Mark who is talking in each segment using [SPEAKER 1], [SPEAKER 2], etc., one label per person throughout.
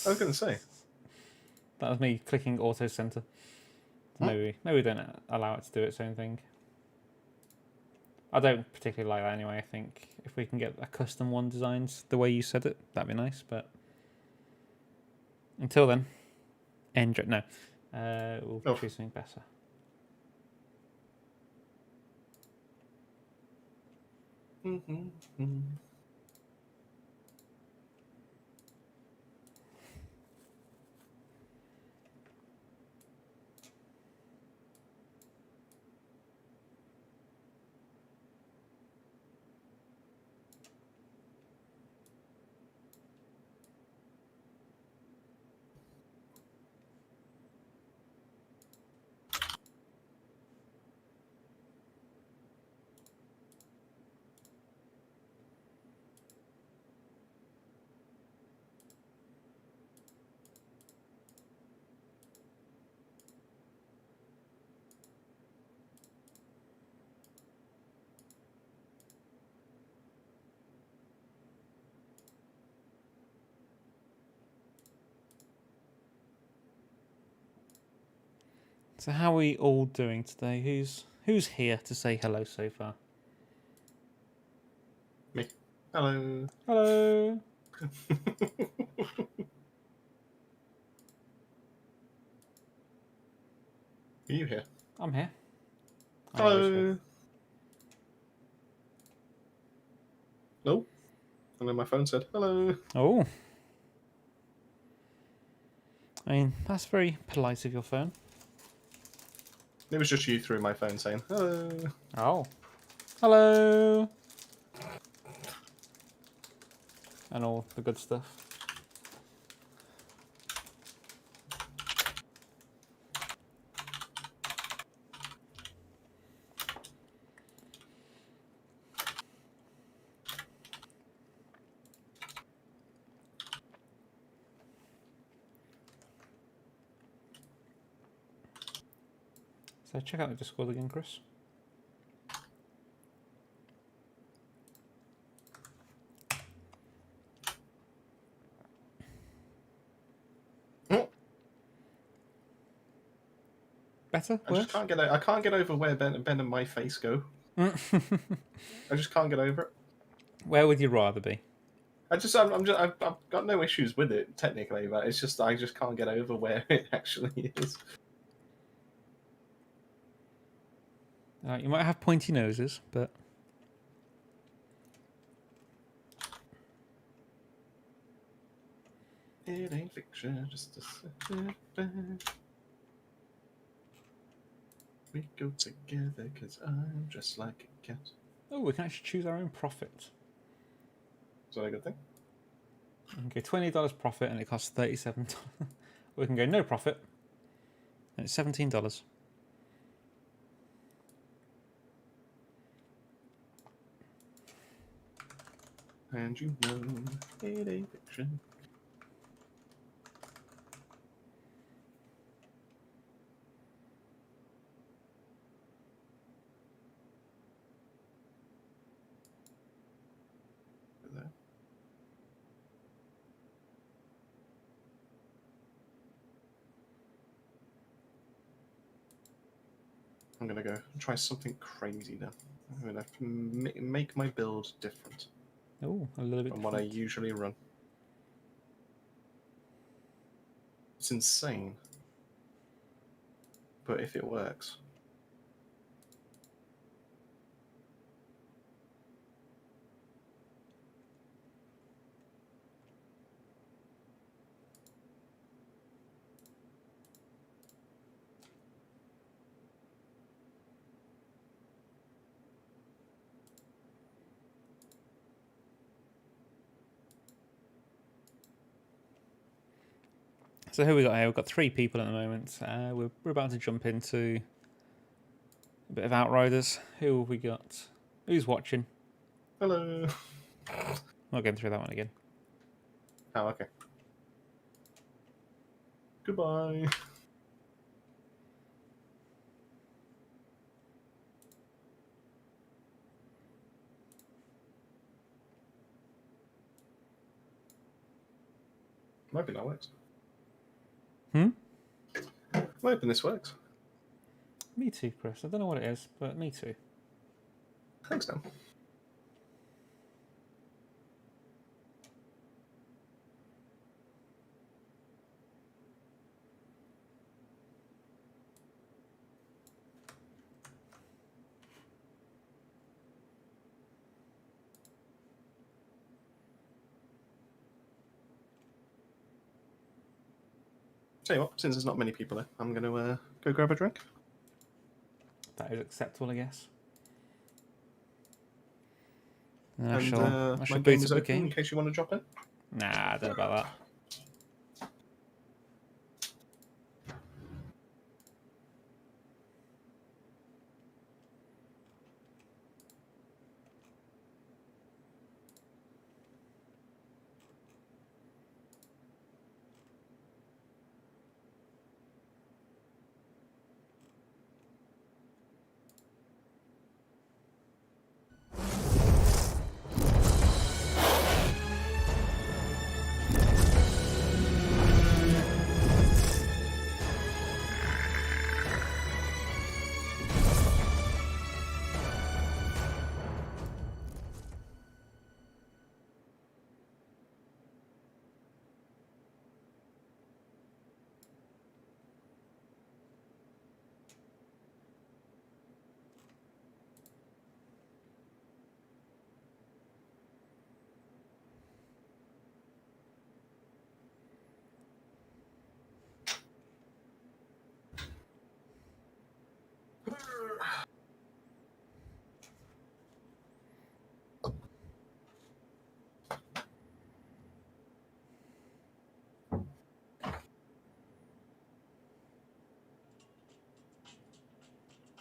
[SPEAKER 1] I was going to say.
[SPEAKER 2] That was me clicking auto center. Maybe we don't allow it to do its own thing. I don't particularly like that anyway. I think if we can get a custom one designed the way you said it, that'd be nice. But until then, no, we'll choose something better. So how are we all doing today? Who's here to say hello so far?
[SPEAKER 1] Me. Hello.
[SPEAKER 2] Hello.
[SPEAKER 1] Are you here?
[SPEAKER 2] I'm here. I'm always
[SPEAKER 1] Hello.
[SPEAKER 2] here.
[SPEAKER 1] No. And then my phone said hello.
[SPEAKER 2] Oh. I mean, that's very polite of your phone.
[SPEAKER 1] It was just you through my phone saying hello.
[SPEAKER 2] Oh. Hello. And all the good stuff. So check out the Discord again, Chris. Better?
[SPEAKER 1] I just
[SPEAKER 2] Worse?
[SPEAKER 1] can't get. I can't get over where Ben and my face go. I just can't get over it.
[SPEAKER 2] Where would you rather be?
[SPEAKER 1] I've got no issues with it technically, but it's just I just can't get over where it actually is.
[SPEAKER 2] You might have pointy noses, but
[SPEAKER 1] It ain't fiction, just a we go together because I'm just like a cat.
[SPEAKER 2] oh, we can actually choose our own profit.
[SPEAKER 1] Is that a good thing?
[SPEAKER 2] We can go $20 profit and it costs $37. We can go no profit and it's $17.
[SPEAKER 1] And you know it ain't fiction. I'm gonna go try something crazy now. I'm gonna make my build different
[SPEAKER 2] Oh, a little bit
[SPEAKER 1] from what I
[SPEAKER 2] different.
[SPEAKER 1] usually run. It's insane, but if it works.
[SPEAKER 2] So who we got here? We've got 3 people at the moment. We're about to jump into a bit of Outriders. Who have we got? Who's watching?
[SPEAKER 1] Hello.
[SPEAKER 2] Not going through that one again.
[SPEAKER 1] Oh, okay. Goodbye. I'm hoping that works.
[SPEAKER 2] Hmm?
[SPEAKER 1] I'm hoping this works.
[SPEAKER 2] Me too, Chris. I don't know what it is, but me too.
[SPEAKER 1] Thanks, Dan. Tell you what, since there's not many people there, I'm going to go grab a drink.
[SPEAKER 2] That is acceptable, I guess. I
[SPEAKER 1] And
[SPEAKER 2] shall
[SPEAKER 1] my
[SPEAKER 2] boot
[SPEAKER 1] game
[SPEAKER 2] up
[SPEAKER 1] is
[SPEAKER 2] the
[SPEAKER 1] open in
[SPEAKER 2] game.
[SPEAKER 1] case you want to drop in.
[SPEAKER 2] Nah, I don't know about that.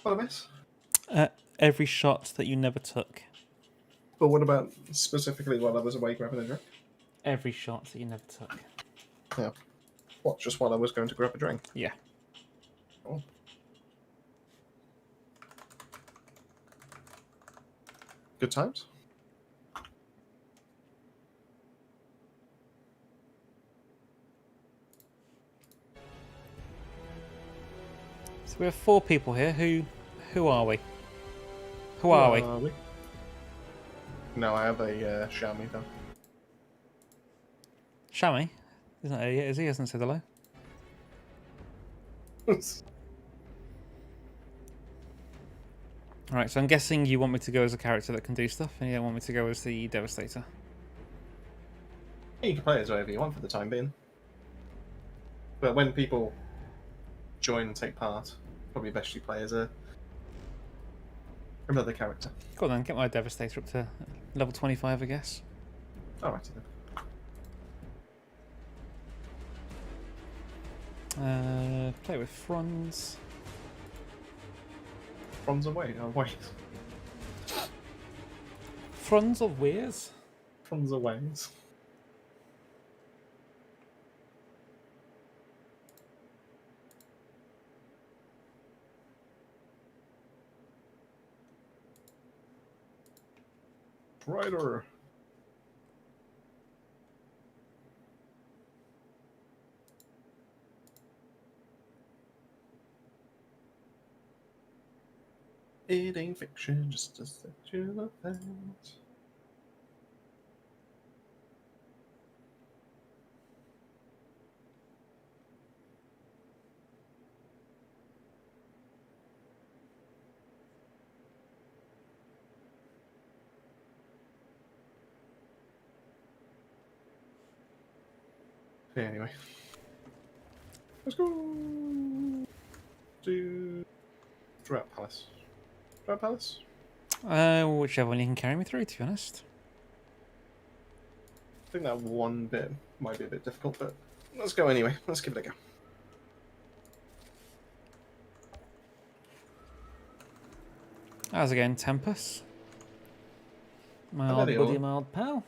[SPEAKER 1] What a miss.
[SPEAKER 2] Every shot that you never took.
[SPEAKER 1] But what about specifically while I was away grabbing a drink?
[SPEAKER 2] Every shot that you never took.
[SPEAKER 1] Yeah. What, just while I was going to grab a drink?
[SPEAKER 2] Yeah.
[SPEAKER 1] Oh. Good times?
[SPEAKER 2] So we have 4 people here. Who are we? Who are we?
[SPEAKER 1] No, I have a Xiaomi though.
[SPEAKER 2] Shami? He's not here yet, is he? He hasn't said hello. Alright, so I'm guessing you want me to go as a character that can do stuff, and you don't want me to go as the Devastator.
[SPEAKER 1] You can play as whatever you want for the time being. But when people join and take part, probably best you play as another character.
[SPEAKER 2] Go on then, get my Devastator up to level 25, I guess.
[SPEAKER 1] Alright then.
[SPEAKER 2] Play with Franz.
[SPEAKER 1] Franz away. Oh, wait.
[SPEAKER 2] Franz of Weirs?
[SPEAKER 1] Franz aways. Rider. It ain't fiction, just a sexual event. Okay, anyway. Let's go to Drought Palace. Drought Palace?
[SPEAKER 2] Whichever one you can carry me through, to be honest.
[SPEAKER 1] I think that one bit might be a bit difficult, but let's go anyway. Let's give it a go.
[SPEAKER 2] How's it going, Tempest? My
[SPEAKER 1] Hello,
[SPEAKER 2] old buddy,
[SPEAKER 1] Leon.
[SPEAKER 2] my old pal.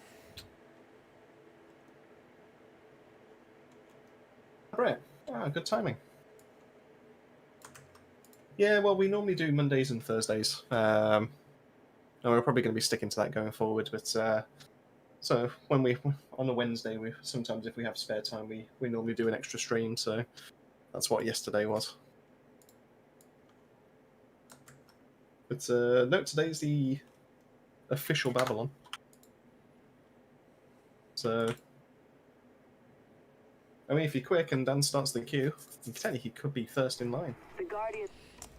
[SPEAKER 1] Great. Ah, good timing. Yeah, well, we normally do Mondays and Thursdays. And we're probably going to be sticking to that going forward, but So when we on a Wednesday, we sometimes if we have spare time, we normally do an extra stream. So that's what yesterday was. But no, today's the official Babylon. So I mean, if you're quick and Dan starts the queue, technically he could be first in line.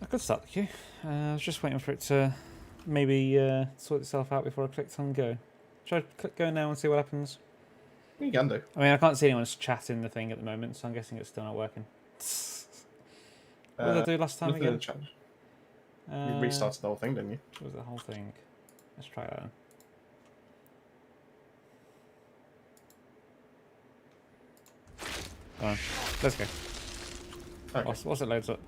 [SPEAKER 2] I could start the queue. I was just waiting for it to maybe sort itself out before I clicked on go. Should I click go now and see what happens?
[SPEAKER 1] You can do.
[SPEAKER 2] I mean, I can't see anyone's chat in the thing at the moment, so I'm guessing it's still not working. What did I do last time
[SPEAKER 1] Nothing in
[SPEAKER 2] again?
[SPEAKER 1] the chat. You restarted the whole thing, didn't you?
[SPEAKER 2] What was the whole thing? Let's try that. Come on, let's go.
[SPEAKER 1] Okay.
[SPEAKER 2] Whilst it loads up.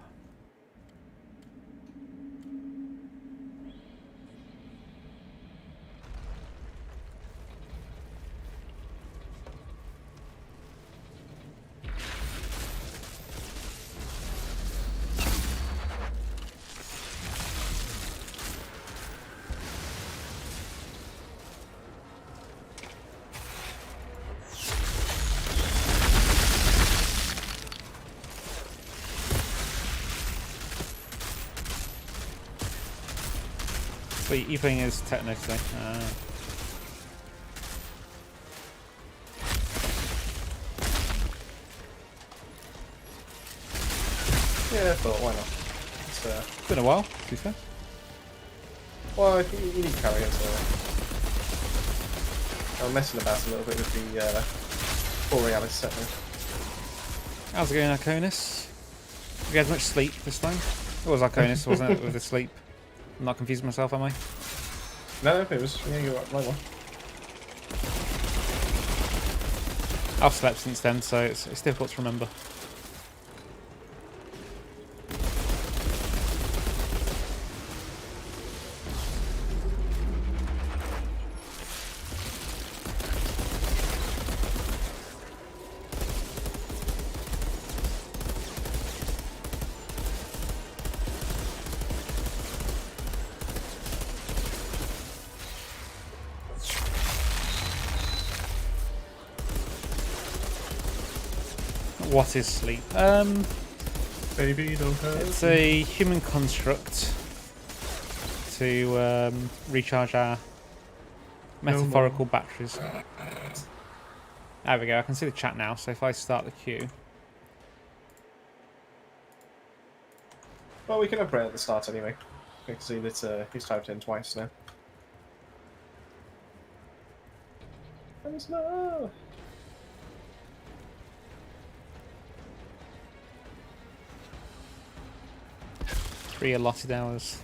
[SPEAKER 2] So you're playing as Techno today?
[SPEAKER 1] Yeah, I thought, why not?
[SPEAKER 2] It's been a while, to be fair.
[SPEAKER 1] Well, I think you need to carry it, so... I'm messing about a little bit with the Borealis setting.
[SPEAKER 2] How's it going, Arconis? Have you had much sleep this time? It was Arconis, wasn't it, with the sleep? I'm not confusing myself, am I?
[SPEAKER 1] No, it was... Yeah, you're right one.
[SPEAKER 2] I've slept since then, so it's difficult to remember. What is sleep?
[SPEAKER 1] Baby, don't hurt.
[SPEAKER 2] It's a human construct to recharge our metaphorical batteries. There we go, I can see the chat now, so if I start the queue...
[SPEAKER 1] Well, we can have Brett at the start anyway. We can see that he's typed in twice now. No!
[SPEAKER 2] 3 allotted hours.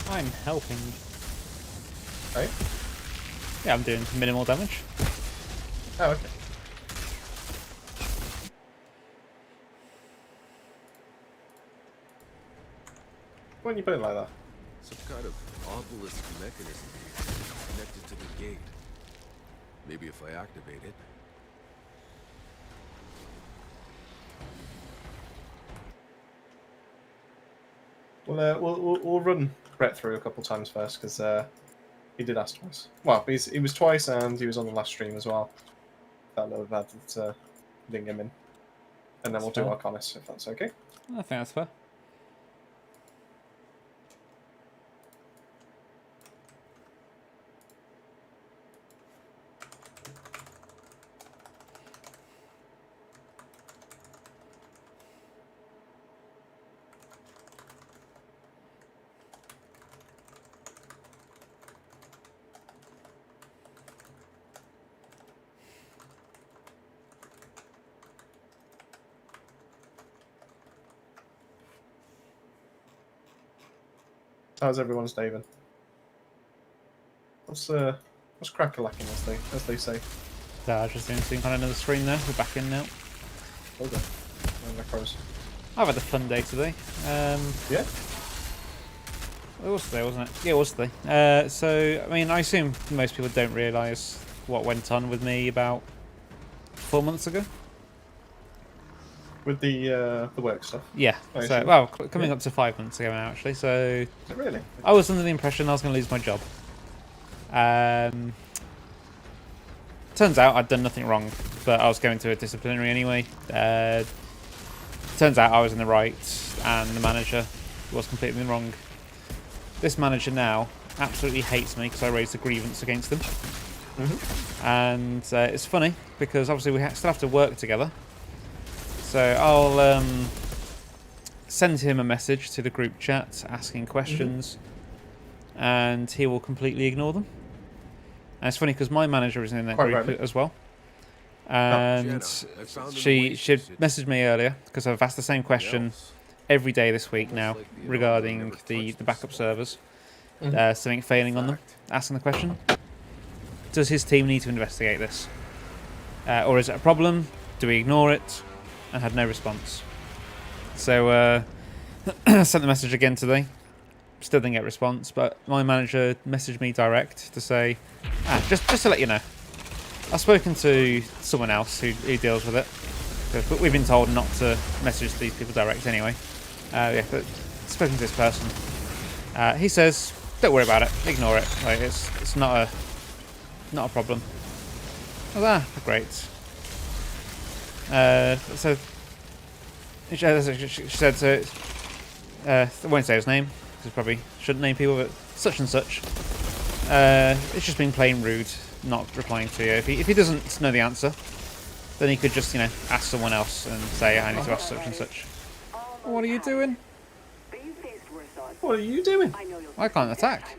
[SPEAKER 2] I'm helping.
[SPEAKER 1] Right?
[SPEAKER 2] Yeah, I'm doing minimal damage.
[SPEAKER 1] Oh, okay. Why don't you put it like that?
[SPEAKER 3] Some kind of obelisk mechanism connected to the gate. Maybe if I activate it.
[SPEAKER 1] We'll run Brett through a couple times first because he did ask twice. Well, he was twice and he was on the last stream as well. That little bad that didn't get him in, and then we'll do Arconis if that's okay.
[SPEAKER 2] I think that's fair.
[SPEAKER 1] How's everyone's day been? What's crack-a-lacking, as they say?
[SPEAKER 2] I was just doing something on another screen there. We're back in now.
[SPEAKER 1] Well done. And macros.
[SPEAKER 2] I've had a fun day today.
[SPEAKER 1] Yeah.
[SPEAKER 2] It was today, wasn't it? Yeah, it was today. So, I mean, I assume most people don't realise what went on with me about 4 months ago.
[SPEAKER 1] With the work stuff.
[SPEAKER 2] Yeah.
[SPEAKER 1] I
[SPEAKER 2] So,
[SPEAKER 1] assume.
[SPEAKER 2] well, coming up to 5 months ago now, actually. So,
[SPEAKER 1] Is it really?
[SPEAKER 2] I was under the impression I was going to lose my job. Turns out I'd done nothing wrong, but I was going to a disciplinary anyway. Turns out I was in the right, and the manager was completely wrong. This manager now absolutely hates me because I raised a grievance against him. And it's funny because obviously we still have to work together. So I'll send him a message to the group chat asking questions, and he will completely ignore them. And it's funny because my manager is in that
[SPEAKER 1] Quite
[SPEAKER 2] group
[SPEAKER 1] rightly.
[SPEAKER 2] as well. And
[SPEAKER 3] Jenna, I found an
[SPEAKER 2] she
[SPEAKER 3] oasis.
[SPEAKER 2] messaged me earlier because I've asked the same question
[SPEAKER 3] Else.
[SPEAKER 2] every day this week
[SPEAKER 3] Almost
[SPEAKER 2] now
[SPEAKER 3] like the anomaly
[SPEAKER 2] regarding
[SPEAKER 3] never
[SPEAKER 2] the
[SPEAKER 3] touched
[SPEAKER 2] backup
[SPEAKER 3] us.
[SPEAKER 2] servers.
[SPEAKER 1] Mhm.
[SPEAKER 2] Something failing on them.
[SPEAKER 3] Fact.
[SPEAKER 2] Asking the question: does his team need to investigate this, or is it a problem? Do we ignore it? And had no response. So sent the message again today. Still didn't get a response, but my manager messaged me direct to say, just to let you know, I've spoken to someone else who deals with it, but we've been told not to message these people direct anyway. Yeah, but spoken to this person. He says, don't worry about it, ignore it. Like it's not a problem. Oh, great. So she said, so I won't say his name because probably shouldn't name people, but such and such. It's just been plain rude, not replying to you. If he doesn't know the answer, then he could just ask someone else and say I need to ask such and such. What are you doing?
[SPEAKER 1] What are you doing?
[SPEAKER 2] I can't attack.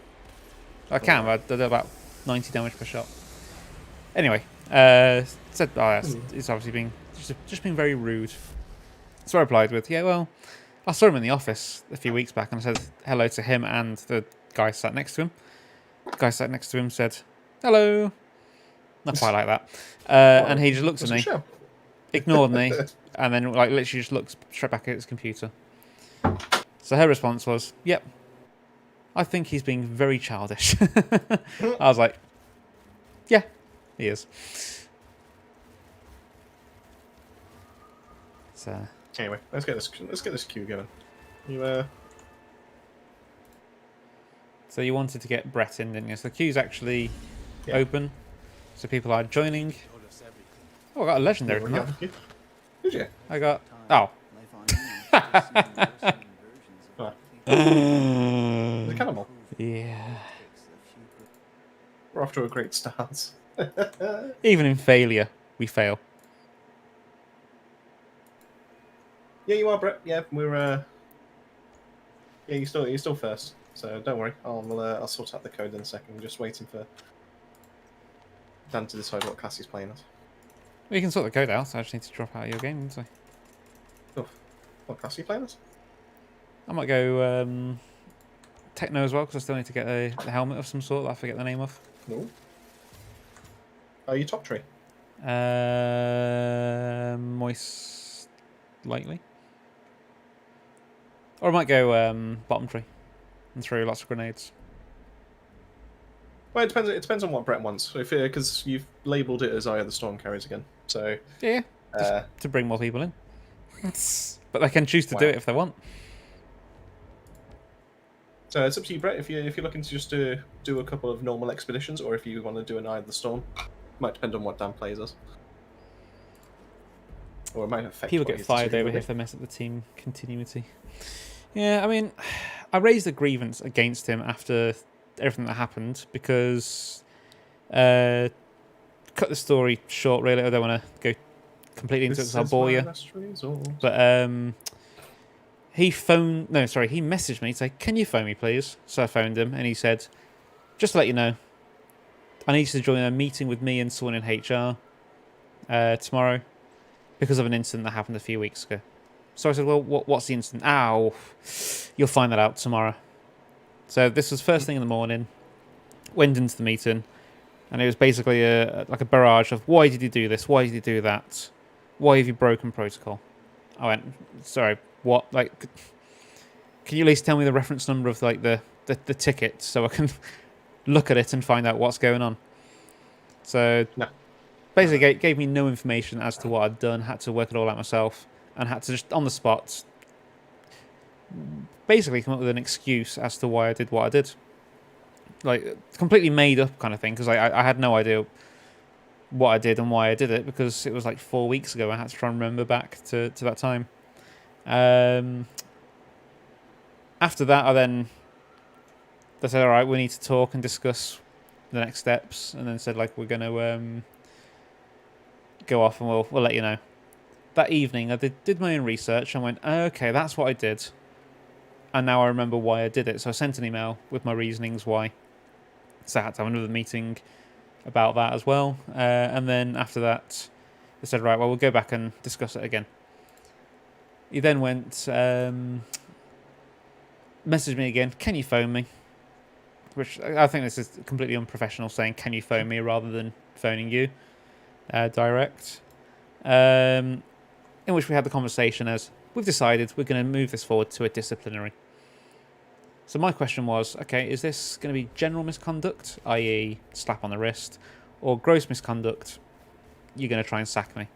[SPEAKER 2] I can, but I do about 90 damage per shot. Anyway, said it's obviously been just been very rude. So I replied with, yeah, well, I saw him in the office a few weeks back and I said hello to him and the guy sat next to him. The guy sat next to him said, hello. Not quite like that. And he just looks at
[SPEAKER 1] What's the
[SPEAKER 2] me,
[SPEAKER 1] show?
[SPEAKER 2] ignored me, and then like literally just looks straight back at his computer. So her response was, yep, I think he's being very childish. I was like, yeah, he is. So
[SPEAKER 1] Anyway, let's get this queue going.
[SPEAKER 2] So you wanted to get Brett in, didn't you? So the queue's actually
[SPEAKER 1] Yeah.
[SPEAKER 2] open. So people are joining. Oh, I got a legendary from that.
[SPEAKER 1] Did you?
[SPEAKER 2] I got... Oh.
[SPEAKER 1] The cannibal.
[SPEAKER 2] Yeah.
[SPEAKER 1] We're off to a great start.
[SPEAKER 2] Even in failure, we fail.
[SPEAKER 1] Yeah, you are, Brett. Yeah, we're. Yeah, you're still first. So don't worry. I'll sort out the code in a second. I'm just waiting for Dan to decide what class he's playing as.
[SPEAKER 2] We can sort the code out, so I just need to drop out of your game, don't I?
[SPEAKER 1] What class are you playing as?
[SPEAKER 2] I might go Techno as well, because I still need to get a helmet of some sort that I forget the name of.
[SPEAKER 1] No. Are you top tree?
[SPEAKER 2] Moist... Lightly. Or I might go bottom tree and throw lots of grenades.
[SPEAKER 1] Well, it depends. It depends on what Brett wants. So because you've labelled it as Eye of the Storm Carriers again. So
[SPEAKER 2] Yeah, to bring more people in. But they can choose to do
[SPEAKER 1] Wow.
[SPEAKER 2] it if they want.
[SPEAKER 1] So it's up to you, Brett. If you're looking to just do a couple of normal expeditions, or if you want to do an Eye of the Storm, might depend on what Dan plays as. Or it might affect.
[SPEAKER 2] People
[SPEAKER 1] what
[SPEAKER 2] get
[SPEAKER 1] his
[SPEAKER 2] fired
[SPEAKER 1] decision
[SPEAKER 2] over
[SPEAKER 1] will
[SPEAKER 2] here
[SPEAKER 1] be.
[SPEAKER 2] if they mess up the team continuity. Yeah, I mean, I raised a grievance against him after everything that happened because, cut the story short, really. I don't want to go completely into it
[SPEAKER 1] This
[SPEAKER 2] because I'll
[SPEAKER 1] is
[SPEAKER 2] bore
[SPEAKER 1] my
[SPEAKER 2] you.
[SPEAKER 1] last resort.
[SPEAKER 2] But he messaged me to say, can you phone me, please? So I phoned him, and he said, just to let you know, I need you to join a meeting with me and someone in HR tomorrow because of an incident that happened a few weeks ago. So I said, well, what's the incident? Ow, you'll find that out tomorrow. So this was first thing in the morning. Went into the meeting, and it was basically like a barrage of why did you do this? Why did you do that? Why have you broken protocol? I went, sorry, what? Like, can you at least tell me the reference number of like the ticket so I can look at it and find out what's going on? So
[SPEAKER 1] No.
[SPEAKER 2] basically gave me no information as to what I'd done. Had to work it all out myself, and had to just on the spot basically come up with an excuse as to why I did what I did. Like completely made up kind of thing, because I had no idea what I did and why I did it, because it was like 4 weeks ago. I had to try and remember back to that time. After that, they said, all right, we need to talk and discuss the next steps, and then said like we're going to go off and we'll let you know. That evening, I did my own research and went, okay, that's what I did, and now I remember why I did it. So I sent an email with my reasonings why. So I had to have another meeting about that as well, and then after that, they said, right, well, we'll go back and discuss it again. He then went, messaged me again, can you phone me? Which I think this is completely unprofessional, saying can you phone me rather than phoning you direct. In which we had the conversation as, we've decided we're going to move this forward to a disciplinary. So my question was, okay, is this going to be general misconduct, i.e. slap on the wrist, or gross misconduct, you're going to try and sack me?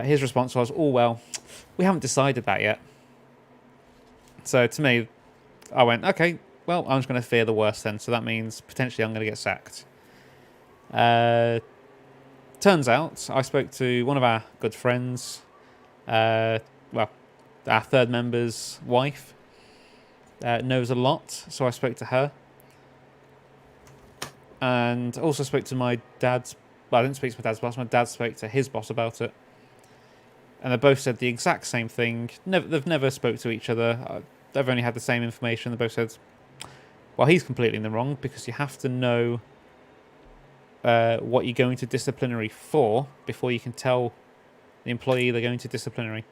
[SPEAKER 2] His response was, oh, well, we haven't decided that yet. So to me, I went, okay, well, I'm just going to fear the worst then. So that means potentially I'm going to get sacked. Turns out I spoke to one of our good friends, our third member's wife, knows a lot. So I spoke to her. And also spoke to my dad's, well, I didn't speak to my dad's boss. My dad spoke to his boss about it. And they both said the exact same thing. They've never spoke to each other. They've only had the same information. They both said, well, he's completely in the wrong, because you have to know what you're going to disciplinary for before you can tell the employee they're going to disciplinary.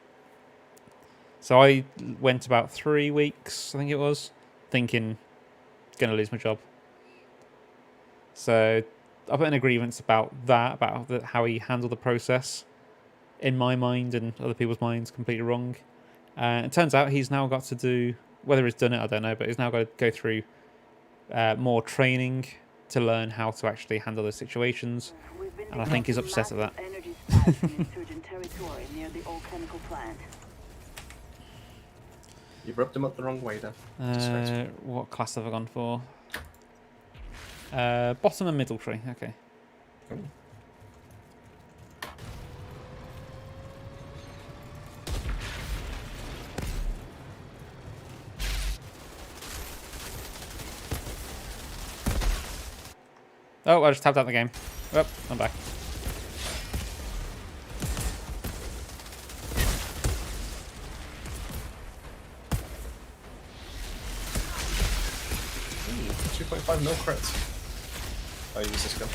[SPEAKER 2] So I went about 3 weeks, I think it was, thinking, going to lose my job. So I put in a grievance about that, about how he handled the process. In my mind and other people's minds, completely wrong. It turns out he's now got to do, whether he's done it, I don't know, but he's now got to go through more training to learn how to actually handle those situations. And I think he's upset at that.
[SPEAKER 1] You've rubbed him up the wrong way, then.
[SPEAKER 2] What class have I gone for? Bottom and middle tree, okay.
[SPEAKER 1] Cool.
[SPEAKER 2] Oh, I just tapped out the game. Oh, I'm back.
[SPEAKER 1] Ooh, 2.5 mil crits. I'll use this gun.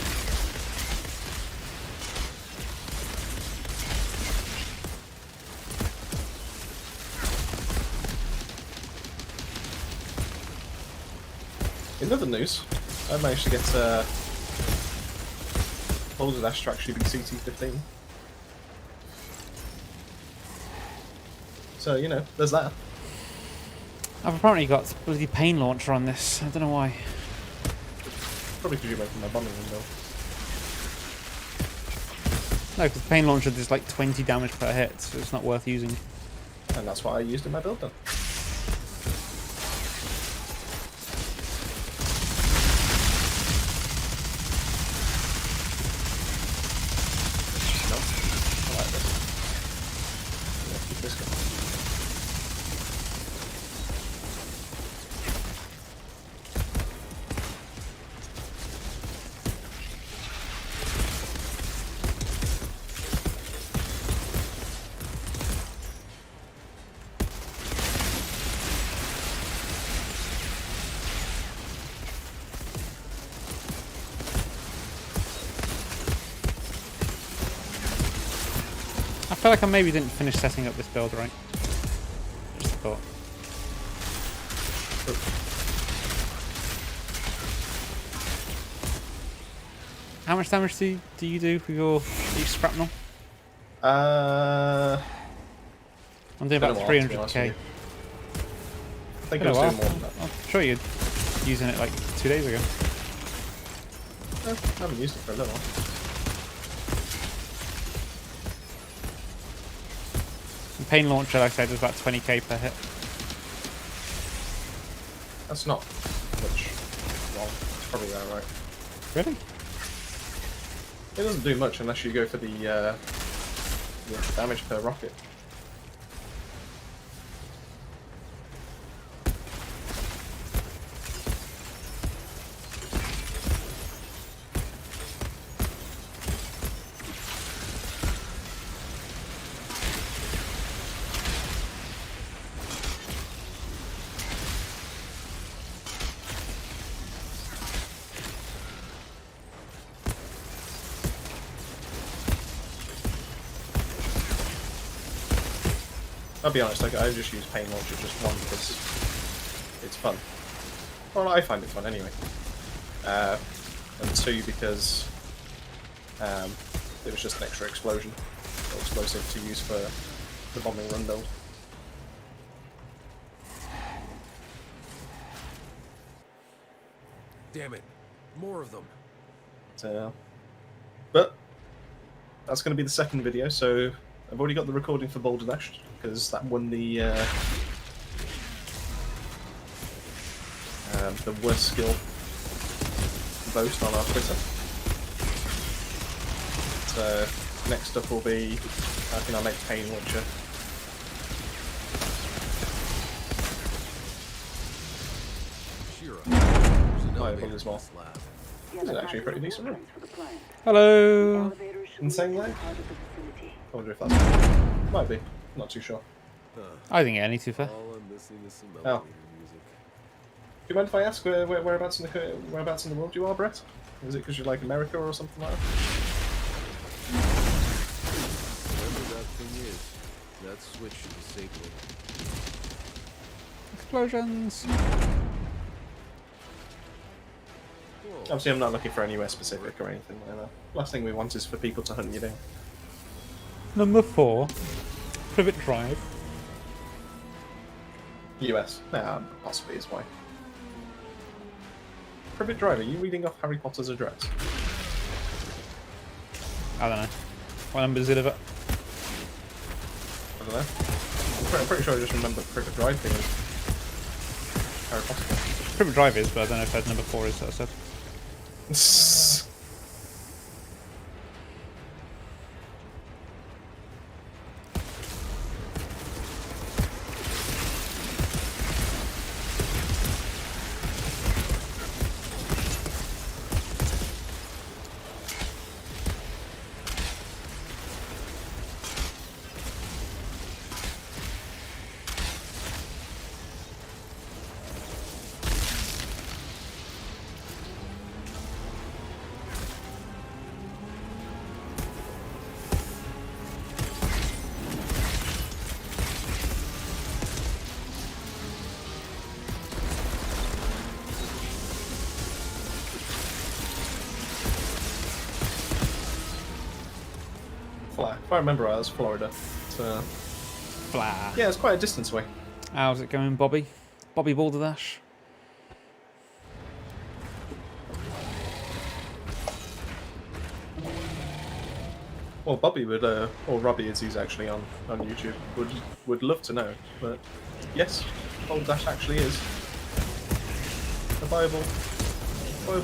[SPEAKER 1] In other news, I managed to get Balderdash to actually be CT-15. So, you know, there's that.
[SPEAKER 2] I've apparently got bloody pain launcher on this. I don't know why.
[SPEAKER 1] Probably because you're making my bombing window.
[SPEAKER 2] No, because the pain launcher does like 20 damage per hit, so it's not worth using.
[SPEAKER 1] And that's what I used in my build then. No, I like this. Yeah, keep this going.
[SPEAKER 2] I feel like I maybe didn't finish setting up this build right. Just a thought. How much damage do you do with your each scrapnel?
[SPEAKER 1] Uh,
[SPEAKER 2] I'm doing
[SPEAKER 1] been a
[SPEAKER 2] about
[SPEAKER 1] while, to be honest
[SPEAKER 2] 300k.
[SPEAKER 1] with you. I think
[SPEAKER 2] Been
[SPEAKER 1] I
[SPEAKER 2] a
[SPEAKER 1] was
[SPEAKER 2] while.
[SPEAKER 1] doing more than that.
[SPEAKER 2] I'm sure you're using it like 2 days ago.
[SPEAKER 1] I haven't used it for a little while.
[SPEAKER 2] The pain launcher, like I said, does about 20k per hit.
[SPEAKER 1] That's not much wrong. It's probably about right.
[SPEAKER 2] Really?
[SPEAKER 1] It doesn't do much unless you go for the damage per rocket. I'll be honest, I just use Pain Launcher just one because it's fun. Well, I find it fun anyway. And two because it was just an extra explosion or explosive to use for the bombing run build.
[SPEAKER 3] Damn it. More of them.
[SPEAKER 1] But that's going to be the second video, so I've already got the recording for Boulder Dash because that won the worst skill vote on our Twitter. So next up will be, I think I'll make Pain Launcher.
[SPEAKER 3] Shira. There's an
[SPEAKER 1] Oh,
[SPEAKER 3] elevator
[SPEAKER 1] well, as
[SPEAKER 3] in
[SPEAKER 1] well.
[SPEAKER 3] this lab.
[SPEAKER 1] This is actually a pretty decent room.
[SPEAKER 2] Hello.
[SPEAKER 1] Insane lag? I wonder if that's... Might be. Not too sure.
[SPEAKER 2] I think any too fair.
[SPEAKER 3] All I'm missing is some
[SPEAKER 1] Oh.
[SPEAKER 3] elevator music.
[SPEAKER 1] Do you mind if I ask whereabouts in the world you are, Brett? Is it because you like America or something like that?
[SPEAKER 3] Whatever that thing is, that switch should disable it.
[SPEAKER 2] Explosions.
[SPEAKER 3] Whoa.
[SPEAKER 1] Obviously, I'm not looking for anywhere specific or anything like that. Last thing we want is for people to hunt you down.
[SPEAKER 2] Number 4. Privet Drive.
[SPEAKER 1] US. Nah, possibly is why. Privet Drive, are you reading off Harry Potter's address?
[SPEAKER 2] I don't know. What number is it of it?
[SPEAKER 1] I don't know. I'm pretty sure I just remember Privet Drive being Harry Potter.
[SPEAKER 2] Privet Drive is, but I don't know if that number 4 is, that I said.
[SPEAKER 1] If I remember right, that's Florida. So,
[SPEAKER 2] Blah.
[SPEAKER 1] yeah, it's quite a distance away.
[SPEAKER 2] How's it going, Bobby? Bobby Balderdash.
[SPEAKER 1] Well, Bobby would, or Robbie, as he's actually on YouTube, would love to know. But yes, Bold Dash actually is a viable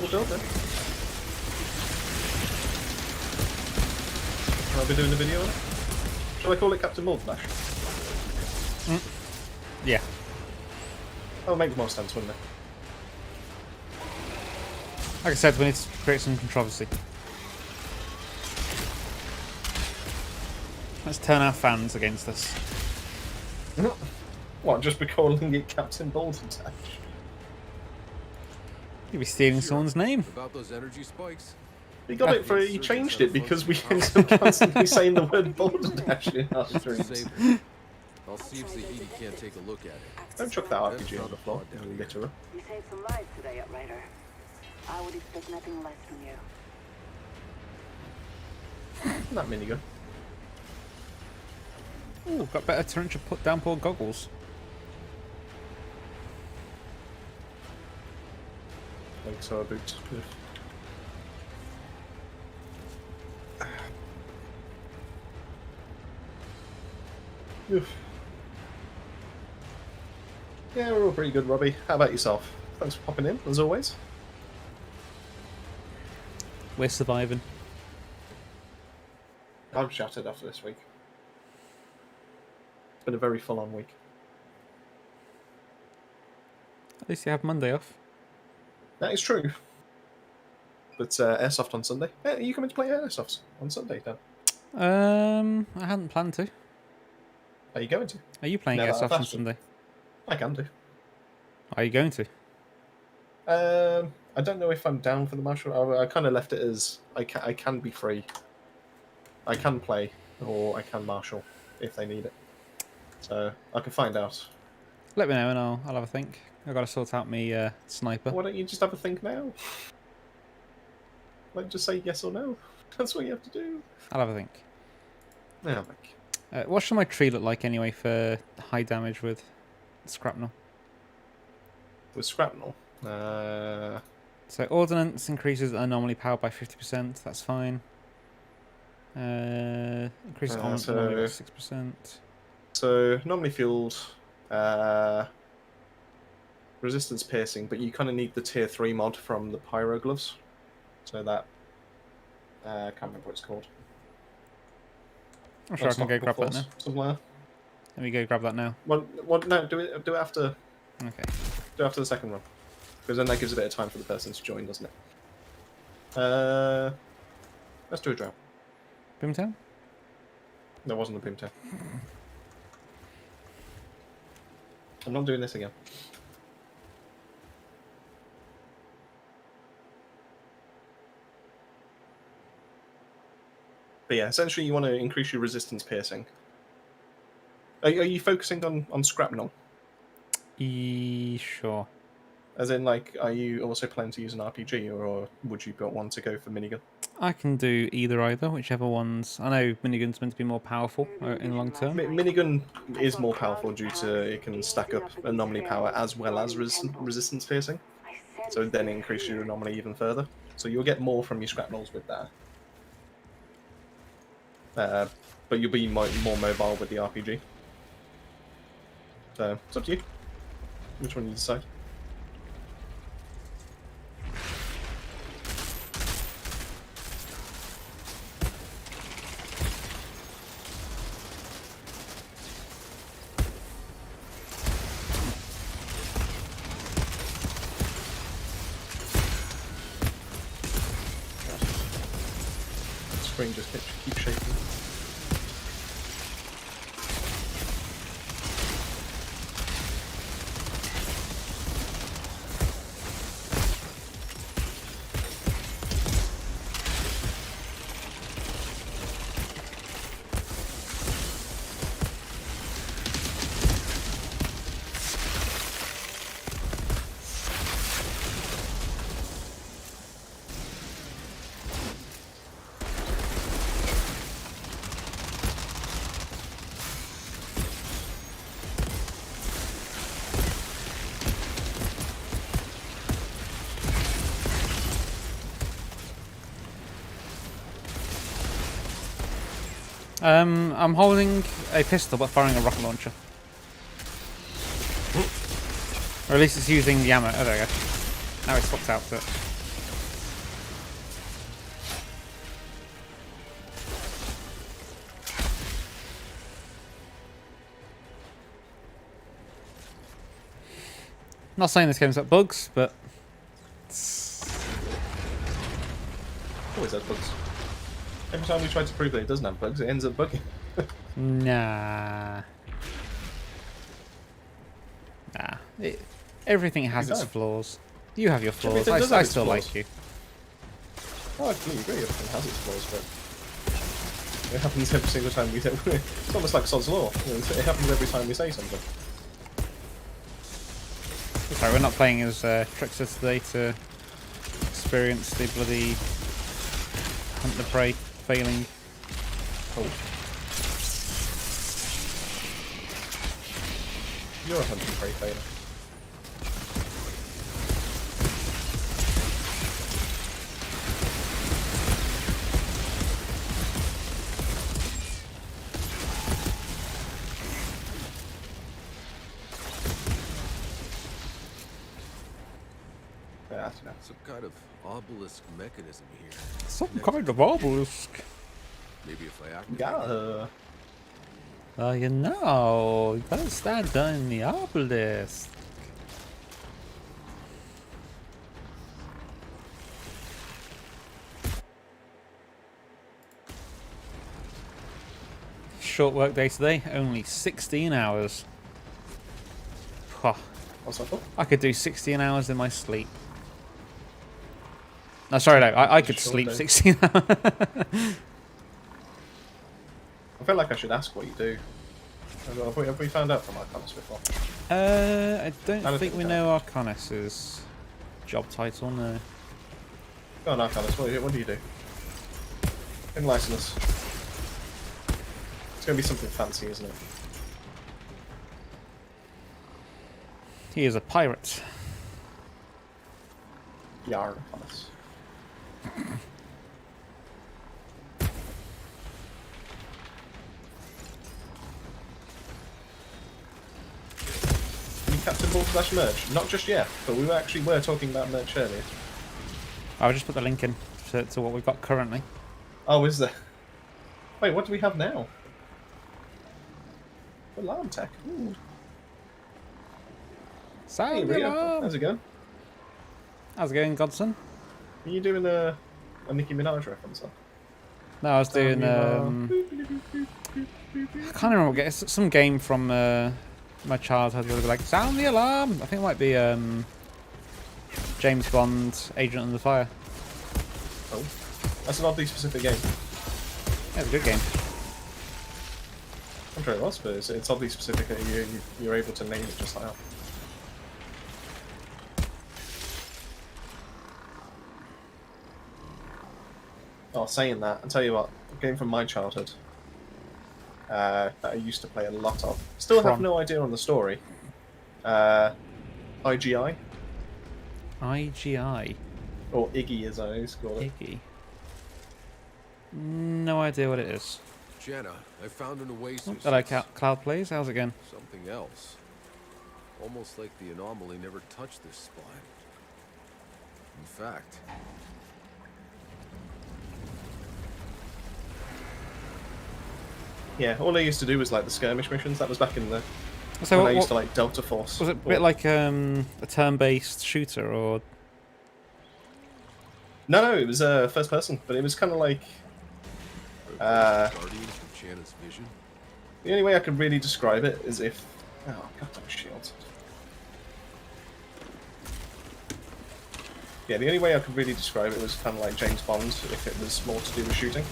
[SPEAKER 1] build then. I'll be doing a video on it. Shall I call it Captain Bold Dash?
[SPEAKER 2] Yeah.
[SPEAKER 1] That would make more sense, wouldn't it?
[SPEAKER 2] Like I said, we need to create some controversy. Let's turn our fans against us.
[SPEAKER 1] What, just be calling it Captain Bold Dash?
[SPEAKER 2] You'll be stealing someone's name.
[SPEAKER 3] About those energy spikes.
[SPEAKER 1] He got it for, he changed it because we end up constantly saying the word Bold Dash in our streams.
[SPEAKER 3] Disable. I'll see if Zahidi can't take a look at it.
[SPEAKER 1] Don't chuck that RPG on the floor, you litterer.
[SPEAKER 4] You saved some lives today, Outrider. I would expect nothing less from you.
[SPEAKER 1] That minigun.
[SPEAKER 2] Ooh, got better torrential put downpour goggles.
[SPEAKER 1] Like so boots. Oof. Yeah, we're all pretty good, Robbie. How about yourself? Thanks for popping in, as always.
[SPEAKER 2] We're surviving.
[SPEAKER 1] I'm shattered after this week. It's been a very full-on week.
[SPEAKER 2] At least you have Monday off.
[SPEAKER 1] That is true. But Airsoft on Sunday. Are you coming to play Airsoft on Sunday, Dan?
[SPEAKER 2] I hadn't planned to.
[SPEAKER 1] Are you going to?
[SPEAKER 2] Are you playing
[SPEAKER 1] No,
[SPEAKER 2] Airsoft on
[SPEAKER 1] that's-
[SPEAKER 2] Sunday?
[SPEAKER 1] I can do.
[SPEAKER 2] Are you going to?
[SPEAKER 1] I don't know if I'm down for the martial. I kind of left it as I can be free. I can play, or I can marshal if they need it. So I can find out.
[SPEAKER 2] Let me know and I'll have a think. I've got to sort out me sniper.
[SPEAKER 1] Why don't you just have a think now? Like, just say yes or no. That's what you have to do.
[SPEAKER 2] I'll have a think.
[SPEAKER 1] Yeah, Mike.
[SPEAKER 2] What should my tree look like anyway for high damage with shrapnel?
[SPEAKER 1] With Scrapnel.
[SPEAKER 2] So ordnance increases anomaly power by 50%. That's fine. Increases anomaly by 6%.
[SPEAKER 1] So normally fueled, resistance piercing, but you kind of need the tier 3 mod from the pyro gloves. So that can't remember what it's called.
[SPEAKER 2] I'm sure I can go grab that now.
[SPEAKER 1] Something like
[SPEAKER 2] Let me go grab that now.
[SPEAKER 1] that. No, do it after.
[SPEAKER 2] Okay.
[SPEAKER 1] Do it after the second run, because then that gives a bit of time for the person to join, doesn't it? Let's do a draw.
[SPEAKER 2] Boomtown?
[SPEAKER 1] There wasn't a boomtown. I'm not doing this again. But yeah, essentially you want to increase your resistance piercing. Are you focusing on Scrapnel?
[SPEAKER 2] Sure.
[SPEAKER 1] As in, like, are you also planning to use an RPG, or would you want to go for minigun?
[SPEAKER 2] I can do either, whichever ones. I know minigun's meant to be more powerful in the long term.
[SPEAKER 1] Minigun is more powerful due to it can stack up anomaly power as well as resistance piercing. So then increase your anomaly even further. So you'll get more from your Scrapnels with that. But you'll be more mobile with the RPG. So it's up to you. Which one you decide? Screen just keeps shaking.
[SPEAKER 2] I'm holding a pistol but firing a rocket launcher. Or at least it's using the ammo. Oh, there we go. Now it's swapped out to it. Not saying this game's got bugs, but
[SPEAKER 1] Always has bugs. Every time we try to prove that it doesn't have bugs, it ends up bugging.
[SPEAKER 2] nah. Everything has its
[SPEAKER 1] don't.
[SPEAKER 2] flaws. You have your flaws.
[SPEAKER 1] Everything does
[SPEAKER 2] I
[SPEAKER 1] have its
[SPEAKER 2] still
[SPEAKER 1] flaws.
[SPEAKER 2] like you.
[SPEAKER 1] Oh, I completely agree. Everything has its flaws, but it happens every single time we do. It's almost like Sod's Law. You know, it happens every time we say something.
[SPEAKER 2] Sorry, we're not playing as Trickster today to experience the bloody hunt the prey failing.
[SPEAKER 1] Oh. You're a hunting prey failure. Yeah, that's enough.
[SPEAKER 3] Some kind of obelisk mechanism here.
[SPEAKER 2] Some kind of obelisk.
[SPEAKER 3] Maybe if I activate
[SPEAKER 1] Yeah.
[SPEAKER 2] You know, you gotta start doing the obelisk. Short work day today, only 16 hours. Pah,
[SPEAKER 1] What's that for?
[SPEAKER 2] I could do 16 hours in my sleep. No, sorry, no, I could
[SPEAKER 1] Short
[SPEAKER 2] sleep
[SPEAKER 1] day.
[SPEAKER 2] 16 hours.
[SPEAKER 1] I feel like I should ask what you do. Have we found out from Arcanus before?
[SPEAKER 2] I don't
[SPEAKER 1] don't
[SPEAKER 2] think
[SPEAKER 1] think
[SPEAKER 2] we
[SPEAKER 1] so.
[SPEAKER 2] know Arcanus's job title, no.
[SPEAKER 1] Go on, Arcanus, what do you do? Enlighten us. It's going to be something fancy, isn't it?
[SPEAKER 2] He is a pirate.
[SPEAKER 1] Yar, Arcanus. You Captain Ball Slash merch? Not just yet, but we actually were talking about merch earlier.
[SPEAKER 2] I'll just put the link in to what we've got currently.
[SPEAKER 1] Oh, is there? Wait, what do we have now? Alarm tech. Ooh. Hey,
[SPEAKER 2] Sound
[SPEAKER 1] Rio.
[SPEAKER 2] alarm!
[SPEAKER 1] How's it going?
[SPEAKER 2] How's it going, Godson?
[SPEAKER 1] Are you doing a Nicki Minaj reference? Huh?
[SPEAKER 2] No, I was doing. I can't remember what game. It's some game from my childhood where they were like, sound the alarm! I think it might be James Bond, Agent Under Fire.
[SPEAKER 1] Oh, that's an oddly specific game.
[SPEAKER 2] Yeah, it's a good game.
[SPEAKER 1] I'm sure it was, but it's oddly specific that you're able to name it just like that. Oh, saying that, I'll tell you what, a game from my childhood that I used to play a lot of. Still have
[SPEAKER 2] From?
[SPEAKER 1] no idea on the story. IGI,
[SPEAKER 2] IGI.
[SPEAKER 1] or Iggy as I always call it.
[SPEAKER 2] Iggy. No idea what it is.
[SPEAKER 3] Jenna, I found an oasis.
[SPEAKER 2] Hello,
[SPEAKER 3] that's
[SPEAKER 2] Cloud Plays. How's it going?
[SPEAKER 3] something else. Almost like the anomaly never touched this spot. In fact,
[SPEAKER 1] Yeah, all I used to do was like the skirmish missions. That was back in the
[SPEAKER 2] So
[SPEAKER 1] when I
[SPEAKER 2] what,
[SPEAKER 1] used to like Delta Force.
[SPEAKER 2] was it a bit like a turn-based shooter, or
[SPEAKER 1] No, it was first person, but it was kind of like
[SPEAKER 3] guardians from Janna's vision.
[SPEAKER 1] the only way I could really describe it is if goddamn shields. Yeah, the only way I could really describe it was kind of like James Bond if it was more to do with shooting.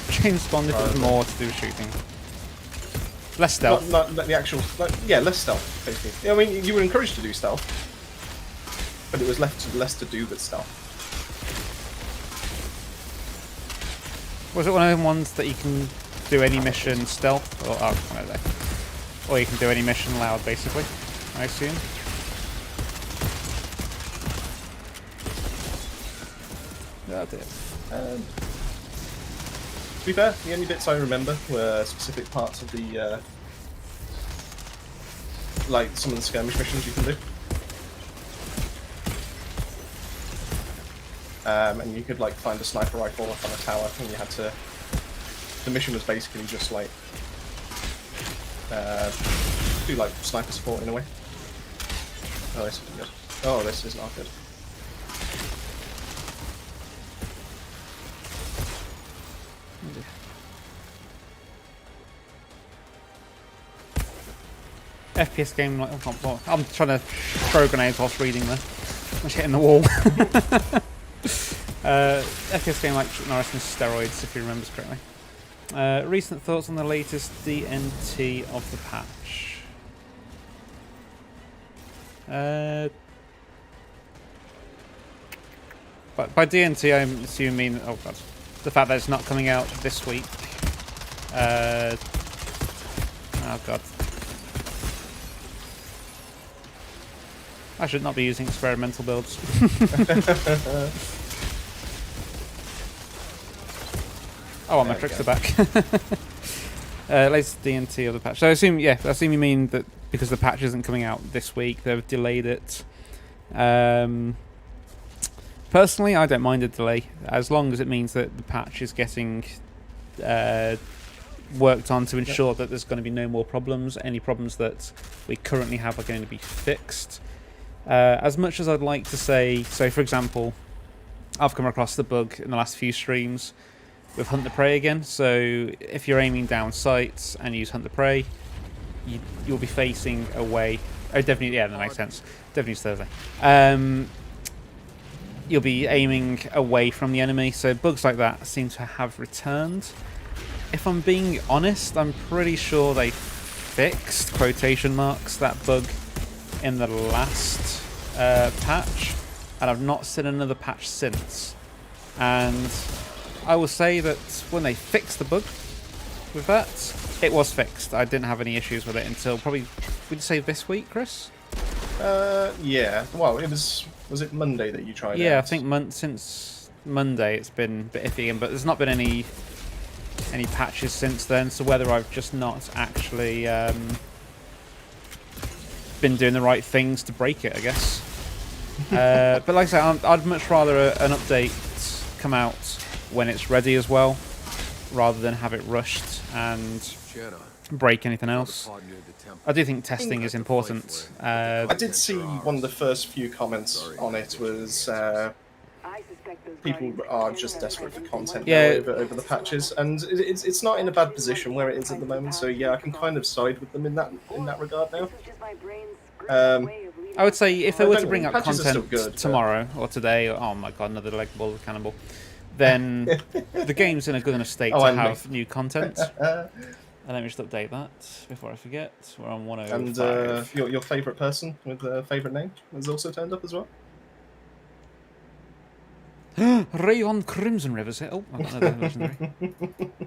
[SPEAKER 2] James Bond if it was more to do with shooting? Less stealth.
[SPEAKER 1] Not the actual, yeah, less stealth basically. I mean, you were encouraged to do stealth, but it was less to do with stealth.
[SPEAKER 2] Was it one of them ones that you can do any mission stealth, or one of they? Or you can do any mission loud, basically, I assume. That's it.
[SPEAKER 1] To be fair, the only bits I remember were specific parts of the, like some of the skirmish missions you can do. And you could like find a sniper rifle up on a tower, and you had to. The mission was basically just like do like sniper support in a way. Oh, this isn't good. Oh, this is not good.
[SPEAKER 2] FPS game like well, I'm trying to throw grenades whilst reading there. I'm just hitting the wall. FPS game like Norris and steroids, if you remember correctly. Recent thoughts on the latest DNT of the patch. But by DNT, I'm assuming the fact that it's not coming out this week. Oh god. I should not be using experimental builds. Oh, my tricks are back. Latest DNT of the patch. So I assume you mean that because the patch isn't coming out this week, they've delayed it. Personally, I don't mind a delay, as long as it means that the patch is getting worked on to ensure that there's going to be no more problems. Any problems that we currently have are going to be fixed. As much as I'd like to say, so for example, I've come across the bug in the last few streams with Hunt the Prey again. So if you're aiming down sights and use Hunt the Prey, you'll be facing away. Oh, definitely, yeah, that makes sense. Definitely it's Thursday. You'll be aiming away from the enemy. So bugs like that seem to have returned. If I'm being honest, I'm pretty sure they fixed, quotation marks, that bug in the last patch, and I've not seen another patch since. And I will say that when they fixed the bug with that, it was fixed. I didn't have any issues with it until probably, would you say this week, Chris?
[SPEAKER 1] Yeah. Well, was it Monday that you tried it?
[SPEAKER 2] Yeah, I think since Monday it's been a bit iffy again, but there's not been any patches since then, so whether I've just not actually been doing the right things to break it, I guess. But like I say, I'd much rather an update come out when it's ready as well, rather than have it rushed and break anything else. I do think testing is important.
[SPEAKER 1] I did see one of the first few comments on it was people are just desperate for content now over the patches, and it's not in a bad position where it is at the moment. So yeah, I can kind of side with them in that regard now.
[SPEAKER 2] I would say if they were to bring up
[SPEAKER 1] patches are still
[SPEAKER 2] content
[SPEAKER 1] good,
[SPEAKER 2] tomorrow or today, oh my god, another leg ball of cannibal, then the game's in a good enough state to have new content. And let me just update that before I forget. We're on 105.
[SPEAKER 1] And your favourite person with a favourite name has also turned up as well.
[SPEAKER 2] Rayon Crimson Rivers. Oh, I got another legendary.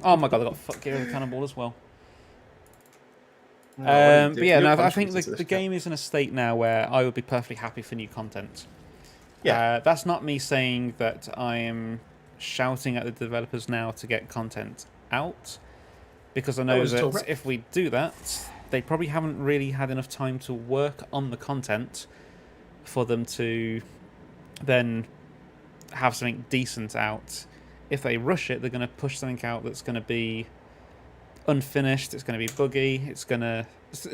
[SPEAKER 2] Oh my god, I got Gear of the Cannibal as well. But yeah, no, I think the game is in a state now where I would be perfectly happy for new content. Yeah, that's not me saying that I am shouting at the developers now to get content out, because I know that if we do that, they probably haven't really had enough time to work on the content for them to then have something decent out. If they rush it, they're going to push something out that's going to be unfinished, it's going to be buggy, it's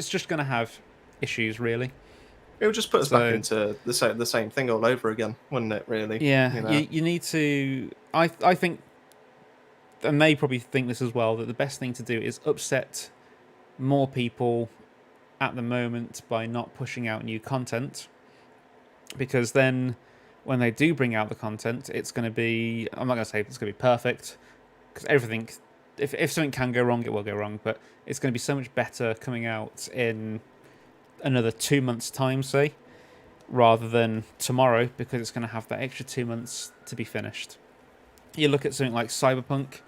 [SPEAKER 2] just going to have issues, really.
[SPEAKER 1] It would just put us back into the same thing all over again, wouldn't it, really?
[SPEAKER 2] Yeah,
[SPEAKER 1] you know?
[SPEAKER 2] you need to... I think, and they probably think this as well, that the best thing to do is upset more people at the moment by not pushing out new content, because then when they do bring out the content, it's going to be... I'm not going to say it's going to be perfect, because everything... If something can go wrong, it will go wrong, but it's going to be so much better coming out in another 2 months' time, say, rather than tomorrow, because it's going to have that extra 2 months to be finished. You look at something like Cyberpunk,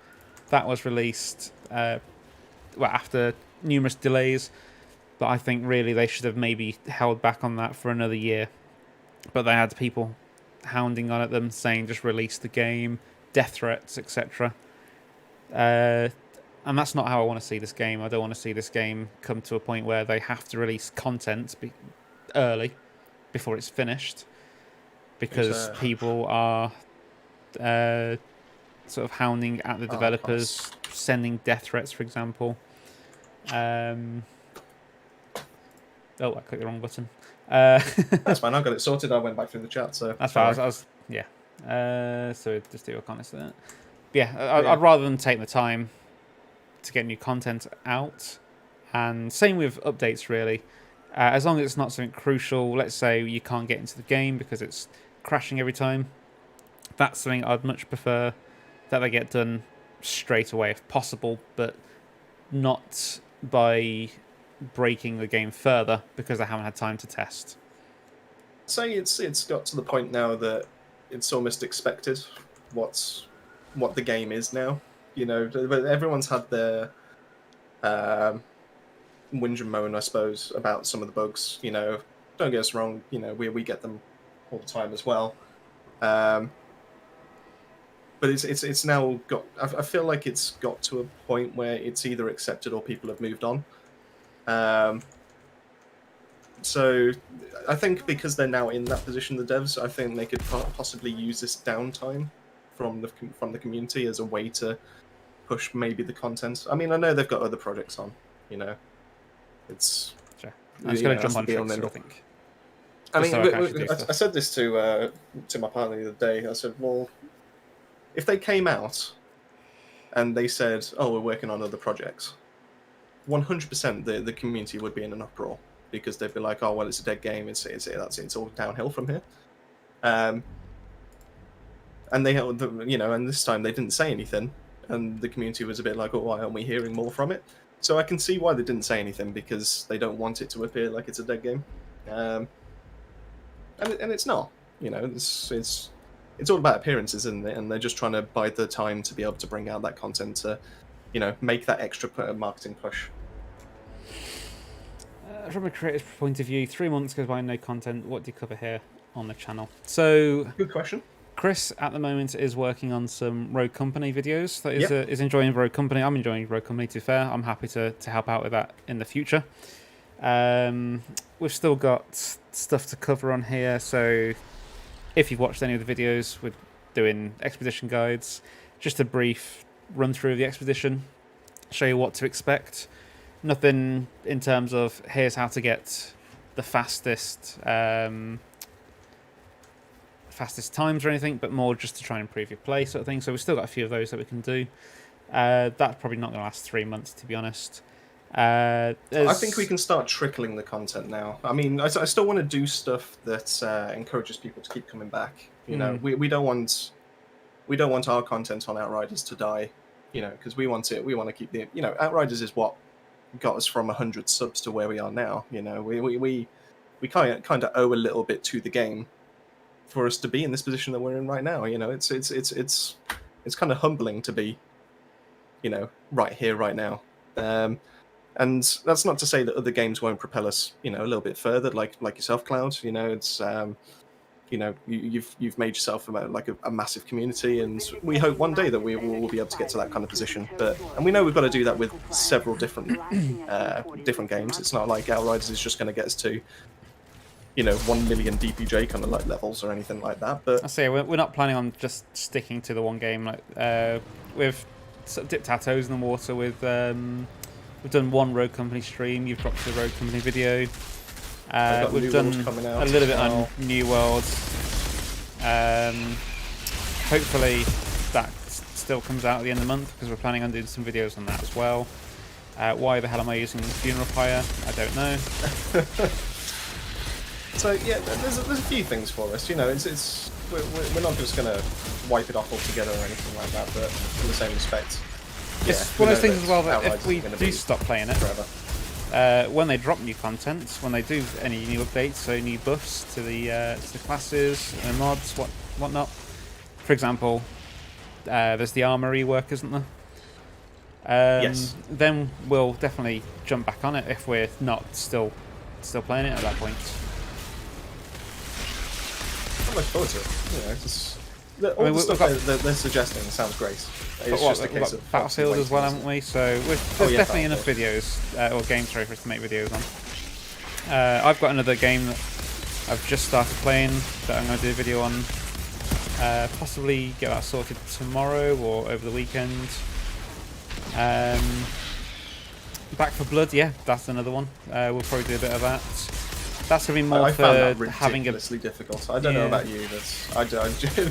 [SPEAKER 2] that was released after numerous delays, but I think really they should have maybe held back on that for another year. But they had people hounding on at them, saying just release the game, death threats, etc. And that's not how I want to see this game. I don't want to see this game come to a point where they have to release content early before it's finished, because people are sort of hounding at the developers, sending death threats, for example. Oh, I clicked the wrong button.
[SPEAKER 1] That's fine. I got it sorted. I went back through the chat, so
[SPEAKER 2] that's fine. So just do a comment to that. Yeah, I'd rather than take the time to get new content out, and same with updates, really. As long as it's not something crucial, let's say you can't get into the game because it's crashing every time, that's something I'd much prefer that they get done straight away if possible, but not by breaking the game further because they haven't had time to test.
[SPEAKER 1] Say it's got to the point now that it's almost expected what the game is now. You know, everyone's had their whinge and moan, I suppose, about some of the bugs. You know, don't get us wrong. You know, we get them all the time as well. But it's now got. I feel like it's got to a point where it's either accepted or people have moved on. So I think because they're now in that position, the devs, I think they could possibly use this downtime from the community as a way to push maybe the content. I mean, I know they've got other projects on. You know, it's.
[SPEAKER 2] Sure. I'm just going to jump on Trickster, I think.
[SPEAKER 1] I mean,
[SPEAKER 2] so
[SPEAKER 1] I said this to my partner the other day. I said, well, if they came out and they said, "Oh, we're working on other projects," 100% the community would be in an uproar because they'd be like, "Oh, well, it's a dead game. It's all downhill from here." And they, you know, and this time they didn't say anything, and the community was a bit like, "Oh, why aren't we hearing more from it?" So I can see why they didn't say anything because they don't want it to appear like it's a dead game, and it's not. You know, it's all about appearances, isn't it? And they're just trying to bide their time to be able to bring out that content to, you know, make that extra marketing push.
[SPEAKER 2] From a creator's point of view, 3 months goes by, no content. What do you cover here on the channel? So,
[SPEAKER 1] Good question.
[SPEAKER 2] Chris, at the moment, is working on some Rogue Company videos. That is, is enjoying Rogue Company. I'm enjoying Rogue Company, to be fair. I'm happy to help out with that in the future. We've still got stuff to cover on here, so if you've watched any of the videos, we're doing expedition guides, just a brief run through of the expedition, show you what to expect. Nothing in terms of here's how to get the fastest times or anything, but more just to try and improve your play sort of thing. So we've still got a few of those that we can do. That's probably not going to last 3 months, to be honest.
[SPEAKER 1] I think we can start trickling the content now. I mean, I still want to do stuff that encourages people to keep coming back. You know, we don't want our content on Outriders to die. You know, because we want to keep the. You know, Outriders is what got us from 100 subs to where we are now. You know, we kind of owe a little bit to the game for us to be in this position that we're in right now. You know, it's kind of humbling to be, you know, right here, right now. And that's not to say that other games won't propel us, you know, a little bit further, like yourself, Cloud. You know, it's, you know, you've made yourself a massive community, and we hope one day that we will be able to get to that kind of position. And we know we've got to do that with several different games. It's not like Outriders is just going to get us to, you know, 1 million DPJ kind of like levels or anything like that. But
[SPEAKER 2] I say we're not planning on just sticking to the one game. Like we've sort of dipped our toes in the water with. We've done one Rogue Company stream. You've dropped the Rogue Company video. We've done a little bit on New World. Hopefully that still comes out at the end of the month because we're planning on doing some videos on that as well. Why the hell am I using Funeral Pyre? I don't know.
[SPEAKER 1] So yeah, there's a few things for us. You know, we're not just gonna wipe it off altogether or anything like that. But in the same respect.
[SPEAKER 2] It's one of those things as well that if we do stop playing it, when they drop new content, when they do any new updates, so new buffs to the classes and mods, whatnot. For example, there's the armor rework, isn't there?
[SPEAKER 1] Yes.
[SPEAKER 2] Then we'll definitely jump back on it if we're not still playing it at that point.
[SPEAKER 1] I look forward to it. You know, all the stuff that they're suggesting sounds great. It's just a case of
[SPEAKER 2] Battlefield as well, haven't we? So there's definitely enough videos or games for us to make videos on. I've got another game that I've just started playing that I'm going to do a video on. Possibly get that sorted tomorrow or over the weekend. Back 4 Blood, yeah, that's another one. We'll probably do a bit of that. That's going to be more for having a
[SPEAKER 1] ridiculously difficult. I don't know about you, but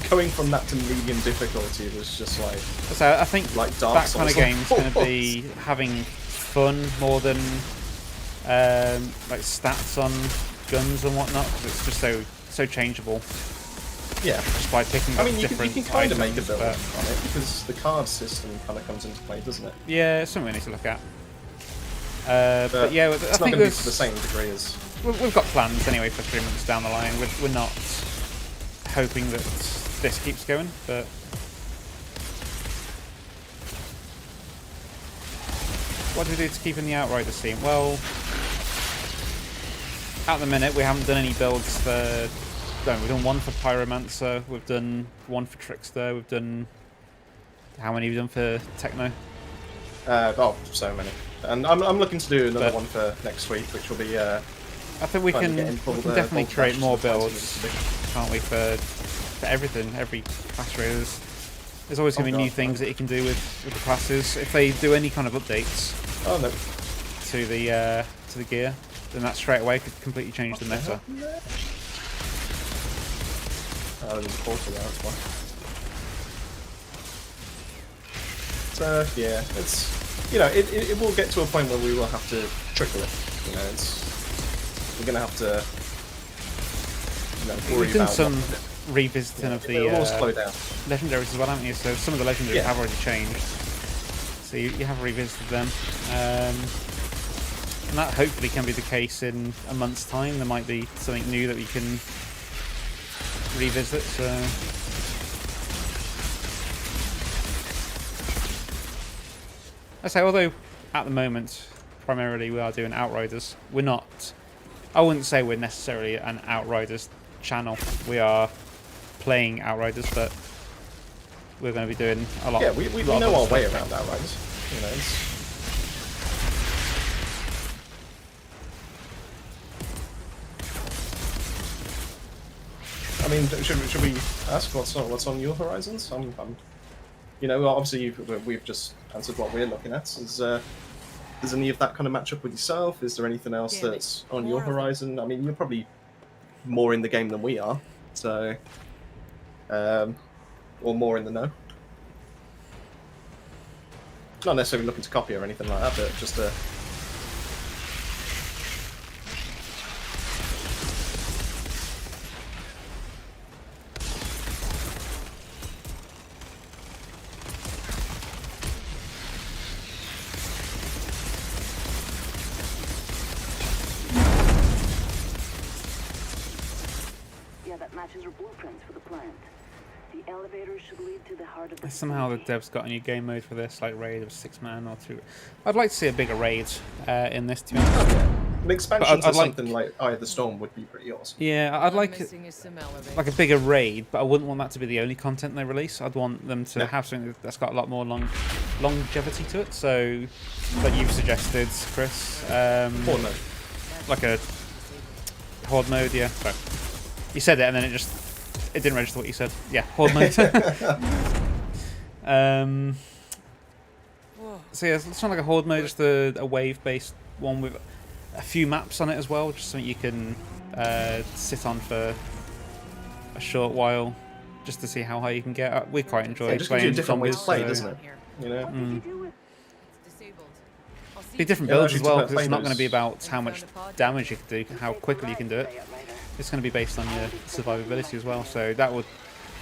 [SPEAKER 1] going from that to medium difficulty was just like.
[SPEAKER 2] So I think
[SPEAKER 1] like Dark
[SPEAKER 2] that
[SPEAKER 1] Souls.
[SPEAKER 2] kind of game is going to be having fun more than like stats on guns and whatnot, because it's just so changeable.
[SPEAKER 1] Yeah.
[SPEAKER 2] Just by picking up different
[SPEAKER 1] you can kind of make a
[SPEAKER 2] items,
[SPEAKER 1] build on it because the card system kind of comes into play, doesn't it?
[SPEAKER 2] Yeah, it's something we need to look at. But yeah, I
[SPEAKER 1] it's
[SPEAKER 2] think
[SPEAKER 1] not going to be to the same degree as.
[SPEAKER 2] We've got plans anyway for 3 months down the line. We're not hoping that this keeps going, but what do we do to keep in the Outrider scene? Well, at the minute we haven't done any builds for... No, we've done one for Pyromancer, we've done one for Trickster, we've done... How many have we done for Techno?
[SPEAKER 1] So many. And I'm looking to do another
[SPEAKER 2] But-
[SPEAKER 1] one for next week, which will be...
[SPEAKER 2] I think we
[SPEAKER 1] Trying to
[SPEAKER 2] can,
[SPEAKER 1] get in full,
[SPEAKER 2] definitely
[SPEAKER 1] full
[SPEAKER 2] create
[SPEAKER 1] flashes
[SPEAKER 2] more
[SPEAKER 1] of the plans
[SPEAKER 2] builds,
[SPEAKER 1] we need to
[SPEAKER 2] can't we, for everything, every class really. There's always going to be new
[SPEAKER 1] God,
[SPEAKER 2] things that you can do with the classes. If they do any kind of updates
[SPEAKER 1] Oh, no.
[SPEAKER 2] to the gear, then that straight away could completely change the meta.
[SPEAKER 1] Oh, there's a portal there, that's why. So, yeah, it's... You know, it will get to a point where we will have to trickle it. You know, we're going to have to... You know, worry
[SPEAKER 2] We've done
[SPEAKER 1] about
[SPEAKER 2] some
[SPEAKER 1] what-
[SPEAKER 2] revisiting
[SPEAKER 1] yeah,
[SPEAKER 2] of
[SPEAKER 1] it
[SPEAKER 2] the
[SPEAKER 1] will slow down.
[SPEAKER 2] legendaries as well, haven't you? So some of the legendaries
[SPEAKER 1] Yeah.
[SPEAKER 2] have already changed. So you have revisited them. And that hopefully can be the case in a month's time. There might be something new that we can revisit. So I say, although at the moment primarily we are doing Outriders, we're not. I wouldn't say we're necessarily an Outriders channel. We are playing Outriders, but we're going to be doing a lot.
[SPEAKER 1] Yeah, we
[SPEAKER 2] lot of
[SPEAKER 1] know our
[SPEAKER 2] other
[SPEAKER 1] way
[SPEAKER 2] stuff.
[SPEAKER 1] around that, right? You know, it's... I mean, should we ask what's on your horizons? You know, obviously we've just answered what we're looking at. Does any of that kind of match up with yourself? Is there anything else
[SPEAKER 4] Damn it.
[SPEAKER 1] that's on your
[SPEAKER 4] More of them.
[SPEAKER 1] horizon? I mean, you're probably more in the game than we are, so or more in the know. Not necessarily looking to copy or anything like that, but just a...
[SPEAKER 5] Yeah, that matches our blueprints for the plant. The elevator should lead to the heart of the
[SPEAKER 2] Somehow the
[SPEAKER 5] facility.
[SPEAKER 2] devs got a new game mode for this, like raid of 6 man or 2. I'd like to see a bigger raid in this, to be honest.
[SPEAKER 1] An expansion
[SPEAKER 2] I'd
[SPEAKER 1] to
[SPEAKER 2] like-
[SPEAKER 1] something like Eye of the Storm would be pretty awesome.
[SPEAKER 2] Yeah, I'd
[SPEAKER 4] All
[SPEAKER 2] like
[SPEAKER 4] I'm missing is some elevators.
[SPEAKER 2] like a bigger raid, but I wouldn't want that to be the only content they release. I'd want them to
[SPEAKER 1] No.
[SPEAKER 2] have something that's got a lot more longevity to it. So, like you've suggested, Chris,
[SPEAKER 1] Or no.
[SPEAKER 2] like a horde mode. Yeah, so you said it, and then it didn't register what you said. Yeah, horde mode.
[SPEAKER 4] Whoa.
[SPEAKER 2] So yeah, it's not like a horde mode, just a wave-based one with a few maps on it as well, just something you can sit on for a short while, just to see how high you can get. We quite enjoy
[SPEAKER 1] It just gives you a
[SPEAKER 2] playing
[SPEAKER 1] different way to
[SPEAKER 2] zombies.
[SPEAKER 1] play,
[SPEAKER 2] so-
[SPEAKER 1] doesn't it?
[SPEAKER 4] Here.
[SPEAKER 1] You know?
[SPEAKER 5] What did you do with
[SPEAKER 4] It's disabled. I'll see
[SPEAKER 2] Be
[SPEAKER 4] you
[SPEAKER 2] different
[SPEAKER 1] Yeah,
[SPEAKER 2] builds as
[SPEAKER 1] actually,
[SPEAKER 2] well,
[SPEAKER 1] to
[SPEAKER 2] because it's not going to be
[SPEAKER 1] play
[SPEAKER 2] about how much damage you can do, how quickly you can do it. It's going to be based on your survivability as well. So that would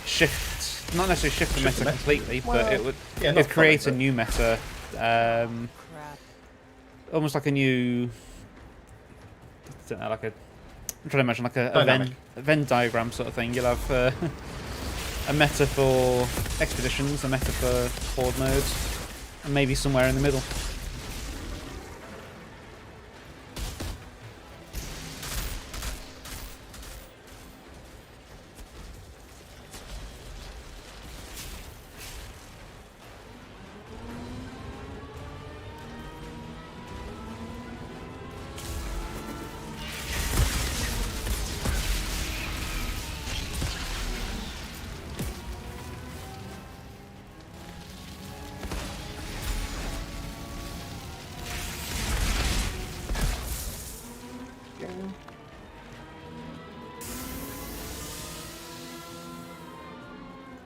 [SPEAKER 2] shift, not necessarily shift the
[SPEAKER 1] Shift
[SPEAKER 2] meta
[SPEAKER 1] the meta.
[SPEAKER 2] completely, but
[SPEAKER 1] Well,
[SPEAKER 2] it would
[SPEAKER 1] yeah, not
[SPEAKER 2] it'd create a
[SPEAKER 1] fully, but-
[SPEAKER 2] new meta,
[SPEAKER 4] crap.
[SPEAKER 2] almost like a new. I don't know, like a. I'm trying to imagine like a
[SPEAKER 1] Dynamic.
[SPEAKER 2] Venn diagram sort of thing. You'll have a meta for expeditions, a meta for horde modes, and maybe somewhere in the middle.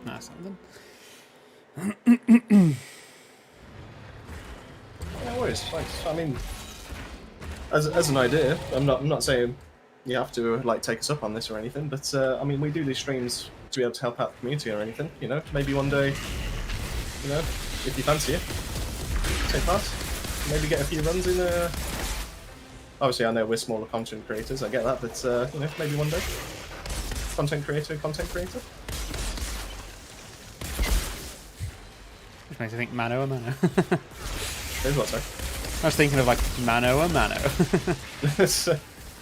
[SPEAKER 2] That's something.
[SPEAKER 1] No worries. Thanks. I mean, as an idea, I'm not saying you have to like take us up on this or anything, but I mean, we do these streams to be able to help out the community or anything. You know, maybe one day, you know, if you fancy it, take part. Maybe get a few runs in. Obviously, I know we're smaller content creators. I get that, but you know, maybe one day, content creator.
[SPEAKER 2] Which makes me think Mano or Mano.
[SPEAKER 1] There's what, sorry.
[SPEAKER 2] I was thinking of like mano a mano.
[SPEAKER 1] It's not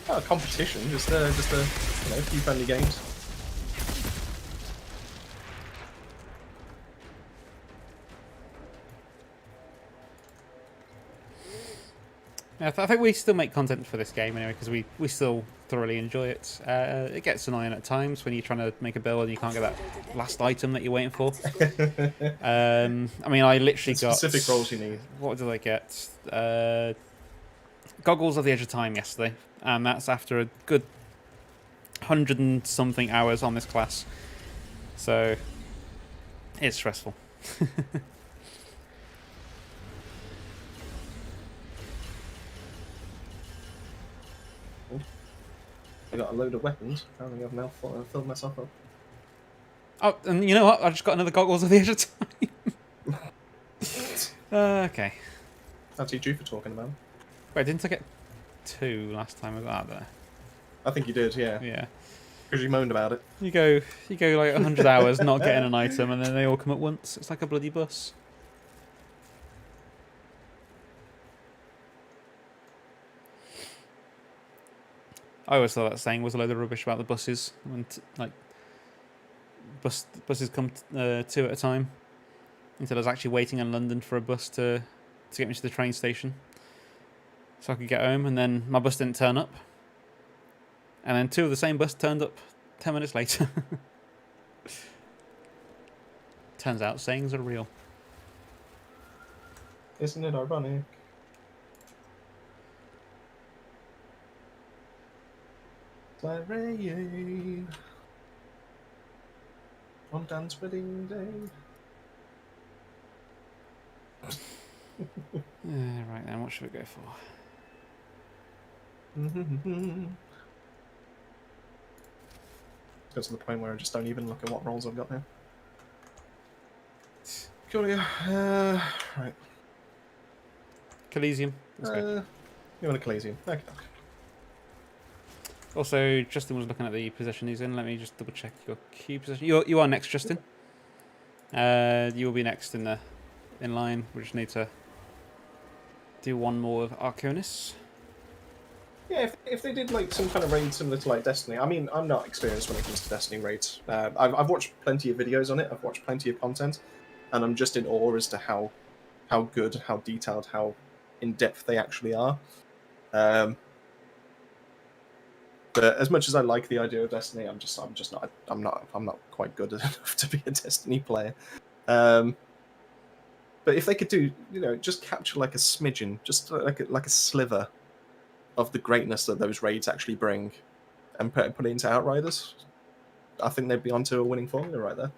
[SPEAKER 1] a competition, just a few friendly games.
[SPEAKER 2] Yeah, I think we still make content for this game anyway because we still thoroughly enjoy it. It gets annoying at times when you're trying to make a build and you can't get that last item that you're waiting for. I mean, I literally got
[SPEAKER 1] Specific roles you need.
[SPEAKER 2] What did I get? Goggles of the Edge of Time yesterday, and that's after a good 100 and something hours on this class. So it's stressful.
[SPEAKER 1] I got a load of weapons. Apparently I've now filled myself up.
[SPEAKER 2] Oh, and you know what? I just got another Goggles of the Edge of Time. Okay.
[SPEAKER 1] That's you due for talking about.
[SPEAKER 2] Wait, didn't I get 2 last time I was out there?
[SPEAKER 1] I think you did, yeah.
[SPEAKER 2] Yeah.
[SPEAKER 1] Because you moaned about it.
[SPEAKER 2] You go like 100 hours not getting an item, and then they all come at once. It's like a bloody bus. I always thought that saying was a load of rubbish about the buses. When buses come 2 at a time. Until I was actually waiting in London for a bus to get me to the train station, so I could get home, and then my bus didn't turn up. And then 2 of the same bus turned up 10 minutes later. Turns out sayings are real.
[SPEAKER 1] Isn't it ironic? Rain on Dan's wedding day.
[SPEAKER 2] Right then, what should we go for?
[SPEAKER 1] Got to the point where I just don't even look at what rolls I've got now. Cool, yeah. Right.
[SPEAKER 2] Coliseum. Let's go.
[SPEAKER 1] You want a Coliseum? Okay.
[SPEAKER 2] Also, Justin was looking at the position he's in. Let me just double check your queue position. You are next, Justin. You will be next in line. We just need to do one more of Arconis.
[SPEAKER 1] Yeah, if they did like some kind of raid similar to like Destiny. I mean, I'm not experienced when it comes to Destiny raids. I've watched plenty of videos on it. I've watched plenty of content, and I'm just in awe as to how good, how detailed, how in depth they actually are. But as much as I like the idea of Destiny, I'm not quite good enough to be a Destiny player. But if they could do, just capture like a smidgen, just like a sliver of the greatness that those raids actually bring, and put it into Outriders, I think they'd be onto a winning formula right there.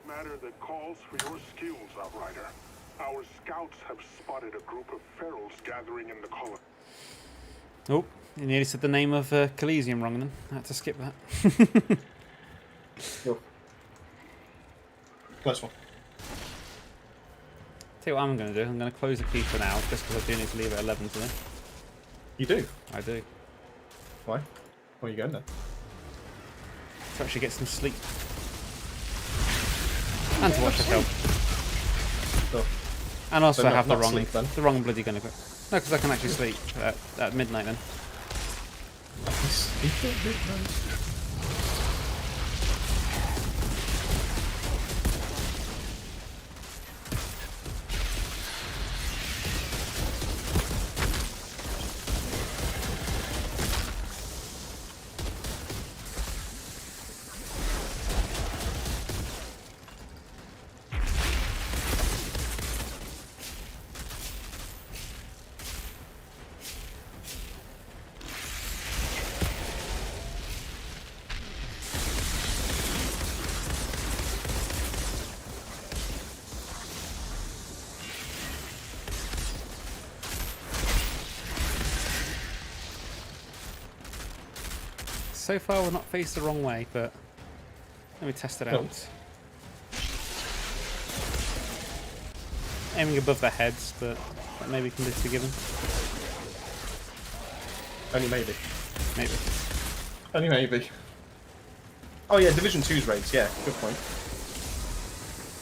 [SPEAKER 6] Matter that calls for your skills, Outrider. Our scouts have spotted a group of ferals gathering in the colony.
[SPEAKER 2] Oh, you nearly said the name of Coliseum wrong then. I had to skip that.
[SPEAKER 1] Close one.
[SPEAKER 2] Tell you what I'm going to do. I'm going to close the key for now, just because I do need to leave at 11 today.
[SPEAKER 1] You do?
[SPEAKER 2] I do.
[SPEAKER 1] Why? Where are you going then?
[SPEAKER 2] To actually get some sleep. And to watch the film.
[SPEAKER 1] Oh.
[SPEAKER 2] And also
[SPEAKER 1] So
[SPEAKER 2] have
[SPEAKER 1] not sleep, then?
[SPEAKER 2] the wrong bloody gun equip. No, because I can actually sleep at midnight then. So far we're not faced the wrong way, but let me test it out. Aiming above their heads, but that maybe can be forgiven.
[SPEAKER 1] Only maybe.
[SPEAKER 2] Maybe.
[SPEAKER 1] Only maybe. Oh yeah, Division 2's raids. Yeah, good point.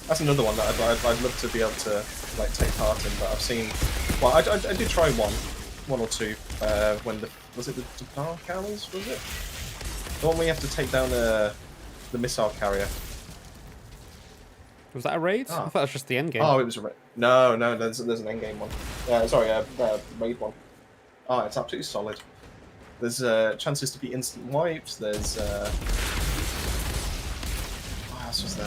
[SPEAKER 1] That's another one that I'd love to be able to like take part in, but I've seen Well, I did try one or two. When was it the Dark Hours? Was it the one where you have to take down the missile carrier?
[SPEAKER 2] Was that a raid?
[SPEAKER 1] Ah.
[SPEAKER 2] I thought it was just the end game.
[SPEAKER 1] Oh, it was a raid. No, there's an end game one. Sorry, raid one. Oh, it's absolutely solid. There's chances to be instant wipes. There's what else was there?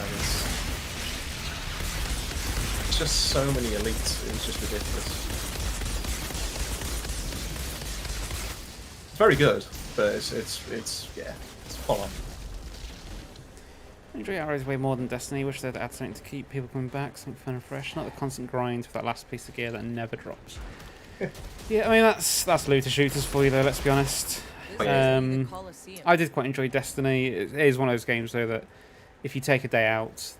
[SPEAKER 1] There's just so many elites. It was just ridiculous. It's very good, but it's yeah, it's full on.
[SPEAKER 2] I enjoy Arrows way more than Destiny. Wish they'd add something to keep people coming back, something fun and fresh, not the constant grind for that last piece of gear that never drops. Yeah, I mean that's looter shooters for you though. Let's be honest.
[SPEAKER 4] This is the Colosseum.
[SPEAKER 2] I did quite enjoy Destiny. It is one of those games though that if you take a day out,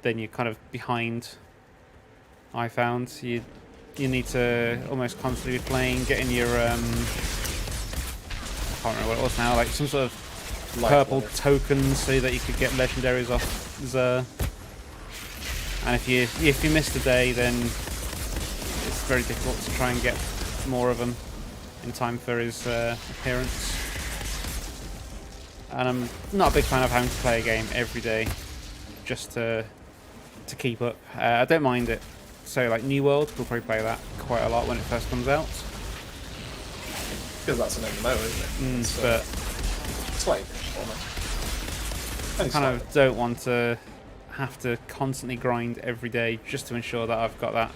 [SPEAKER 2] then you're kind of behind. I found you need to almost constantly be playing, getting your I can't remember what it was now, like some sort of purple tokens so that you could get legendaries off Xur. And if you missed a day, then it's very difficult to try and get more of them in time for his appearance. And I'm not a big fan of having to play a game every day just to keep up. I don't mind it. So like New World, we'll probably play that quite a lot when it first comes out.
[SPEAKER 1] Because that's an MMO, isn't it?
[SPEAKER 2] But
[SPEAKER 1] it's like
[SPEAKER 2] I kind of don't want to have to constantly grind every day just to ensure that I've got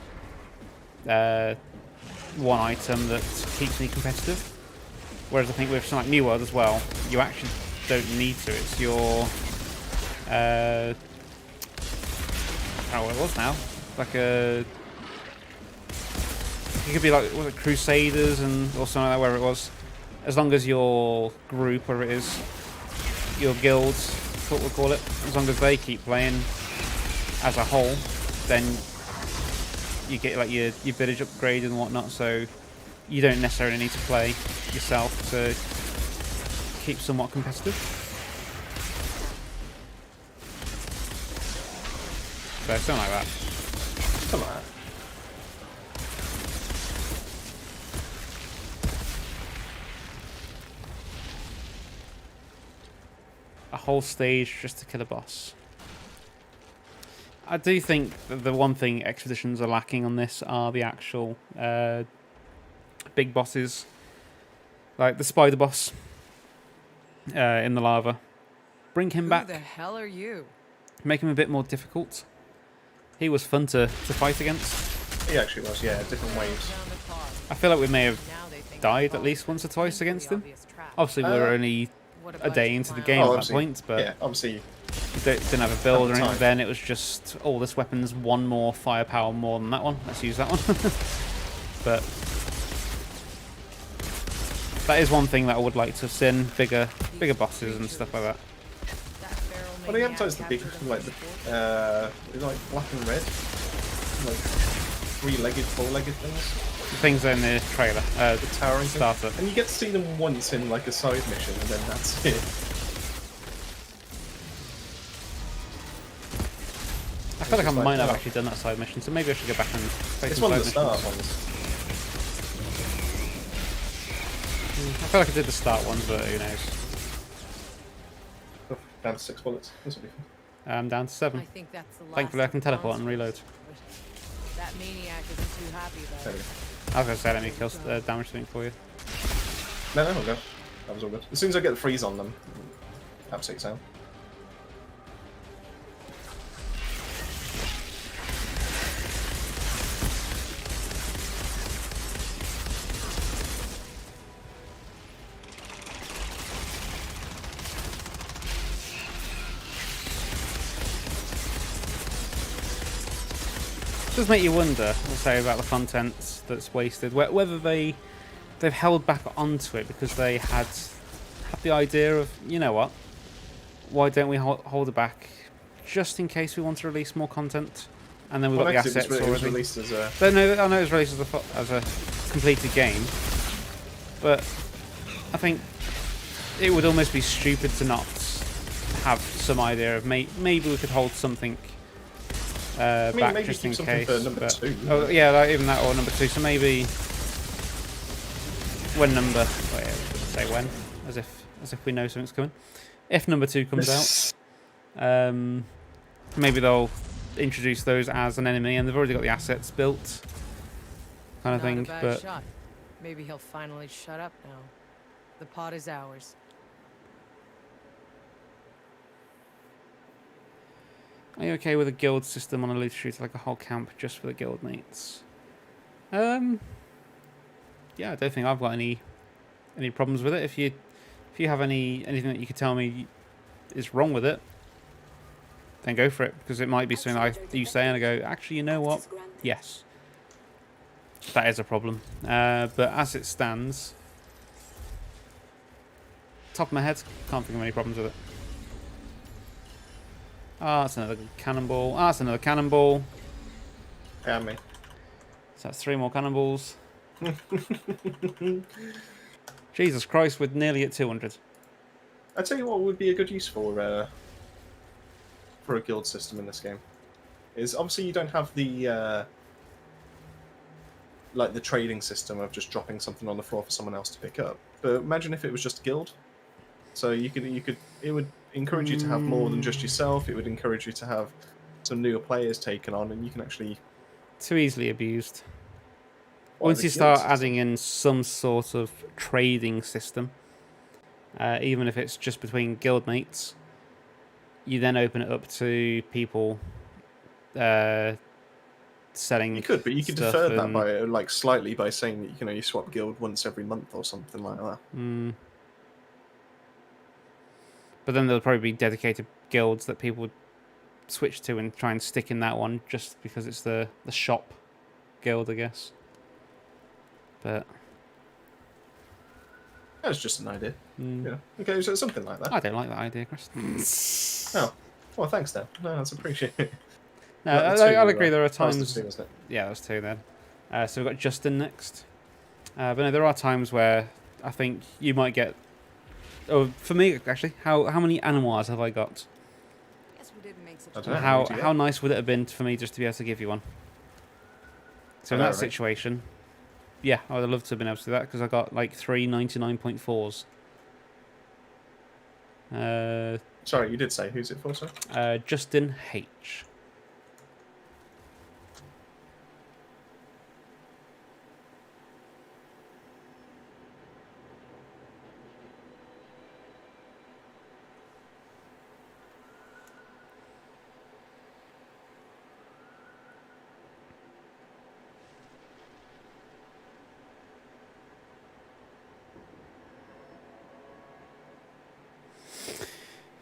[SPEAKER 2] that one item that keeps me competitive. Whereas I think with something like New World as well, you actually don't need to. It's your I don't know what it was now. Like it could be like, was it Crusaders and or something like that, wherever it was. As long as your group, whatever it is, your guilds, that's what we'll call it, as long as they keep playing as a whole, then you get like your village upgrade and whatnot, so you don't necessarily need to play yourself to keep somewhat competitive. So something like that.
[SPEAKER 1] Come on.
[SPEAKER 2] A whole stage just to kill a boss. I do think that the one thing Expeditions are lacking on this are the actual big bosses, like the spider boss in the lava. Bring him back.
[SPEAKER 4] Who the hell are you?
[SPEAKER 2] Make him a bit more difficult. He was fun to fight against.
[SPEAKER 1] He actually was, yeah, different waves.
[SPEAKER 4] Down the car.
[SPEAKER 2] I feel like we may have
[SPEAKER 4] Now they think
[SPEAKER 2] died
[SPEAKER 4] I'm
[SPEAKER 2] at least once or twice
[SPEAKER 4] into the
[SPEAKER 2] against him.
[SPEAKER 4] obvious trap.
[SPEAKER 2] Obviously, we were only
[SPEAKER 4] What
[SPEAKER 2] a
[SPEAKER 4] about
[SPEAKER 2] day
[SPEAKER 4] you,
[SPEAKER 2] into the
[SPEAKER 4] Miles?
[SPEAKER 2] game at that
[SPEAKER 1] obviously,
[SPEAKER 2] point, but
[SPEAKER 1] yeah, obviously,
[SPEAKER 2] we didn't have a build or
[SPEAKER 1] At the
[SPEAKER 2] anything
[SPEAKER 1] time.
[SPEAKER 2] then. It was just, oh, this weapon's one more firepower more than that one. Let's use that one. But that is one thing that I would like to have seen, bigger bosses and stuff like that.
[SPEAKER 4] That feral
[SPEAKER 1] well, they
[SPEAKER 4] maniac
[SPEAKER 1] advertised the big,
[SPEAKER 4] captured us
[SPEAKER 1] like,
[SPEAKER 4] before.
[SPEAKER 1] like black and red, like three-legged, four-legged things,
[SPEAKER 2] The things in the trailer,
[SPEAKER 1] the towering thing.
[SPEAKER 2] startup.
[SPEAKER 1] And you get to see them once in like a side mission, and then that's it.
[SPEAKER 2] I feel like I
[SPEAKER 1] It's like,
[SPEAKER 2] might have
[SPEAKER 1] oh.
[SPEAKER 2] actually done that side mission, so maybe I should go back and play
[SPEAKER 1] It's
[SPEAKER 2] some
[SPEAKER 1] one of
[SPEAKER 2] side
[SPEAKER 1] the
[SPEAKER 2] missions.
[SPEAKER 1] start ones.
[SPEAKER 2] I feel like I did the start ones, but who knows?
[SPEAKER 1] Oh, down to 6 bullets. This will be fun.
[SPEAKER 2] I'm down to 7.
[SPEAKER 4] I think that's the last
[SPEAKER 2] Thankfully, I can
[SPEAKER 4] of the
[SPEAKER 2] teleport and
[SPEAKER 4] monsters.
[SPEAKER 2] reload.
[SPEAKER 4] That maniac isn't too happy about
[SPEAKER 1] There we
[SPEAKER 4] it.
[SPEAKER 1] go.
[SPEAKER 2] I was going to say, let me kill damage something for you.
[SPEAKER 1] No, we'll go. That was all good. As soon as I get the freeze on them, absolute sound.
[SPEAKER 2] It does make you wonder, I'll say, about the content that's wasted. Whether they've held back onto it because they had the idea of, you know what, why don't we hold it back just in case we want to release more content, and then we've got the
[SPEAKER 1] actually,
[SPEAKER 2] assets
[SPEAKER 1] it was
[SPEAKER 2] already.
[SPEAKER 1] released as a...
[SPEAKER 2] I know it was released as a completed game, but I think it would almost be stupid to not have some idea of maybe we could hold something back
[SPEAKER 1] maybe
[SPEAKER 2] just
[SPEAKER 1] keep
[SPEAKER 2] in
[SPEAKER 1] something
[SPEAKER 2] case.
[SPEAKER 1] for number
[SPEAKER 2] but-
[SPEAKER 1] 2.
[SPEAKER 2] Oh yeah, like, even that or number 2. So maybe when number, oh yeah, say when, as if we know something's coming. If number 2 comes out, maybe they'll introduce those as an enemy, and they've already got the assets built, kind of
[SPEAKER 4] Not
[SPEAKER 2] thing.
[SPEAKER 4] a bad
[SPEAKER 2] But
[SPEAKER 4] shot. Maybe he'll finally shut up now. The pot is ours.
[SPEAKER 2] are you okay with a guild system on a loot shooter, like a whole camp just for the guild mates? Yeah, I don't think I've got any problems with it. If you have anything that you could tell me is wrong with it, then go for it, because it might be something that you say and I go, actually, you know what? Yes, that is a problem. But as it stands, top of my head, can't think of any problems with it. Ah, that's another cannonball. Ah, that's another cannonball.
[SPEAKER 1] Yeah, me.
[SPEAKER 2] So that's 3 more cannonballs. Jesus Christ, we're nearly at 200.
[SPEAKER 1] I tell you what would be a good use for a guild system in this game is obviously you don't have the like the trading system of just dropping something on the floor for someone else to pick up. But imagine if it was just a guild. So you could it would encourage you to have more than just yourself. It would encourage you to have some newer players taken on, and you can actually
[SPEAKER 2] Too easily abused.
[SPEAKER 1] What,
[SPEAKER 2] Once
[SPEAKER 1] the
[SPEAKER 2] you
[SPEAKER 1] guild
[SPEAKER 2] start
[SPEAKER 1] system?
[SPEAKER 2] adding in some sort of trading system, even if it's just between guild mates, you then open it up to people selling.
[SPEAKER 1] You could, but you could
[SPEAKER 2] stuff
[SPEAKER 1] defer that
[SPEAKER 2] and-
[SPEAKER 1] by like slightly by saying that you swap guild once every month or something like that.
[SPEAKER 2] But then there'll probably be dedicated guilds that people would switch to and try and stick in that one just because it's the shop guild, I guess. But
[SPEAKER 1] That's just an idea. Yeah. Okay, so something like that.
[SPEAKER 2] I don't like that idea, Chris.
[SPEAKER 1] Oh, well, thanks, Dan. No, that's appreciated.
[SPEAKER 2] No,
[SPEAKER 1] Well, the
[SPEAKER 2] I'll
[SPEAKER 1] two,
[SPEAKER 2] agree. There are
[SPEAKER 1] that was the
[SPEAKER 2] times.
[SPEAKER 1] two, wasn't it?
[SPEAKER 2] Yeah, that was 2 then. So we've got Justin next. But no, there are times where I think you might get. Oh, for me actually, how many animals have I got?
[SPEAKER 4] Guess we didn't make such
[SPEAKER 1] I
[SPEAKER 4] a
[SPEAKER 1] don't know.
[SPEAKER 2] How
[SPEAKER 1] what did you
[SPEAKER 2] how
[SPEAKER 1] get?
[SPEAKER 2] nice would it have been for me just to be able to give you one? So in
[SPEAKER 1] I know,
[SPEAKER 2] that
[SPEAKER 1] right?
[SPEAKER 2] situation, yeah, I would have loved to have been able to do that because I got like 3 99.4s.
[SPEAKER 1] Sorry, you did say who's it for, sir?
[SPEAKER 2] Justin H.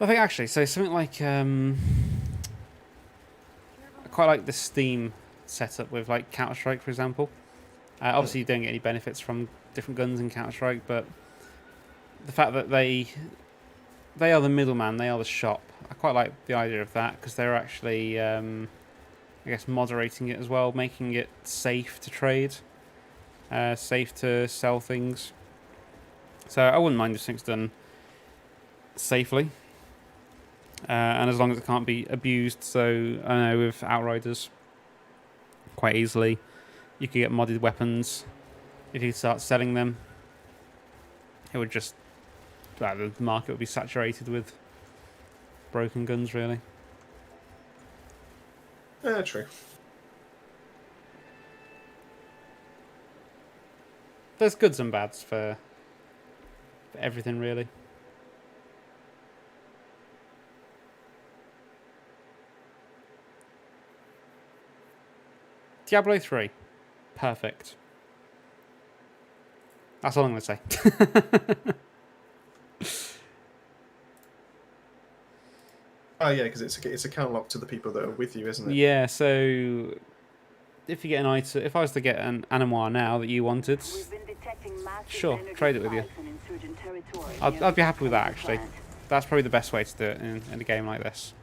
[SPEAKER 2] I think actually, so something like I quite like the Steam setup with like Counter-Strike, for example. Obviously, you don't get any benefits from different guns in Counter-Strike, but the fact that they are the middleman, they are the shop. I quite like the idea of that because they're actually, I guess, moderating it as well, making it safe to trade, safe to sell things. So I wouldn't mind if things done safely. And as long as it can't be abused, so I know with Outriders, quite easily, you could get modded weapons. If you start selling them, it would just, the market would be saturated with broken guns, really.
[SPEAKER 1] Yeah, true.
[SPEAKER 2] There's goods and bads for everything, really. Diablo 3. Perfect. That's all I'm going to say.
[SPEAKER 1] Oh yeah, because it's account locked to the people that are with you, isn't it?
[SPEAKER 2] Yeah, so if you get an item, if I was to get an Animoir now that you wanted,
[SPEAKER 5] We've been detecting massive
[SPEAKER 2] Sure,
[SPEAKER 5] energy
[SPEAKER 2] trade it with you.
[SPEAKER 5] spikes in insurgent territory
[SPEAKER 2] I'd be happy with that, actually.
[SPEAKER 5] plant.
[SPEAKER 2] That's probably the best way to do it in a game like this.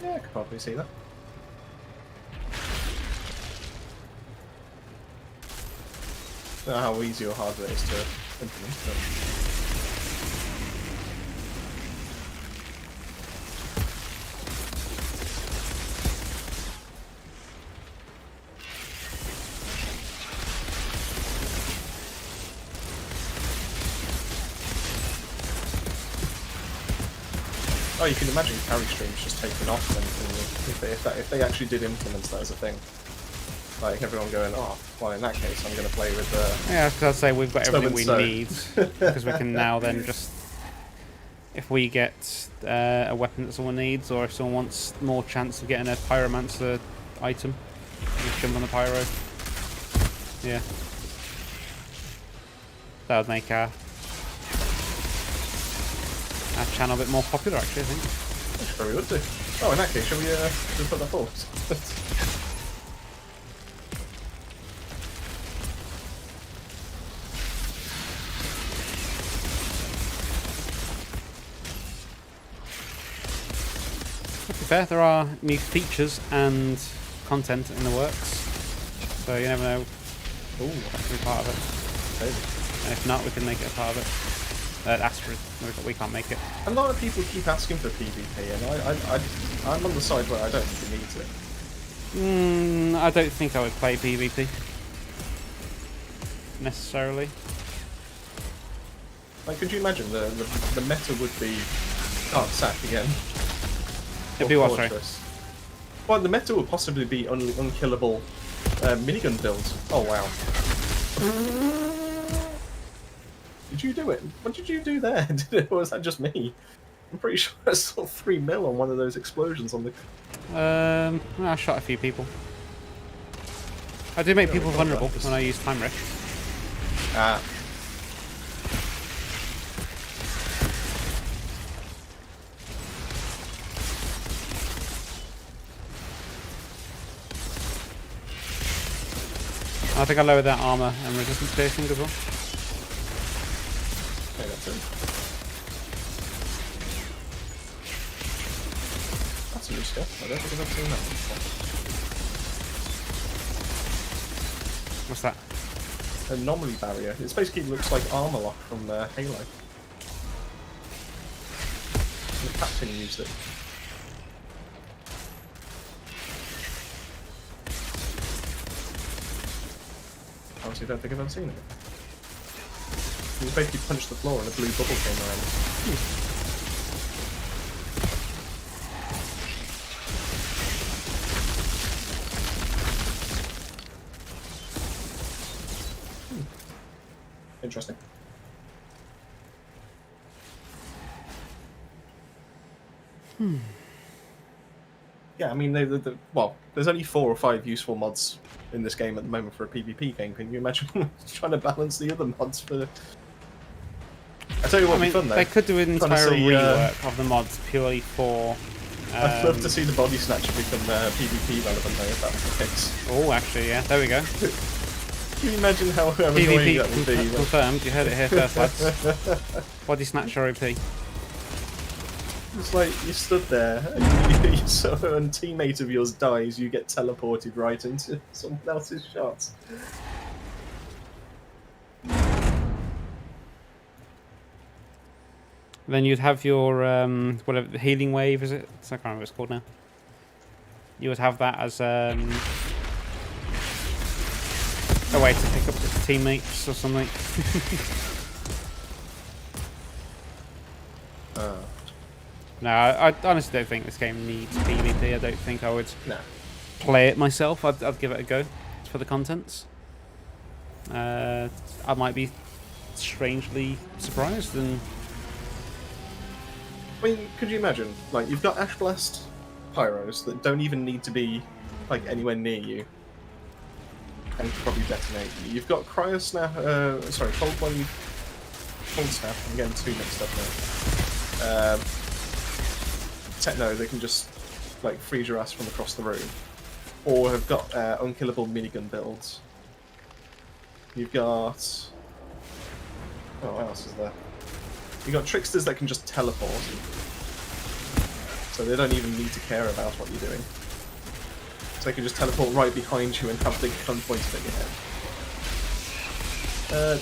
[SPEAKER 1] Yeah, I could probably see that. I don't know how easy or hard it is to implement, but... Oh, you can imagine carry streams just taking off then, if they actually did implement that as a thing. Like everyone going, oh, well in that case I'm going to play with
[SPEAKER 7] Yeah, I was going to say we've got everything we
[SPEAKER 1] so.
[SPEAKER 7] need, because we can now then just, if we get a weapon that someone needs, or if someone wants more chance of getting a pyromancer item, just jump on the pyro. Yeah. That would make our channel a bit more popular actually, I think.
[SPEAKER 1] Sure we would do. Oh, in that case, shall we put that forward?
[SPEAKER 7] To be fair, there are new features and content in the works, so you never know.
[SPEAKER 1] Ooh,
[SPEAKER 7] That could be part of it.
[SPEAKER 1] maybe.
[SPEAKER 7] And if not, we can make it a part of it. Astrid, we can't make it.
[SPEAKER 1] A lot of people keep asking for PvP, and I'm on the side where I don't think we need it.
[SPEAKER 7] I don't think I would play PvP necessarily.
[SPEAKER 1] Like, could you imagine the meta would be sack again?
[SPEAKER 7] It'd
[SPEAKER 1] Or
[SPEAKER 7] be what, sorry?
[SPEAKER 1] Fortress. Well, the meta would possibly be unkillable minigun builds. Oh wow. Did you do it? What did you do there? Or was that just me? I'm pretty sure I saw 3 mil on one of those explosions on the...
[SPEAKER 7] I shot a few people. I do make people vulnerable when I use time rift.
[SPEAKER 1] Ah.
[SPEAKER 7] I think I lowered that armor and resistance piercing as well.
[SPEAKER 1] Okay, that's it. That's a new skill. I don't think I've ever seen that before.
[SPEAKER 7] What's that?
[SPEAKER 1] Anomaly barrier. It basically looks like armor lock from Halo. The captain used it. Honestly, don't think I've ever seen it. You basically punched the floor and a blue bubble came around. Interesting. Yeah, I mean, well, there's only 4 or 5 useful mods in this game at the moment for a PvP game. Can you imagine trying to balance the other mods for... I tell you what
[SPEAKER 7] I
[SPEAKER 1] would
[SPEAKER 7] mean,
[SPEAKER 1] be fun, though.
[SPEAKER 7] they could do an entire
[SPEAKER 1] see,
[SPEAKER 7] rework of the mods purely for...
[SPEAKER 1] I'd love to see the body snatcher become PvP relevant, though, if that's the case.
[SPEAKER 7] Oh, actually, yeah. There we go.
[SPEAKER 1] Can you imagine how annoying
[SPEAKER 7] PvP
[SPEAKER 1] that would be?
[SPEAKER 7] confirmed. You heard it here first, lads. Body snatcher OP.
[SPEAKER 1] It's like you stood there, and so a teammate of yours dies, you get teleported right into someone else's shots.
[SPEAKER 7] Then you'd have your whatever the healing wave, is it? I can't remember what it's called now. You would have that as a way to pick up the teammates or something. No, I honestly don't think this game needs PvP. I don't think I would
[SPEAKER 1] No.
[SPEAKER 7] play it myself. I'd give it a go for the contents. I might be strangely surprised and.
[SPEAKER 1] I mean, could you imagine? Like, you've got Ash Blast pyros that don't even need to be like anywhere near you, and could probably detonate you. You've got Cryo Snap. Sorry, Cold Wave, Cold Snap. I'm getting 2 mixed up now. Techno, they can just like freeze your ass from across the room, or have got unkillable minigun builds. You've got what else is there? You've got tricksters that can just teleport, so they don't even need to care about what you're doing. So they can just teleport right behind you and have big gun pointed at your head.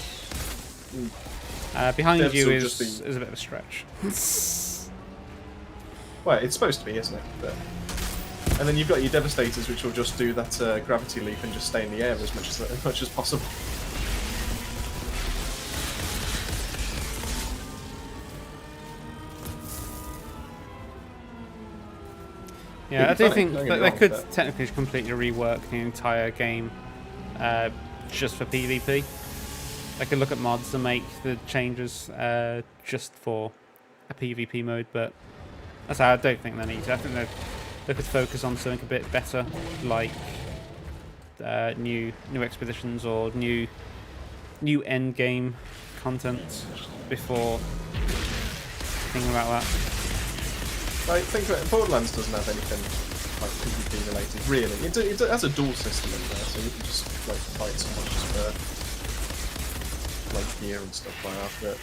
[SPEAKER 7] Behind
[SPEAKER 1] Devs
[SPEAKER 7] you
[SPEAKER 1] will
[SPEAKER 7] is
[SPEAKER 1] just be-
[SPEAKER 7] a bit of a stretch.
[SPEAKER 1] Well, it's supposed to be, isn't it? But... And then you've got your Devastators, which will just do that gravity leap and just stay in the air as much as possible.
[SPEAKER 7] Yeah, I
[SPEAKER 1] It'd be
[SPEAKER 7] do
[SPEAKER 1] funny,
[SPEAKER 7] think
[SPEAKER 1] don't
[SPEAKER 7] that
[SPEAKER 1] get me
[SPEAKER 7] they
[SPEAKER 1] wrong,
[SPEAKER 7] could
[SPEAKER 1] but-
[SPEAKER 7] technically completely rework the entire game just for PvP. They could look at mods and make the changes just for a PvP mode, but that's how I don't think they need to. I think they could focus on something a bit better, like new expeditions or new end game content before thinking about that.
[SPEAKER 1] Like, think about it, Borderlands doesn't have anything like PvP related, really. It has a duel system in there, so you can just like fight someone just for like gear and stuff like that. But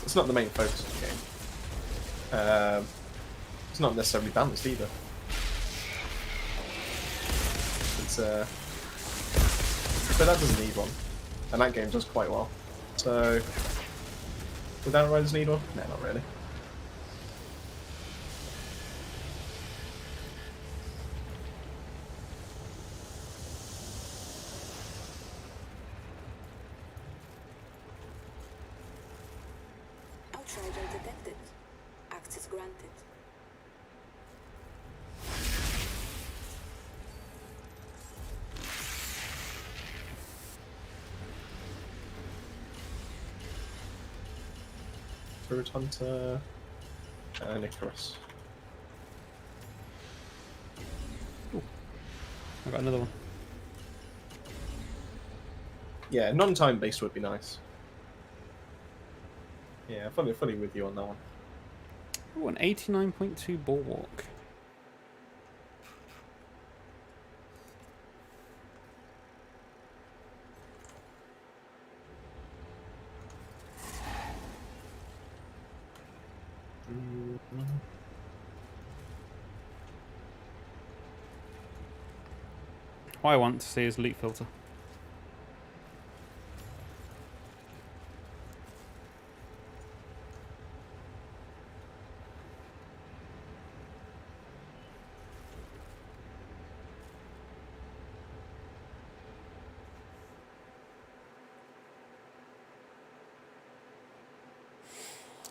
[SPEAKER 1] it's not the main focus of the game. It's not necessarily balanced either. It's but that doesn't need one, and that game does quite well. So, would Outriders need one? No, not really.
[SPEAKER 8] Outrider detected. Access granted.
[SPEAKER 1] Spirit Hunter, and Icarus.
[SPEAKER 7] I've got another one.
[SPEAKER 1] Yeah, non-time based would be nice. Yeah, fully with you on that one.
[SPEAKER 7] Oh, an 89.2 Bulwark. What I want to see is loot filter.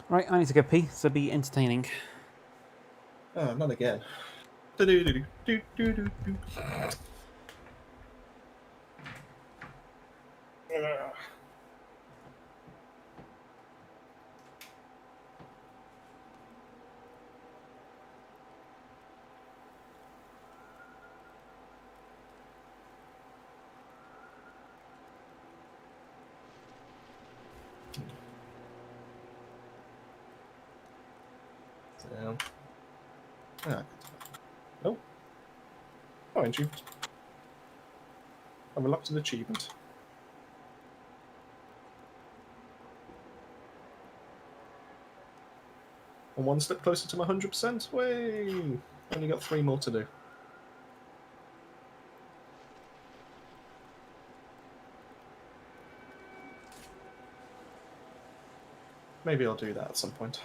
[SPEAKER 7] Right, I need to go pee, so be entertaining.
[SPEAKER 1] Oh, not again. Do-do-do-do-do-do-do. Down. Ah. Nope. Oh, achievement. I'm locked an achievement. And one step closer to my 100%. Way. Only got 3 more to do. Maybe I'll do that at some point.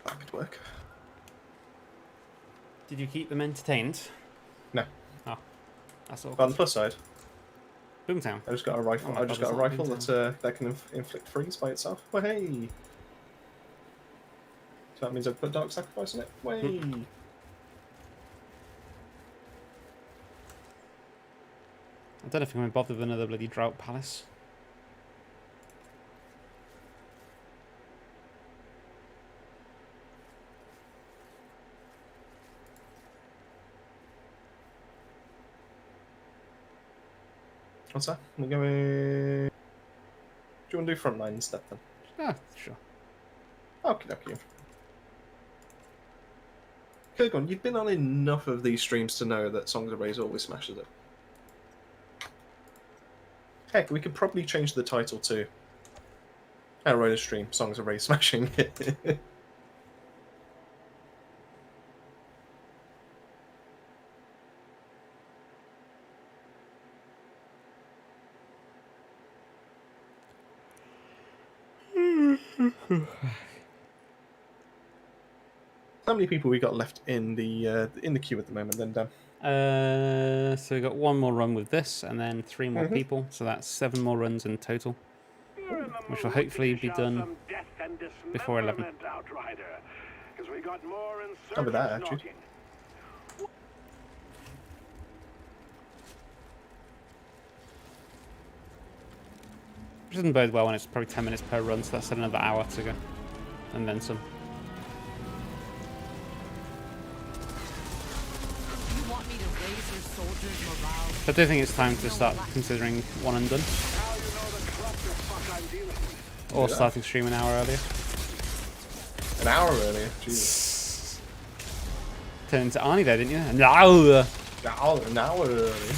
[SPEAKER 1] That could work.
[SPEAKER 7] Did you keep them entertained?
[SPEAKER 1] No.
[SPEAKER 7] Oh, that's all.
[SPEAKER 1] But on the plus side,
[SPEAKER 7] Boomtown.
[SPEAKER 1] I just got a rifle.
[SPEAKER 7] Oh my
[SPEAKER 1] I just
[SPEAKER 7] God,
[SPEAKER 1] got a
[SPEAKER 7] it's not
[SPEAKER 1] rifle that can inflict freeze by itself. Well, hey. So that means I've put Dark Sacrifice in it. Way.
[SPEAKER 7] I don't know if I'm going to bother with another bloody Drought Palace.
[SPEAKER 1] What's that? We're going. Do you want to do Frontline instead then?
[SPEAKER 7] Ah, sure.
[SPEAKER 1] Okay, okay. Kurgon, you've been on enough of these streams to know that Songs of Rage always smashes it. Heck, we could probably change the title to Outrider stream, songs of Ray smashing. How many people we got left in the queue at the moment then, Dan?
[SPEAKER 7] So we got one more run with this, and then 3 more people. So that's 7 more runs in total, which will hopefully be done before 11.
[SPEAKER 1] How about that, actually?
[SPEAKER 7] Which doesn't bode well when it's probably 10 minutes per run, so that's another hour to go, and then some.
[SPEAKER 4] You want me to raise your soldiers' morale?
[SPEAKER 7] I do think it's time to start considering one and done, or starting stream an hour earlier.
[SPEAKER 1] An hour earlier? Jesus.
[SPEAKER 7] Turned into Arnie there, didn't you? No!
[SPEAKER 1] An hour earlier.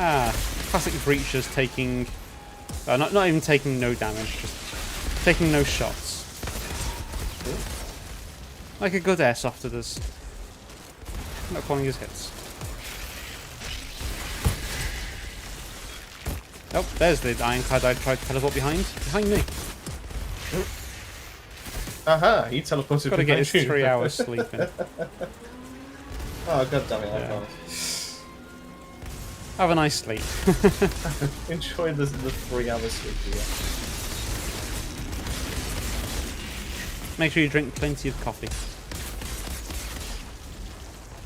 [SPEAKER 7] Ah, classic breachers taking... not even taking no damage, just taking no shots. Like a good airsofter does. Not calling his hits. Oh, there's the Ironclad I tried to teleport behind. Behind me.
[SPEAKER 1] Aha, he teleported.
[SPEAKER 7] Got to get his
[SPEAKER 1] behind you.
[SPEAKER 7] 3 hours sleep in.
[SPEAKER 1] Oh, god damn it, I
[SPEAKER 7] Yeah.
[SPEAKER 1] can't.
[SPEAKER 7] Have a nice sleep.
[SPEAKER 1] Enjoy the 3 hours sleep you get.
[SPEAKER 7] Make sure you drink plenty of coffee.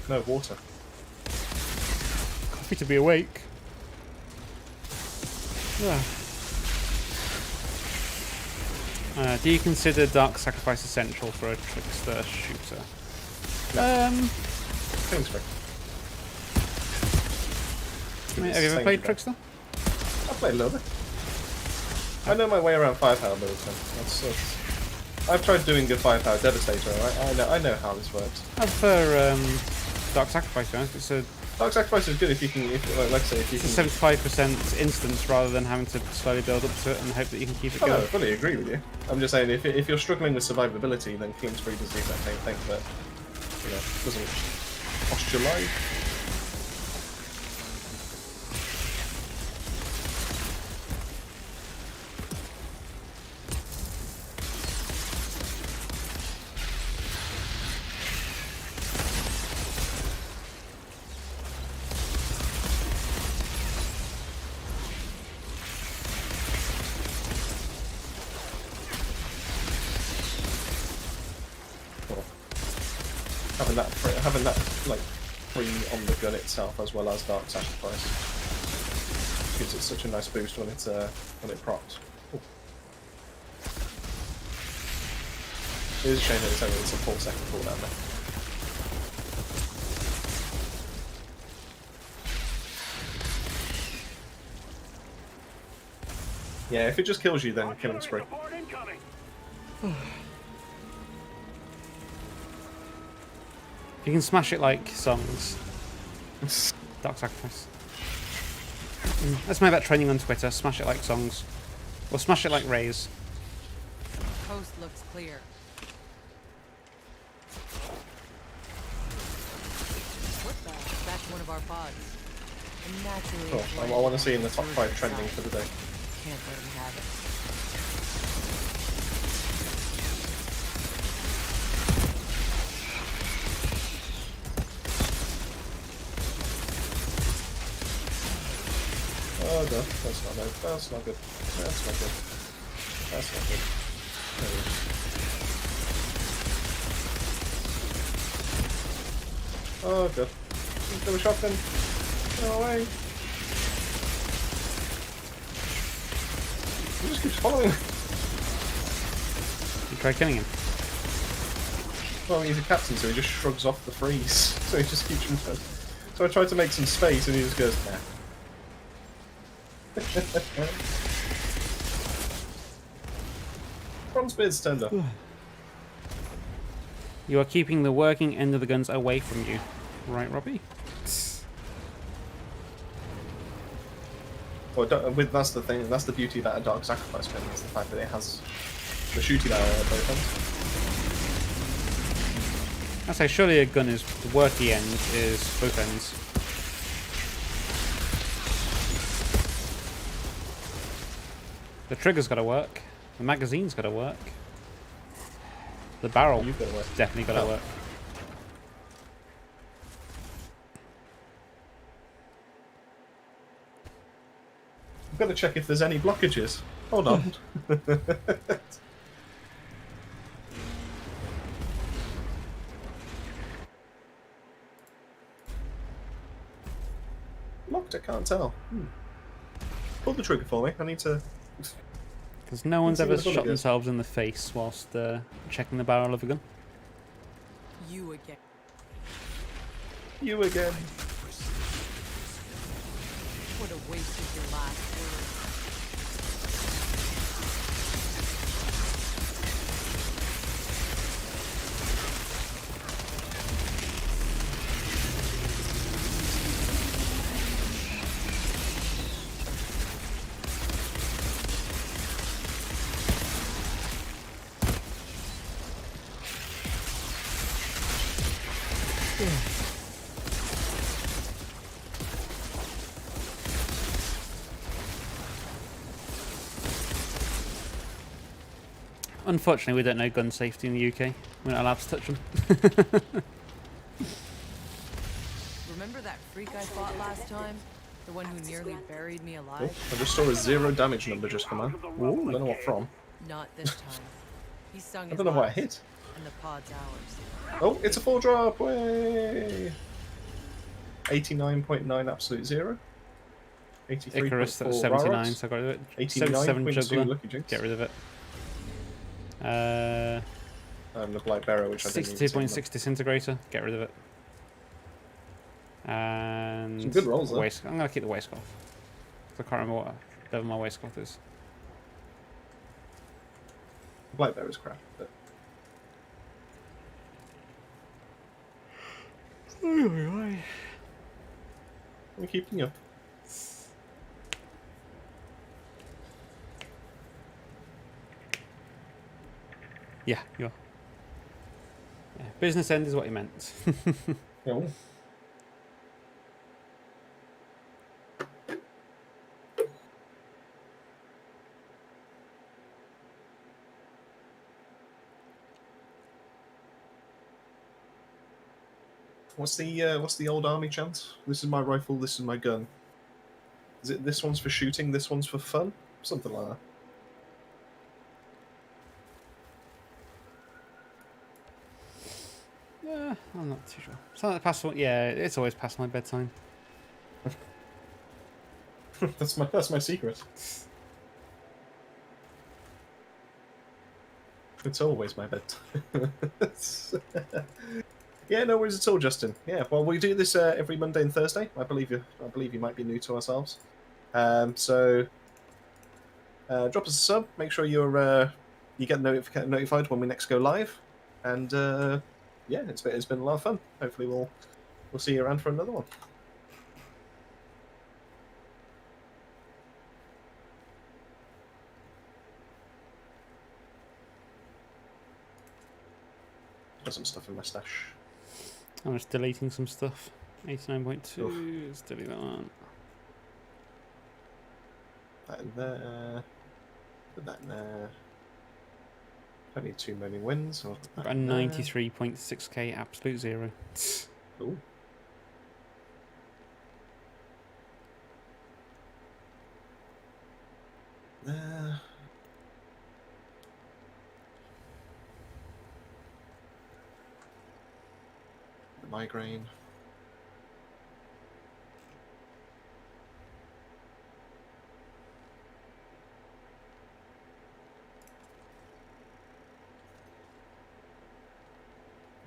[SPEAKER 1] No, water.
[SPEAKER 7] Coffee to be awake. Yeah. Do you consider Dark Sacrifice essential for a trickster shooter?
[SPEAKER 1] Thanks, Rick.
[SPEAKER 7] Have you ever played Trickster?
[SPEAKER 1] I played a little bit. I know my way around 5-hour builds, man. I've tried doing a 5-hour Devastator. I know how this works.
[SPEAKER 7] I prefer Dark Sacrifice, to be honest. It's a
[SPEAKER 1] Dark Sacrifice is good if you can, like I say, if you
[SPEAKER 7] It's
[SPEAKER 1] can.
[SPEAKER 7] a 75% instance rather than having to slowly build up to it and hope that you can keep it
[SPEAKER 1] Oh, no, I
[SPEAKER 7] going.
[SPEAKER 1] fully agree with you. I'm just saying, if you're struggling with survivability, then Killing Spree does the exact same thing, but doesn't cost your life. Having that like free on the gun itself as well as Dark Sacrifice gives it such a nice boost when it procs. Ooh. It is a shame that it's only a 4-second cooldown there. Yeah, if it just kills you, then Killing Spree.
[SPEAKER 7] You can smash it like songs. Dark Sacrifice. Let's make that trending on Twitter. Smash it like songs. Or smash it like Rays.
[SPEAKER 4] Coast looks clear. What the? That's one of our pods. And naturally,
[SPEAKER 1] Cool.
[SPEAKER 4] it's
[SPEAKER 1] I
[SPEAKER 4] like
[SPEAKER 1] want to see in the top 5
[SPEAKER 4] surge
[SPEAKER 1] trending
[SPEAKER 4] inside.
[SPEAKER 1] for the day.
[SPEAKER 4] Can't let him have it.
[SPEAKER 1] Oh no, that's not good. That's not good. That's not good. That's not good. There we go. Oh god. Go a shotgun. Go away. He just keeps following me.
[SPEAKER 7] You try killing him.
[SPEAKER 1] Well, he's a captain, so he just shrugs off the freeze. So he just keeps him. So I tried to make some space, and he just goes, nah. Bronzebeard's turned up.
[SPEAKER 7] You are keeping the working end of the guns away from you. Right, Robbie?
[SPEAKER 1] Well, that's the thing. That's the beauty about a Dark Sacrifice pin, is the fact that it has the shooting arrow at both ends.
[SPEAKER 7] I say, surely a gun is the worky end is both ends. The trigger's got to work. The magazine's got to work. The barrel
[SPEAKER 1] You've got to work.
[SPEAKER 7] definitely got to
[SPEAKER 1] Oh.
[SPEAKER 7] work.
[SPEAKER 1] I've got to check if there's any blockages. Hold on. Locked, I can't tell. Pull the trigger for me. I need to...
[SPEAKER 7] Because no one's
[SPEAKER 1] see
[SPEAKER 7] ever
[SPEAKER 1] what the bullet
[SPEAKER 7] shot
[SPEAKER 1] is.
[SPEAKER 7] themselves in the face whilst checking the barrel of a gun.
[SPEAKER 4] You again.
[SPEAKER 1] You again.
[SPEAKER 4] What a waste of your last word.
[SPEAKER 7] Unfortunately, we don't know gun safety in the UK. We're not allowed to touch them.
[SPEAKER 4] Remember that freak I fought last time? The one who nearly buried me
[SPEAKER 1] Oh,
[SPEAKER 4] alive?
[SPEAKER 1] I just saw a 0 damage number just come out. I don't know what from.
[SPEAKER 4] Not this time. He sung
[SPEAKER 1] I
[SPEAKER 4] his
[SPEAKER 1] don't know what I
[SPEAKER 4] last,
[SPEAKER 1] hit.
[SPEAKER 4] and the pod's ours.
[SPEAKER 1] Oh, it's a 4-drop! Way! 89.9 absolute 0. 83.4
[SPEAKER 7] Icarus, that was 79,
[SPEAKER 1] Rarox.
[SPEAKER 7] so I got rid of it.
[SPEAKER 1] 89.2
[SPEAKER 7] juggler,
[SPEAKER 1] Lucky Jinx.
[SPEAKER 7] get rid of it.
[SPEAKER 1] And the Blight Barrow, which I didn't even see.
[SPEAKER 7] 62.6 disintegrator, get rid of it. And
[SPEAKER 1] Some good rolls, though.
[SPEAKER 7] waist. I'm gonna keep the waistcloth. I can't remember what level my waistcloth is.
[SPEAKER 1] The Blight Barrow's crap, but I'm keeping up.
[SPEAKER 7] Yeah, you are. Yeah, business end is what you meant.
[SPEAKER 1] Oh. What's the old army chant? This is my rifle, this is my gun. Is it this one's for shooting, this one's for fun? Something like that.
[SPEAKER 7] Yeah, I'm not too sure. Something past, yeah, it's always past my bedtime.
[SPEAKER 1] that's my secret. It's always my bedtime. Yeah, no worries at all, Justin. Yeah, well, we do this every Monday and Thursday. I believe you might be new to ourselves. So drop us a sub. Make sure you get notified when we next go live. And yeah, it's been a lot of fun. Hopefully, we'll see you around for another one. Got some stuff in my stash.
[SPEAKER 7] I'm just deleting some stuff. 89.2, let's delete that one.
[SPEAKER 1] That in there. Put that in there. Don't need too many wins. So I'll put that
[SPEAKER 7] About
[SPEAKER 1] in there.
[SPEAKER 7] 93.6k absolute zero.
[SPEAKER 1] Cool. There. The migraine.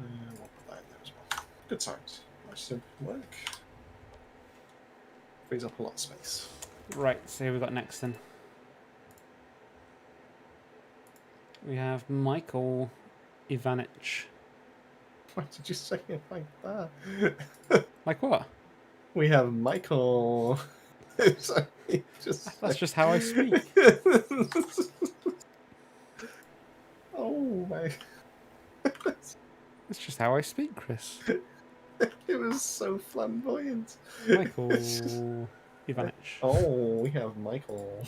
[SPEAKER 1] We'll put that in there as well. Good times. Nice simple work. Frees up a lot of space.
[SPEAKER 7] Right, so who we got next then? We have Michael Ivanic.
[SPEAKER 1] Why did you say it like that?
[SPEAKER 7] Like what?
[SPEAKER 1] We have Michael. So he just
[SPEAKER 7] That's just how I speak.
[SPEAKER 1] Oh my!
[SPEAKER 7] That's just how I speak, Chris.
[SPEAKER 1] It was so flamboyant.
[SPEAKER 7] Michael Ivanich.
[SPEAKER 1] Oh, we have Michael.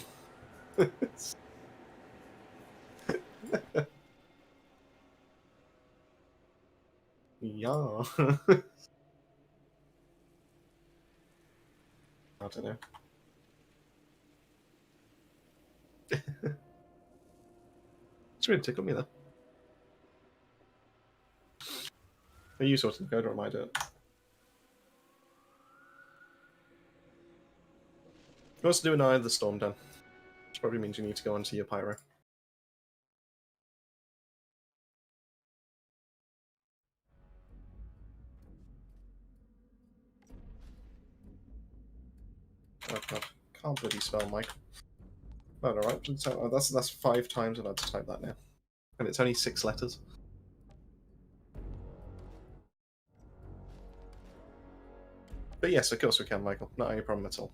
[SPEAKER 1] Yeah. I don't know. It's really tickled me though. Are you sorting the code or am I doing it? Who wants to do an Eye of the Storm then? Which probably means you need to go onto your pyro. Oh god. Can't bloody spell Mike. Oh, alright. That's 5 times I've had to type that now. And it's only 6 letters. But yes, of course we can, Michael. Not any problem at all.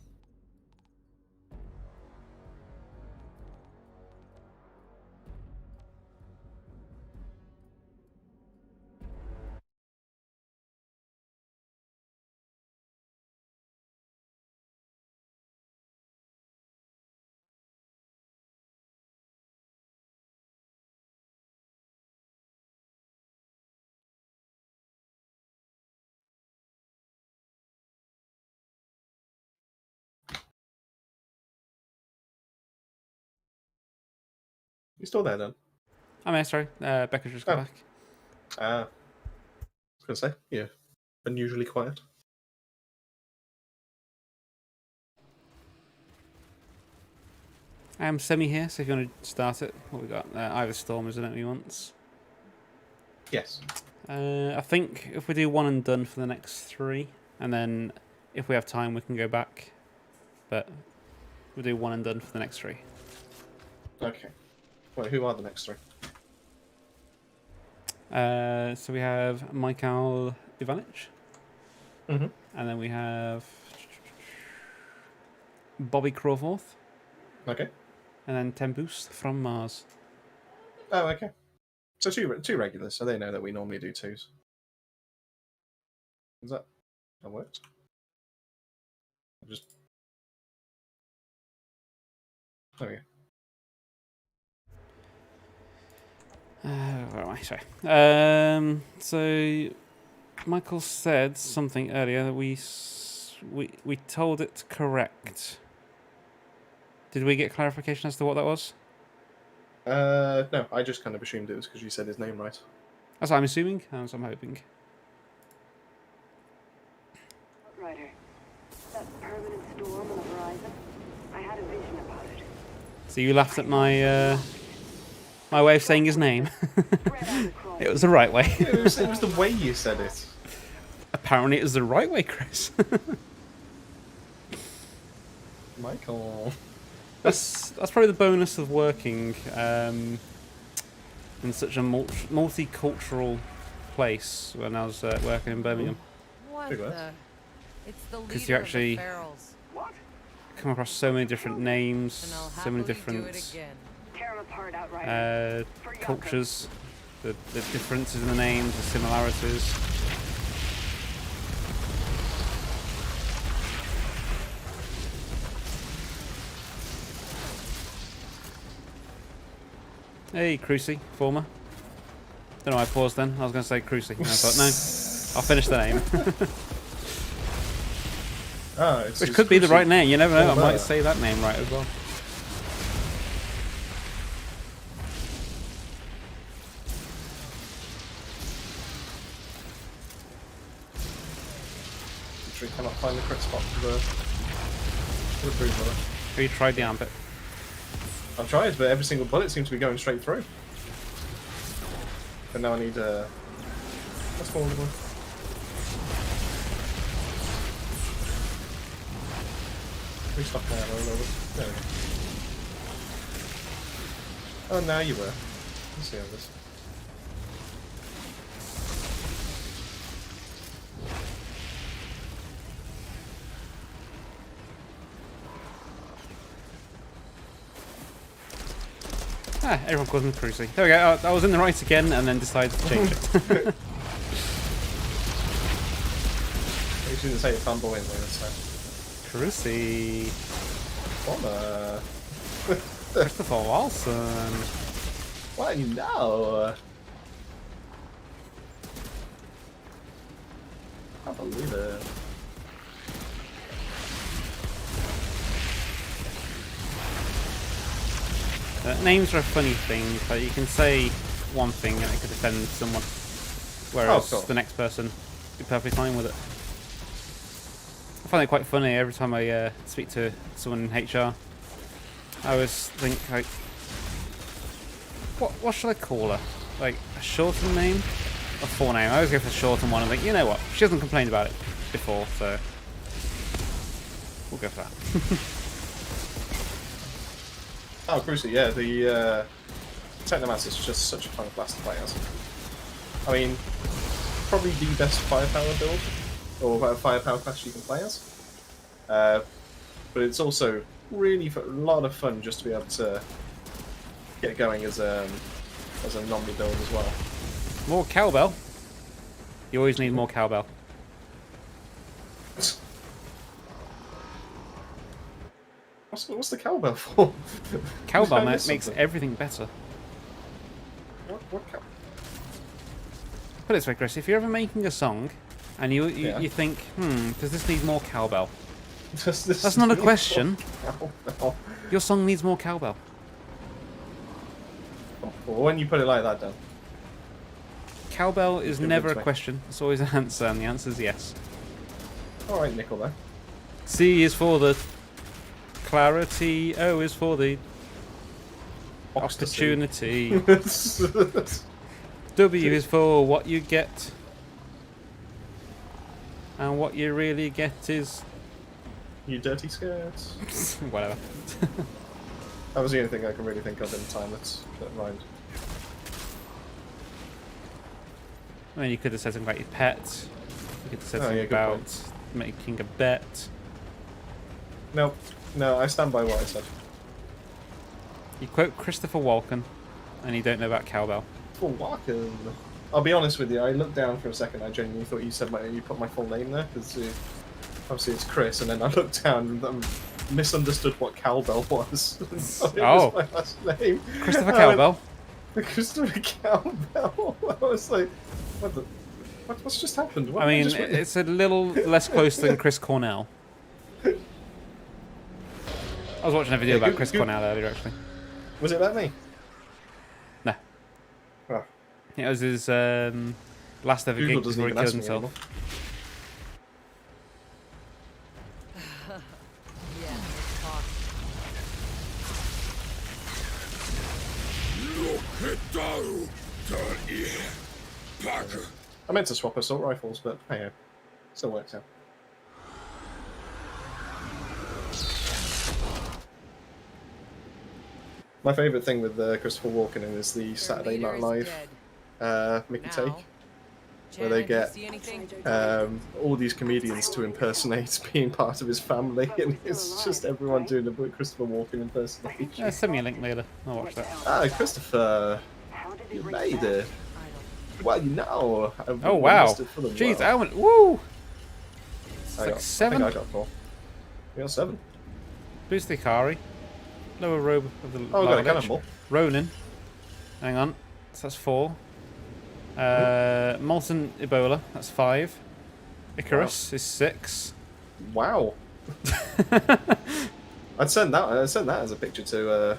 [SPEAKER 1] You still there then?
[SPEAKER 7] I'm here, sorry. Becca's just got
[SPEAKER 1] Oh.
[SPEAKER 7] back.
[SPEAKER 1] I was going to say, yeah. Unusually quiet.
[SPEAKER 7] I'm Semi here, so if you want to start it, what we got? Eye of the Storm, isn't it, we want?
[SPEAKER 1] Yes.
[SPEAKER 7] I think if we do one and done for the next 3, and then if we have time we can go back. But we'll do one and done for the next 3.
[SPEAKER 1] Okay. Wait, who are the next 3?
[SPEAKER 7] So we have Michael Ivanich.
[SPEAKER 1] Mm-hmm.
[SPEAKER 7] And then we have Bobby Crawforth.
[SPEAKER 1] Okay.
[SPEAKER 7] And then Tempest from Mars.
[SPEAKER 1] Oh, okay. So two regulars, so they know that we normally do 2s. Is that works? Just there we go.
[SPEAKER 7] Where am I? Sorry. So Michael said something earlier that we told it correct. Did we get clarification as to what that was?
[SPEAKER 1] No, I just kind of assumed it was because you said his name right.
[SPEAKER 7] That's what I'm assuming. That's what I'm hoping.
[SPEAKER 5] Ryder, that permanent storm on the horizon, I had a vision about it.
[SPEAKER 7] So you laughed at my my way of saying his name.
[SPEAKER 5] Spread out across
[SPEAKER 7] It was the right way.
[SPEAKER 1] it was the way you said it.
[SPEAKER 7] Apparently, it was the right way, Chris.
[SPEAKER 1] Michael.
[SPEAKER 7] That's probably the bonus of working in such a multicultural place when I was working in Birmingham.
[SPEAKER 4] What
[SPEAKER 1] Big words.
[SPEAKER 4] the? It's the
[SPEAKER 7] 'Cause
[SPEAKER 4] leader
[SPEAKER 7] you actually-
[SPEAKER 4] of the Ferals.
[SPEAKER 7] Come across so many different names,
[SPEAKER 4] And I'll
[SPEAKER 7] so many
[SPEAKER 4] happily do it
[SPEAKER 7] different
[SPEAKER 4] again.
[SPEAKER 5] tear 'em apart outright. For Yako.
[SPEAKER 7] cultures, the differences in the names, the similarities. Hey, Crucy, former. Don't know why I paused then. I was going to say Crucy. And I thought, no, I'll finish the name. Which could be the right name. You never know. I might say that name right as well.
[SPEAKER 1] Literally cannot find the crit spot for the brood mother.
[SPEAKER 7] Have you tried the armpit?
[SPEAKER 1] I've tried, but every single bullet seems to be going straight through. But now I need that's foldable. Restock my ammo a little bit. There we go. Oh, now you were. Let's see how this.
[SPEAKER 7] Everyone calls him Crucy. There we go. I was in the right again, and then decided to change it.
[SPEAKER 1] You shouldn't say Fanboy in there, so.
[SPEAKER 7] Crucy.
[SPEAKER 1] What
[SPEAKER 7] Christopher Walson.
[SPEAKER 1] What you know? I believe it.
[SPEAKER 7] Names are a funny thing. Like you can say one thing and it could offend someone, whereas
[SPEAKER 1] cool.
[SPEAKER 7] the next person be perfectly fine with it. I find it quite funny every time I speak to someone in HR. I always think like, what should I call her? Like a shortened name, a full name. I always go for the shortened one. I think, you know what? She hasn't complained about it before, so we'll go for that.
[SPEAKER 1] Oh, Crucy, yeah, the Technomancer is just such a fun class to play as. I mean, probably the best firepower build, or firepower class you can play as. But it's also really a lot of fun just to be able to get going as a zombie build as well.
[SPEAKER 7] More cowbell. You always need more cowbell.
[SPEAKER 1] What's the cowbell for?
[SPEAKER 7] Cowbell
[SPEAKER 1] Makes
[SPEAKER 7] makes everything better.
[SPEAKER 1] What cow?
[SPEAKER 7] Put it this way, Chris. If you're ever making a song and you think, does this need more cowbell? That's not a question.
[SPEAKER 1] Cowbell?
[SPEAKER 7] Your song needs more cowbell.
[SPEAKER 1] Well, when you put it like that, Dan.
[SPEAKER 7] Cowbell is
[SPEAKER 1] Give it
[SPEAKER 7] never
[SPEAKER 1] to
[SPEAKER 7] a
[SPEAKER 1] me.
[SPEAKER 7] question. It's always an answer, and the answer is yes.
[SPEAKER 1] All right, Nickel, then.
[SPEAKER 7] C is for the clarity. O is for the opportunity. W is for what you get. And what you really get is...
[SPEAKER 1] You dirty skirts.
[SPEAKER 7] whatever.
[SPEAKER 1] That was the only thing I can really think of in time that rhymed.
[SPEAKER 7] I mean, you could have said something about your pet. You could have said
[SPEAKER 1] Oh,
[SPEAKER 7] something
[SPEAKER 1] yeah, good
[SPEAKER 7] about
[SPEAKER 1] point.
[SPEAKER 7] making a bet.
[SPEAKER 1] No, I stand by what I said.
[SPEAKER 7] You quote Christopher Walken, and you don't know about cowbell.
[SPEAKER 1] For Walken. I'll be honest with you, I looked down for a second, I genuinely thought you said you put my full name there, because obviously it's Chris, and then I looked down and misunderstood what cowbell was. It
[SPEAKER 7] Oh.
[SPEAKER 1] was my last name.
[SPEAKER 7] Christopher
[SPEAKER 1] And I went,
[SPEAKER 7] Cowbell.
[SPEAKER 1] Christopher Cowbell. I was like, what's just happened? What
[SPEAKER 7] I
[SPEAKER 1] have
[SPEAKER 7] mean,
[SPEAKER 1] just written?
[SPEAKER 7] it's a little less close than Chris Cornell. I was watching a video about Chris Cornell earlier, actually.
[SPEAKER 1] Was it about me?
[SPEAKER 7] No.
[SPEAKER 1] Oh.
[SPEAKER 7] It was his last ever
[SPEAKER 1] Google
[SPEAKER 7] gig
[SPEAKER 1] doesn't
[SPEAKER 7] before he
[SPEAKER 1] even
[SPEAKER 7] killed
[SPEAKER 1] ask me
[SPEAKER 7] himself.
[SPEAKER 1] anymore.
[SPEAKER 4] Yeah, let's talk.
[SPEAKER 1] I meant to swap assault rifles, but hey, still works out. My favourite thing with Christopher Walken is the
[SPEAKER 4] Their
[SPEAKER 1] Saturday
[SPEAKER 4] leader
[SPEAKER 1] Night
[SPEAKER 4] is
[SPEAKER 1] Live
[SPEAKER 4] dead.
[SPEAKER 1] Mickey
[SPEAKER 4] Now.
[SPEAKER 1] Take, where they
[SPEAKER 4] Janet, do you
[SPEAKER 1] get
[SPEAKER 4] see anything?
[SPEAKER 1] all these comedians to impersonate being part of his family, and it's just everyone doing a Christopher Walken impersonation.
[SPEAKER 7] Yeah, send me a link later. I'll watch that.
[SPEAKER 1] Ah, Christopher, you made it. Well, you know.
[SPEAKER 7] Oh wow! Jeez, I went. Woo! It's like 7.
[SPEAKER 1] I think I got 4. You got 7.
[SPEAKER 7] Boost the Ikari. Lower robe of the
[SPEAKER 1] Oh, I got a
[SPEAKER 7] Lava Lich.
[SPEAKER 1] cannonball.
[SPEAKER 7] Ronin. Hang on. So that's 4. Molten Ebola. That's 5. Icarus is 6.
[SPEAKER 1] Wow. I'd send that as a picture to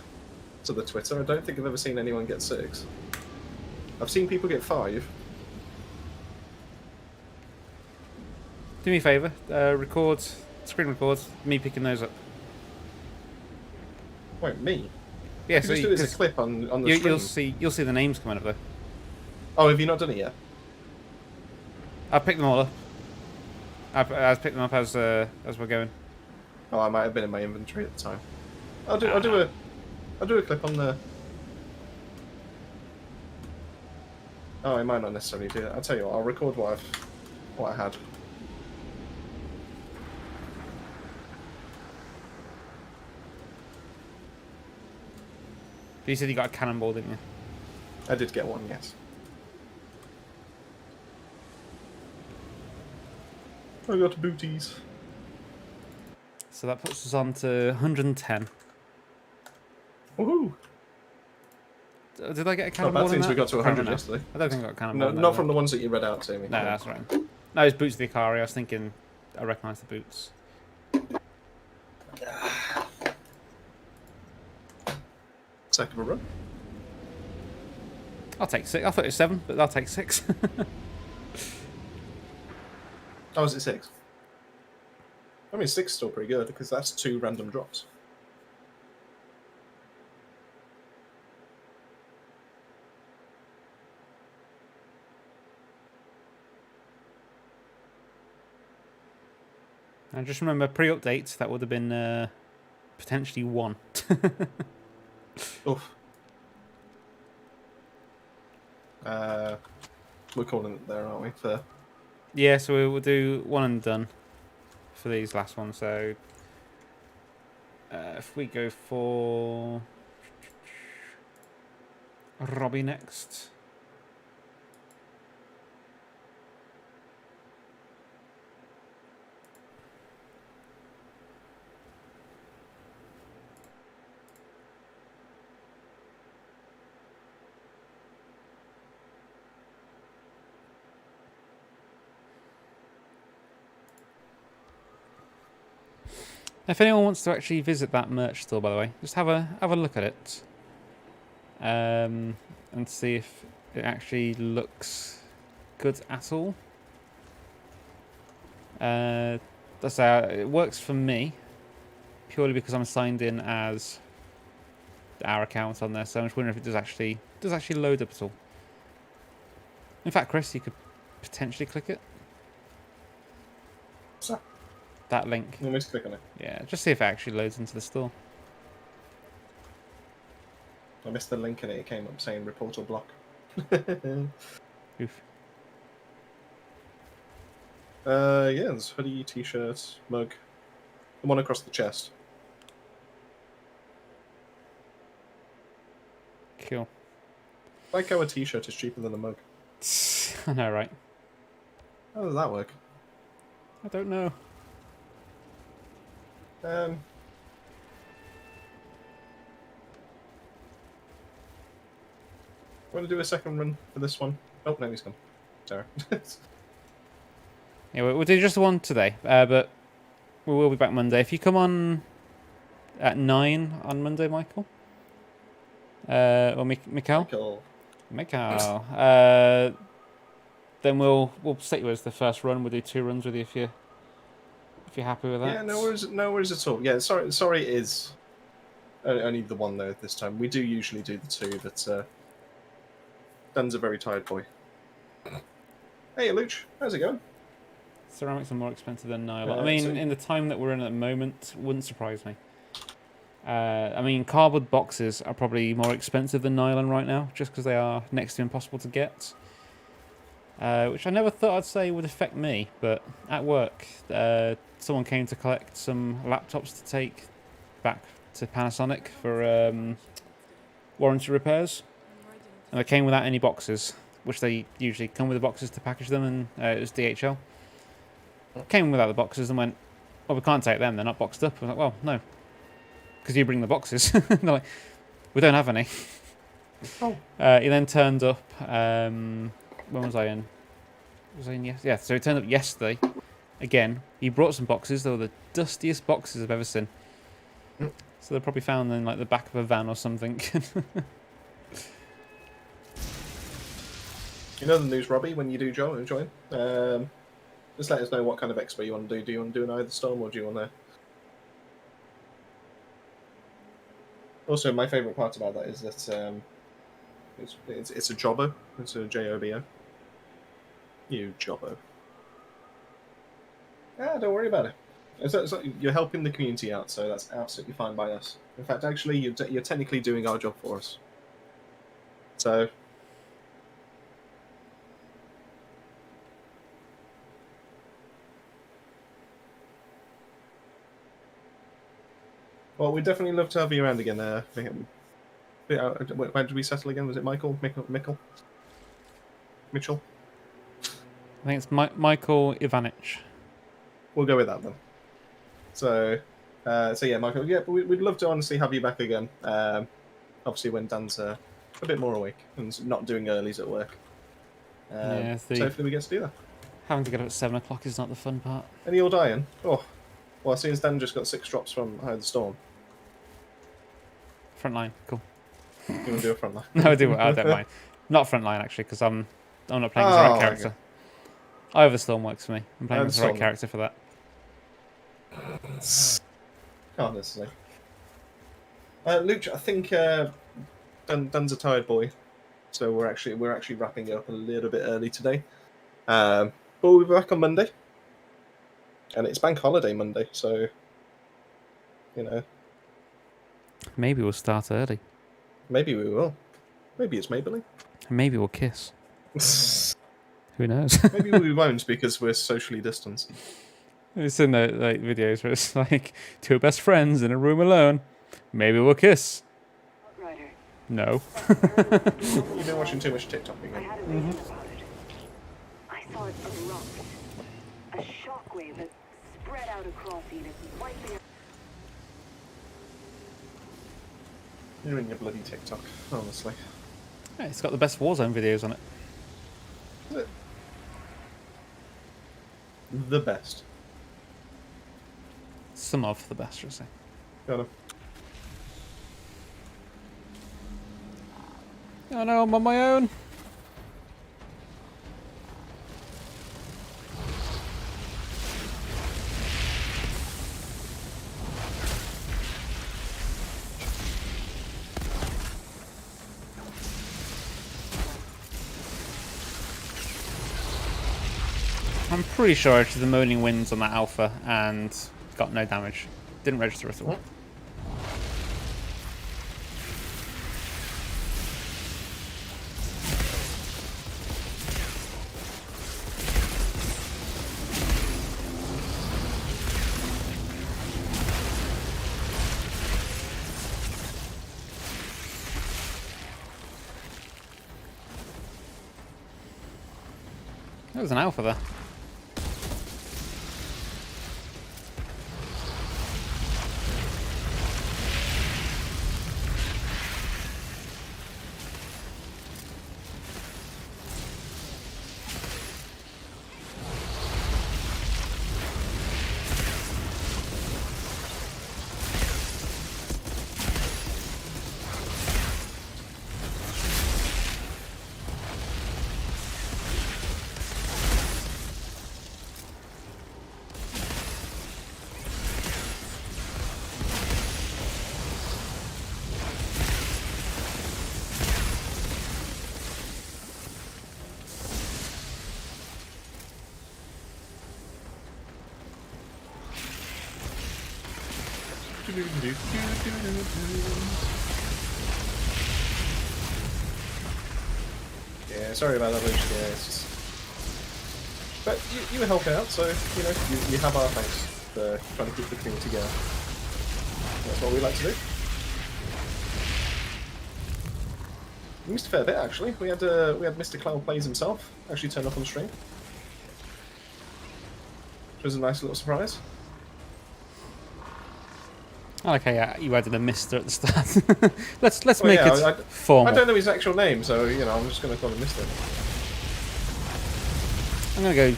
[SPEAKER 1] the Twitter. I don't think I've ever seen anyone get 6. I've seen people get 5.
[SPEAKER 7] Do me a favour. Screen record me picking those up.
[SPEAKER 1] Wait, me?
[SPEAKER 7] Yeah,
[SPEAKER 1] I can just do it as a clip on the stream.
[SPEAKER 7] you'll see the names coming up though.
[SPEAKER 1] Oh, have you not done it yet?
[SPEAKER 7] I'll pick them all up. I'll pick them up as we're going.
[SPEAKER 1] Oh, I might have been in my inventory at the time. I'll do a clip on the. Oh, I might not necessarily do that. I'll tell you what. I'll record what I had.
[SPEAKER 7] You said you got a cannonball, didn't you?
[SPEAKER 1] I did get one, yes. I got booties.
[SPEAKER 7] So that puts us on to 110.
[SPEAKER 1] Woohoo!
[SPEAKER 7] Did I get a
[SPEAKER 1] Not
[SPEAKER 7] cannonball
[SPEAKER 1] bad
[SPEAKER 7] in
[SPEAKER 1] since
[SPEAKER 7] that?
[SPEAKER 1] we got to
[SPEAKER 7] I can't
[SPEAKER 1] 100
[SPEAKER 7] remember.
[SPEAKER 1] yesterday.
[SPEAKER 7] I don't think I got a cannonball.
[SPEAKER 1] No,
[SPEAKER 7] in that,
[SPEAKER 1] not
[SPEAKER 7] did
[SPEAKER 1] from
[SPEAKER 7] I?
[SPEAKER 1] the ones that you read out to me.
[SPEAKER 7] No, that's right. No, it's Boots the Ikari. I was thinking I recognise the boots.
[SPEAKER 1] Second of a run.
[SPEAKER 7] I'll take 6. I thought it was 7, but I'll take 6.
[SPEAKER 1] Oh, is it 6? I mean, 6 is still pretty good because that's 2 random drops.
[SPEAKER 7] And just remember, pre-update, that would have been potentially 1.
[SPEAKER 1] Oof. We're calling it there, aren't we? For
[SPEAKER 7] Yeah, so we will do 1 and done for these last ones. So if we go for Robbie next. If anyone wants to actually visit that merch store, by the way, just have a look at it, and see if it actually looks good at all. That's how it works for me, purely because I'm signed in as our account on there. So I'm just wondering if it does actually load up at all. In fact, Chris, you could potentially click it.
[SPEAKER 1] so,
[SPEAKER 7] That link.
[SPEAKER 1] let me just click on it.
[SPEAKER 7] Yeah, just see if it actually loads into the store.
[SPEAKER 1] I missed the link in it. It came up saying report or block.
[SPEAKER 7] Oof.
[SPEAKER 1] Yeah, there's hoodie, t-shirt, mug. The one across the chest.
[SPEAKER 7] Cool.
[SPEAKER 1] I like how a t-shirt is cheaper than a mug.
[SPEAKER 7] I know, right?
[SPEAKER 1] How does that work?
[SPEAKER 7] I don't know.
[SPEAKER 1] Want to do a second run for this one? Oh, no, he's gone. Sorry.
[SPEAKER 7] Yeah, we'll do just the one today, but we will be back Monday. If you come on at 9 on Monday, Michael, or Mikhail,
[SPEAKER 1] Cool.
[SPEAKER 7] then we'll set you as the first run. We'll do 2 runs with you if you're happy with that.
[SPEAKER 1] Yeah, no worries at all. Yeah, sorry it is only the one though this time. We do usually do the 2, but Dan's a very tired boy. Hey, Luch, how's it going?
[SPEAKER 7] Ceramics are more expensive than nylon.
[SPEAKER 1] Yeah,
[SPEAKER 7] I mean,
[SPEAKER 1] so-
[SPEAKER 7] in the time that we're in at the moment, wouldn't surprise me. I mean, cardboard boxes are probably more expensive than nylon right now, just because they are next to impossible to get. Which I never thought I'd say would affect me, but at work, someone came to collect some laptops to take back to Panasonic for warranty repairs, and they came without any boxes, which they usually come with the boxes to package them, and it was DHL. Came without the boxes and went, well, we can't take them, they're not boxed up. I was like, well, no, because you bring the boxes. They're like, we don't have any.
[SPEAKER 1] Oh.
[SPEAKER 7] He then turned up, when was I in? Was I in yes? Yeah, so he turned up yesterday. Again, he brought some boxes. They were the dustiest boxes I've ever seen. So they're probably found in like the back of a van or something.
[SPEAKER 1] You know the news, Robbie, when you do join, just let us know what kind of expo you want to do. Do you want to do an Eye of the Storm, or do you want to... Also, my favourite part about that is that it's a jobbo. It's a J-O-B-O. You jobbo. Ah, don't worry about it. You're helping the community out, so that's absolutely fine by us. In fact, actually, you're technically doing our job for us. So... Well, we'd definitely love to have you around again, Liam. Where did we settle again? Was it Michael? Mitchell?
[SPEAKER 7] I think it's Michael Ivanic.
[SPEAKER 1] We'll go with that then. So yeah, Michael. Yeah, but we'd love to honestly have you back again. Obviously, when Dan's a bit more awake and not doing earlies at work.
[SPEAKER 7] Yeah,
[SPEAKER 1] so hopefully we get to do that.
[SPEAKER 7] Having to get up at 7 o'clock is not the fun part.
[SPEAKER 1] And you're dying. Oh, well, as soon as Dan just got 6 drops from High the Storm.
[SPEAKER 7] Front line, cool.
[SPEAKER 1] You want to do a front line?
[SPEAKER 7] No, I don't mind. Not front line actually, because I'm not playing as the right character.
[SPEAKER 1] Okay.
[SPEAKER 7] Eye of the Storm works for me. I'm playing as the right
[SPEAKER 1] Storm.
[SPEAKER 7] character for that.
[SPEAKER 1] Honestly. Luke, I think Dan's a tired boy, so we're actually wrapping it up a little bit early today. But we'll be back on Monday, and it's Bank Holiday Monday, so you know.
[SPEAKER 7] Maybe we'll start early.
[SPEAKER 1] Maybe we will. Maybe it's Maybelline.
[SPEAKER 7] Maybe we'll kiss. Who knows?
[SPEAKER 1] Maybe we won't because we're socially distanced.
[SPEAKER 7] I've seen the videos where it's like 2 best friends in a room alone. Maybe we'll kiss.
[SPEAKER 5] Ryder,
[SPEAKER 7] No.
[SPEAKER 1] You've been watching too much TikTok
[SPEAKER 5] I
[SPEAKER 1] again.
[SPEAKER 5] had a vision about it. I saw it erupt. A shockwave that spread out across Eden, wiping out.
[SPEAKER 1] You're in your bloody TikTok, honestly.
[SPEAKER 7] Yeah, it's got the best Warzone videos on it.
[SPEAKER 1] Is it? The best.
[SPEAKER 7] Some of the best, should I say.
[SPEAKER 1] Got him.
[SPEAKER 7] Oh no, I'm on my own. I'm pretty sure I did the Moaning Winds on that alpha and got no damage. Didn't register at all. There was an alpha there.
[SPEAKER 1] Yeah, sorry about that, Luke. Yeah, it's just... But you were helping out, so, you know, you have our thanks for trying to keep the team together. That's what we like to do. We missed a fair bit, actually. We had Mr. Cloud Plays himself actually turn up on stream. Which was a nice little surprise.
[SPEAKER 7] Okay, yeah, you added a Mister at the start. let's
[SPEAKER 1] Well,
[SPEAKER 7] make
[SPEAKER 1] yeah,
[SPEAKER 7] it formal.
[SPEAKER 1] I don't know his actual name, so, you know, I'm just going to call him Mr.
[SPEAKER 7] I'm gonna go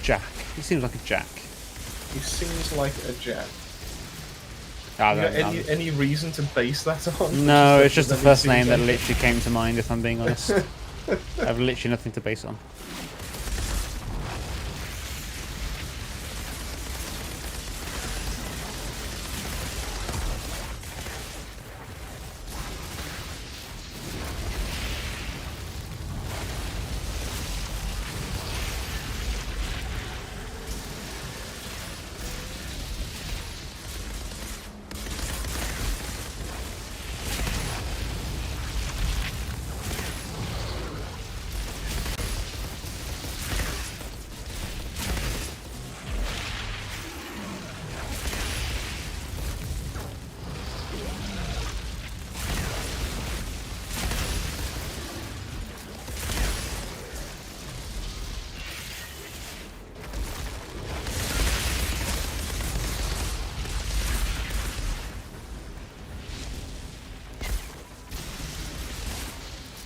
[SPEAKER 7] Jack. He seems like a Jack.
[SPEAKER 1] He seems like a Jack.
[SPEAKER 7] I
[SPEAKER 1] You
[SPEAKER 7] don't
[SPEAKER 1] got
[SPEAKER 7] know.
[SPEAKER 1] any reason to base that on?
[SPEAKER 7] No, it's just the
[SPEAKER 1] Does
[SPEAKER 7] first
[SPEAKER 1] seem
[SPEAKER 7] name that
[SPEAKER 1] Jack?
[SPEAKER 7] literally came to mind, if I'm being honest. I have literally nothing to base it on.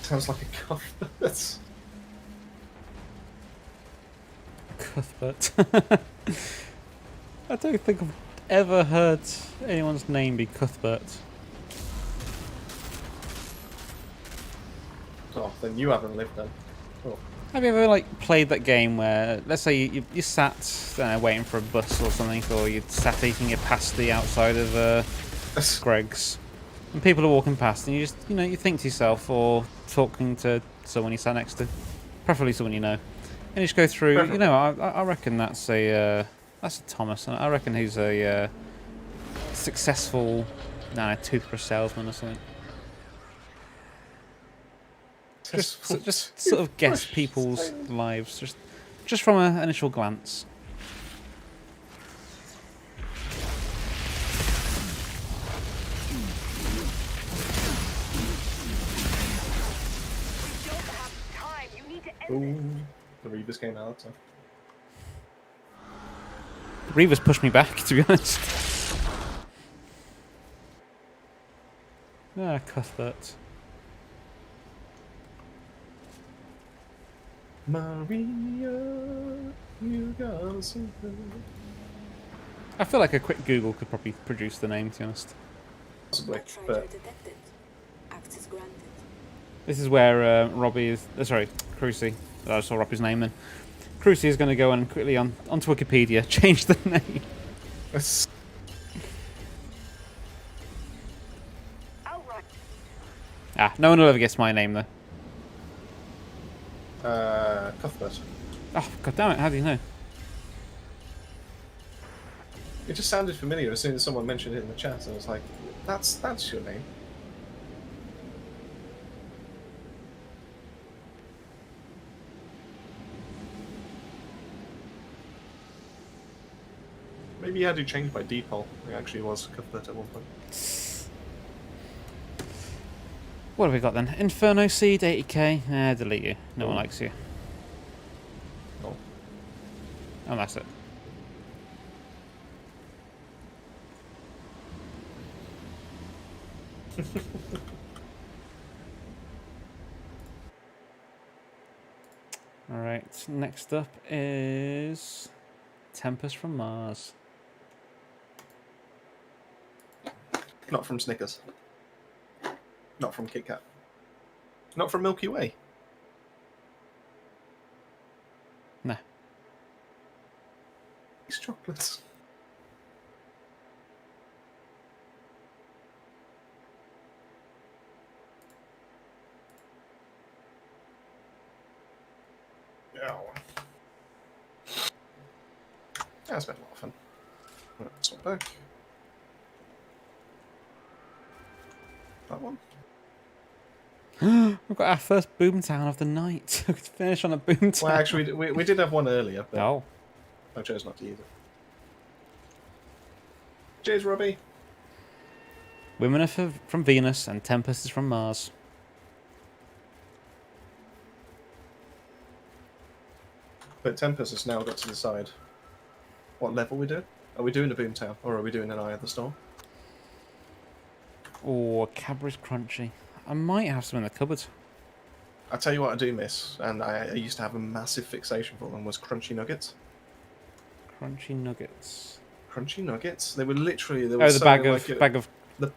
[SPEAKER 1] Sounds like a Cuthbert.
[SPEAKER 7] Cuthbert. I don't think I've ever heard anyone's name be Cuthbert.
[SPEAKER 1] Oh, then you haven't lived then. Oh.
[SPEAKER 7] Have you ever like played that game where, let's say you sat waiting for a bus or something, or you sat eating your pasty outside of Greg's, and people are walking past, and you just you think to yourself or talking to someone you sat next to, preferably someone you know, and you just go through.
[SPEAKER 1] Preferably.
[SPEAKER 7] I reckon that's a Thomas. I reckon he's a successful toothbrush salesman or something. Just sort of guess people's lives, just from an initial glance.
[SPEAKER 5] We don't have time. You need to end
[SPEAKER 1] Ooh, the Reavers came out. So.
[SPEAKER 7] Reavers pushed me back, to be honest. Ah, Cuthbert.
[SPEAKER 1] Maria, you got something.
[SPEAKER 7] I feel like a quick Google could probably produce the name, to be honest.
[SPEAKER 1] Possibly,
[SPEAKER 8] Batrider
[SPEAKER 1] but
[SPEAKER 8] detected. Access granted.
[SPEAKER 7] This is where Robbie is. Sorry, Crucy. I saw Robbie's name then. Crucy is going to go and quickly onto Wikipedia, change the name.
[SPEAKER 5] outright.
[SPEAKER 7] Ah, no one will ever guess my name though.
[SPEAKER 1] Cuthbert.
[SPEAKER 7] Oh, god damn it! How do you know?
[SPEAKER 1] It just sounded familiar as soon as someone mentioned it in the chat. I was like, that's your name. Maybe you had to change by default. It actually was Cuthbert at one point.
[SPEAKER 7] What have we got then? Inferno Seed, 80k. Delete you. No one likes you.
[SPEAKER 1] Oh.
[SPEAKER 7] Oh, that's it. Alright, next up is Tempest from Mars.
[SPEAKER 1] Not from Snickers. Not from Kit Kat. Not from Milky Way.
[SPEAKER 7] Nah.
[SPEAKER 1] These chocolates. Oh. That's been a lot of fun. Right, swap back. That one.
[SPEAKER 7] We've got our first boomtown of the night. We could finish on a boomtown.
[SPEAKER 1] Well, actually, we did have one earlier, but
[SPEAKER 7] Oh.
[SPEAKER 1] I chose not to use it. Cheers, Robbie.
[SPEAKER 7] Women are from Venus and Tempest is from Mars.
[SPEAKER 1] But Tempest has now got to decide what level we do. Are we doing a Boomtown, or are we doing an Eye of the Storm?
[SPEAKER 7] Oh, Cadbury's Crunchy. I might have some in the cupboard.
[SPEAKER 1] I tell you what I do miss, and I used to have a massive fixation for them, was Crunchy Nuggets.
[SPEAKER 7] Crunchy Nuggets.
[SPEAKER 1] Crunchy Nuggets? They were literally... They
[SPEAKER 7] Oh,
[SPEAKER 1] were
[SPEAKER 7] the
[SPEAKER 1] so
[SPEAKER 7] bag of
[SPEAKER 1] like a-
[SPEAKER 7] bag of
[SPEAKER 1] the-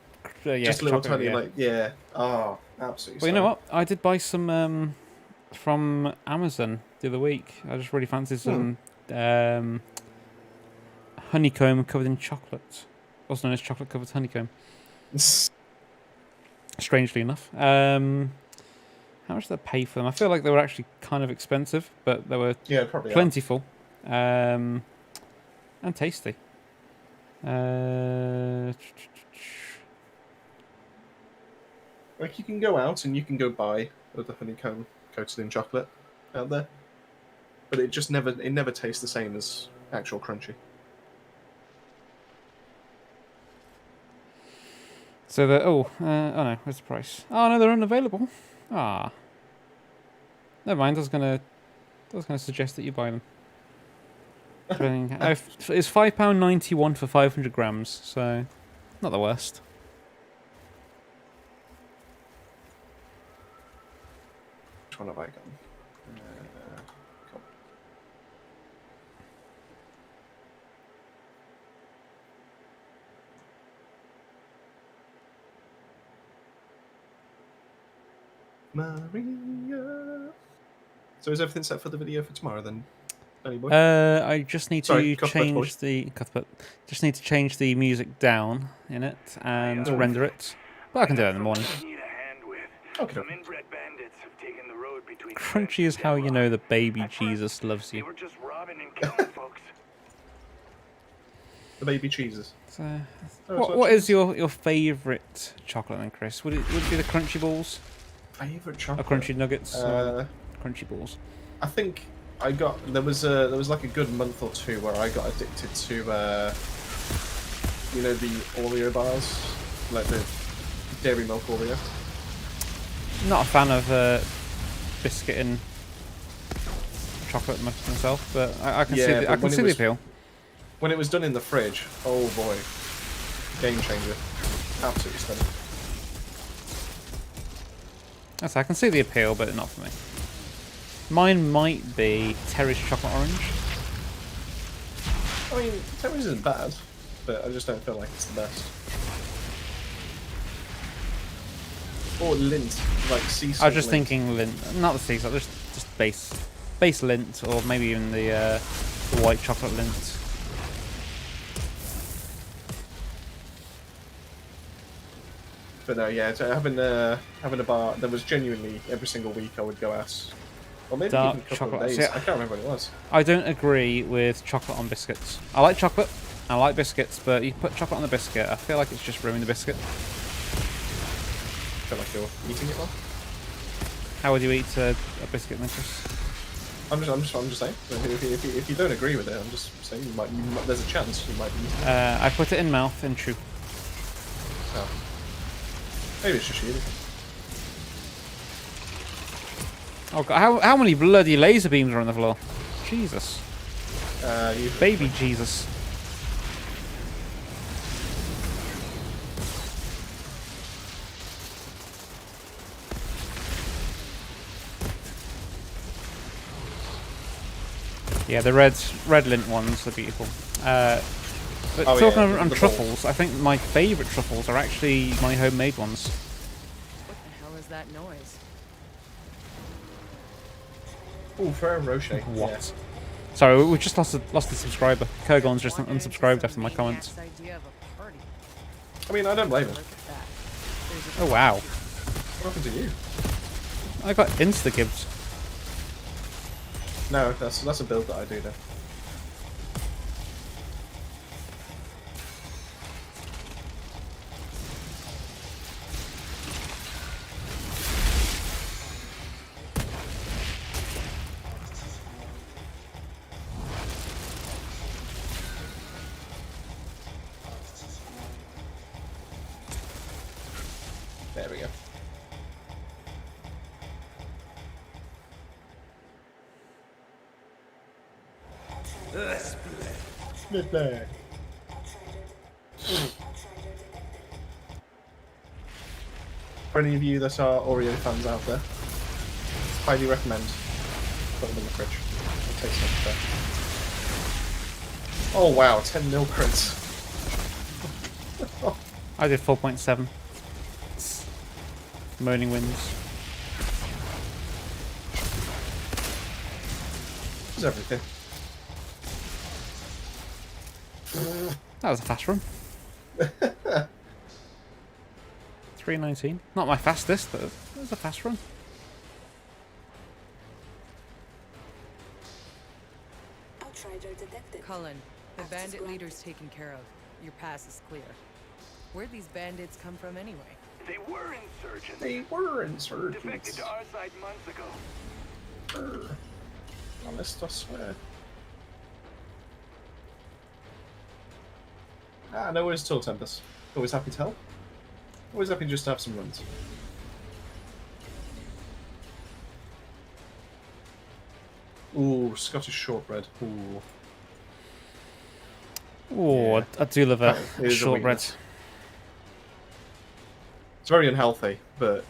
[SPEAKER 7] yeah,
[SPEAKER 1] just little
[SPEAKER 7] chocolate,
[SPEAKER 1] tiny,
[SPEAKER 7] yeah.
[SPEAKER 1] like, yeah. Oh, absolutely.
[SPEAKER 7] Well, you know what? I did buy some from Amazon the other week. I just really fancied some honeycomb covered in chocolate. Also known as chocolate covered honeycomb. Strangely enough. How much did I pay for them? I feel like they were actually kind of expensive, but they were
[SPEAKER 1] Yeah, probably.
[SPEAKER 7] plentiful. And tasty.
[SPEAKER 1] Like, you can go out and you can go buy the honeycomb coated in chocolate out there, but it never tastes the same as actual Crunchy.
[SPEAKER 7] So the oh no, where's the price? Oh no, they're unavailable. Ah, never mind. I was gonna suggest that you buy them. It's £5.91 for 500 grams, so not the worst.
[SPEAKER 1] Which one have I got? Cool. Maria. So is everything set for the video for tomorrow then, Benny boy?
[SPEAKER 7] I just need to
[SPEAKER 1] Sorry, Cuthbert boy.
[SPEAKER 7] change the Cuthbert. Just need to change the music down in it and render it. But I can do that in the morning.
[SPEAKER 1] Okay.
[SPEAKER 6] Some inbred bandits have taken the road between
[SPEAKER 7] Crunchy is how you know the baby Jesus loves
[SPEAKER 6] They
[SPEAKER 7] you.
[SPEAKER 6] were just robbing and killing folks.
[SPEAKER 1] The baby cheeses.
[SPEAKER 7] So,
[SPEAKER 1] Oh, it's
[SPEAKER 7] what is your favourite chocolate then, Chris? Would it be the crunchy balls
[SPEAKER 1] Favorite
[SPEAKER 7] or
[SPEAKER 1] chocolate?
[SPEAKER 7] crunchy nuggets? Or
[SPEAKER 1] Uh,
[SPEAKER 7] crunchy balls.
[SPEAKER 1] I think there was like a good month or two where I got addicted to you know, the Oreo bars, like the Dairy Milk Oreo.
[SPEAKER 7] Not a fan of biscuit and chocolate myself, but I can
[SPEAKER 1] Yeah,
[SPEAKER 7] see
[SPEAKER 1] but
[SPEAKER 7] I can
[SPEAKER 1] when it
[SPEAKER 7] see the
[SPEAKER 1] was-
[SPEAKER 7] appeal.
[SPEAKER 1] When it was done in the fridge, oh boy, game changer, absolutely stunning.
[SPEAKER 7] Yes, I can see the appeal, but not for me. Mine might be Terry's chocolate orange.
[SPEAKER 1] I mean, Terry's isn't bad, but I just don't feel like it's the best. Or Lindt, like sea salt.
[SPEAKER 7] I was just
[SPEAKER 1] Lindt.
[SPEAKER 7] thinking Lindt, not the sea salt, just base Lindt, or maybe even the white chocolate Lindt.
[SPEAKER 1] But no, yeah, so having a bar that was genuinely every single week I would go out. Or maybe
[SPEAKER 7] Dark
[SPEAKER 1] even a couple
[SPEAKER 7] chocolate,
[SPEAKER 1] of days.
[SPEAKER 7] see,
[SPEAKER 1] I can't remember what it was.
[SPEAKER 7] I don't agree with chocolate on biscuits. I like chocolate, I like biscuits, but you put chocolate on the biscuit, I feel like it's just ruining the biscuit.
[SPEAKER 1] I feel like you're eating it well.
[SPEAKER 7] How would you eat a biscuit, Nicholas?
[SPEAKER 1] I'm just saying. If you don't agree with it, I'm just saying you might, there's a chance you might be eating it.
[SPEAKER 7] I put it in mouth and chew.
[SPEAKER 1] Oh. Maybe it's just you.
[SPEAKER 7] Oh god, how many bloody laser beams are on the floor? Jesus.
[SPEAKER 1] You
[SPEAKER 7] Baby Jesus. Yeah, the red Lindt ones are beautiful. But
[SPEAKER 1] Oh,
[SPEAKER 7] talking
[SPEAKER 1] yeah,
[SPEAKER 7] on
[SPEAKER 1] the
[SPEAKER 7] truffles, I think my favourite truffles are actually my homemade ones.
[SPEAKER 4] What the hell is that noise?
[SPEAKER 1] Oh, Ferrero Rocher.
[SPEAKER 7] What? Sorry, we just lost a subscriber. Kurgon's just
[SPEAKER 4] Wandered into
[SPEAKER 7] unsubscribed
[SPEAKER 4] some
[SPEAKER 7] after my comments.
[SPEAKER 4] maniac's idea of a party.
[SPEAKER 1] I mean, I don't blame him.
[SPEAKER 4] Look at that. There's a
[SPEAKER 7] Oh wow.
[SPEAKER 1] What happened to you?
[SPEAKER 7] I got insta-gibbed.
[SPEAKER 1] No, that's a build that I do then. There we go. Split. For any of you that are Oreo fans out there, highly recommend put them in the fridge. It tastes much better. Oh wow, 10 mil crits.
[SPEAKER 7] I did 4.7. Moaning winds.
[SPEAKER 1] That's everything.
[SPEAKER 7] That was a fast run. 3:19. Not my fastest, but it was a fast run.
[SPEAKER 8] Outrider detected.
[SPEAKER 4] Cullen, the bandit leader's taken care of. Your pass is clear. Where'd these bandits come from anyway?
[SPEAKER 6] They were insurgents.
[SPEAKER 1] They were
[SPEAKER 6] Defected
[SPEAKER 1] insurgents.
[SPEAKER 6] to our side months ago.
[SPEAKER 1] Honest, I swear. Ah, no worries at all, Tempest. Always happy to help. Always happy just to have some runs. Ooh, Scottish shortbread. Ooh.
[SPEAKER 7] Oh,
[SPEAKER 1] Yeah.
[SPEAKER 7] I do love
[SPEAKER 1] That
[SPEAKER 7] a
[SPEAKER 1] is a
[SPEAKER 7] shortbread.
[SPEAKER 1] weakness. It's very unhealthy, but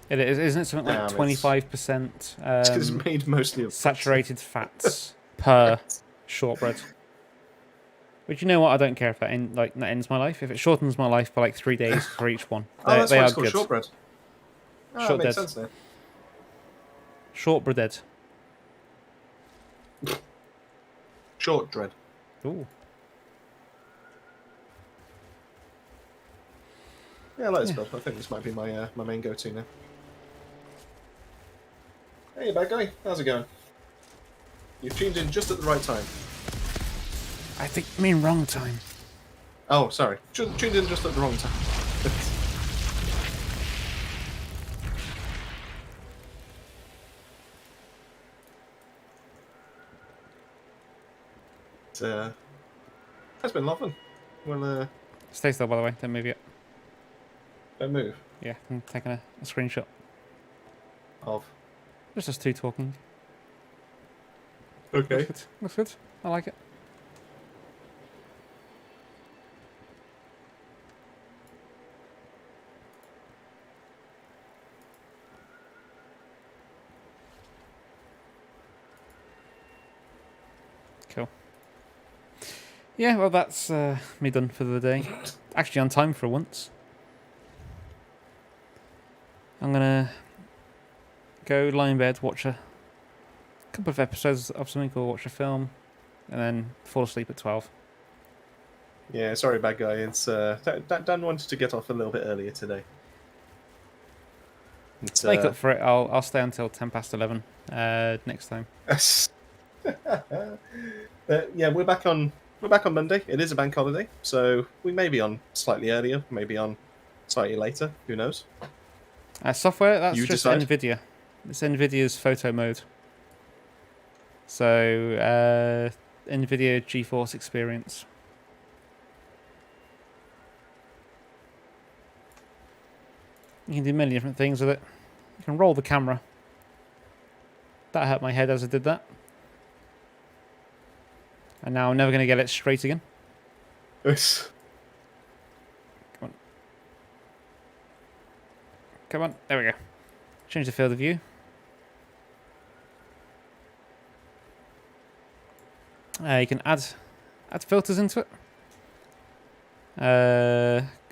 [SPEAKER 7] It is, isn't it? Something
[SPEAKER 1] Damn,
[SPEAKER 7] like
[SPEAKER 1] it's-
[SPEAKER 7] 25%
[SPEAKER 1] It's 'cause it's made mostly of
[SPEAKER 7] saturated fats per shortbread. But you know what? I don't care if that that ends my life. If it shortens my life by like 3 days for each one,
[SPEAKER 1] Oh, that's
[SPEAKER 7] they
[SPEAKER 1] why
[SPEAKER 7] are
[SPEAKER 1] it's called
[SPEAKER 7] good.
[SPEAKER 1] shortbread. Oh,
[SPEAKER 7] Short
[SPEAKER 1] that makes
[SPEAKER 7] dead.
[SPEAKER 1] sense now.
[SPEAKER 7] Shortbread.
[SPEAKER 1] Short dread.
[SPEAKER 7] Ooh.
[SPEAKER 1] Yeah, I like this build. I think this might be my my main go-to now. Hey, bad guy. How's it going? You've tuned in just at the right time.
[SPEAKER 7] I think you mean wrong time.
[SPEAKER 1] Oh, sorry. Tuned in just at the wrong time. It's been lovely. Well,
[SPEAKER 7] Stay still, by the way. Don't move yet.
[SPEAKER 1] don't move.
[SPEAKER 7] Yeah, I'm taking a screenshot.
[SPEAKER 1] Of.
[SPEAKER 7] Just us two talking.
[SPEAKER 1] Okay.
[SPEAKER 7] Looks good. Looks good. I like it. Cool. Yeah, well, that's me done for the day. Actually, on time for once. I'm gonna go lie in bed, watch a couple of episodes of something, or watch a film, and then fall asleep at 12.
[SPEAKER 1] Yeah, sorry, bad guy. It's Dan wanted to get off a little bit earlier today. It's,
[SPEAKER 7] Make up for it. I'll stay until 11 next time.
[SPEAKER 1] yeah, we're back on Monday. It is a bank holiday, so we may be on slightly earlier, maybe on slightly later. Who knows?
[SPEAKER 7] Software, that's
[SPEAKER 1] You
[SPEAKER 7] just
[SPEAKER 1] decide.
[SPEAKER 7] NVIDIA. It's NVIDIA's photo mode. So, NVIDIA GeForce Experience. You can do many different things with it. You can roll the camera. That hurt my head as I did that. And now I'm never going to get it straight again. Come on, there we go. Change the field of view. You can add filters into it.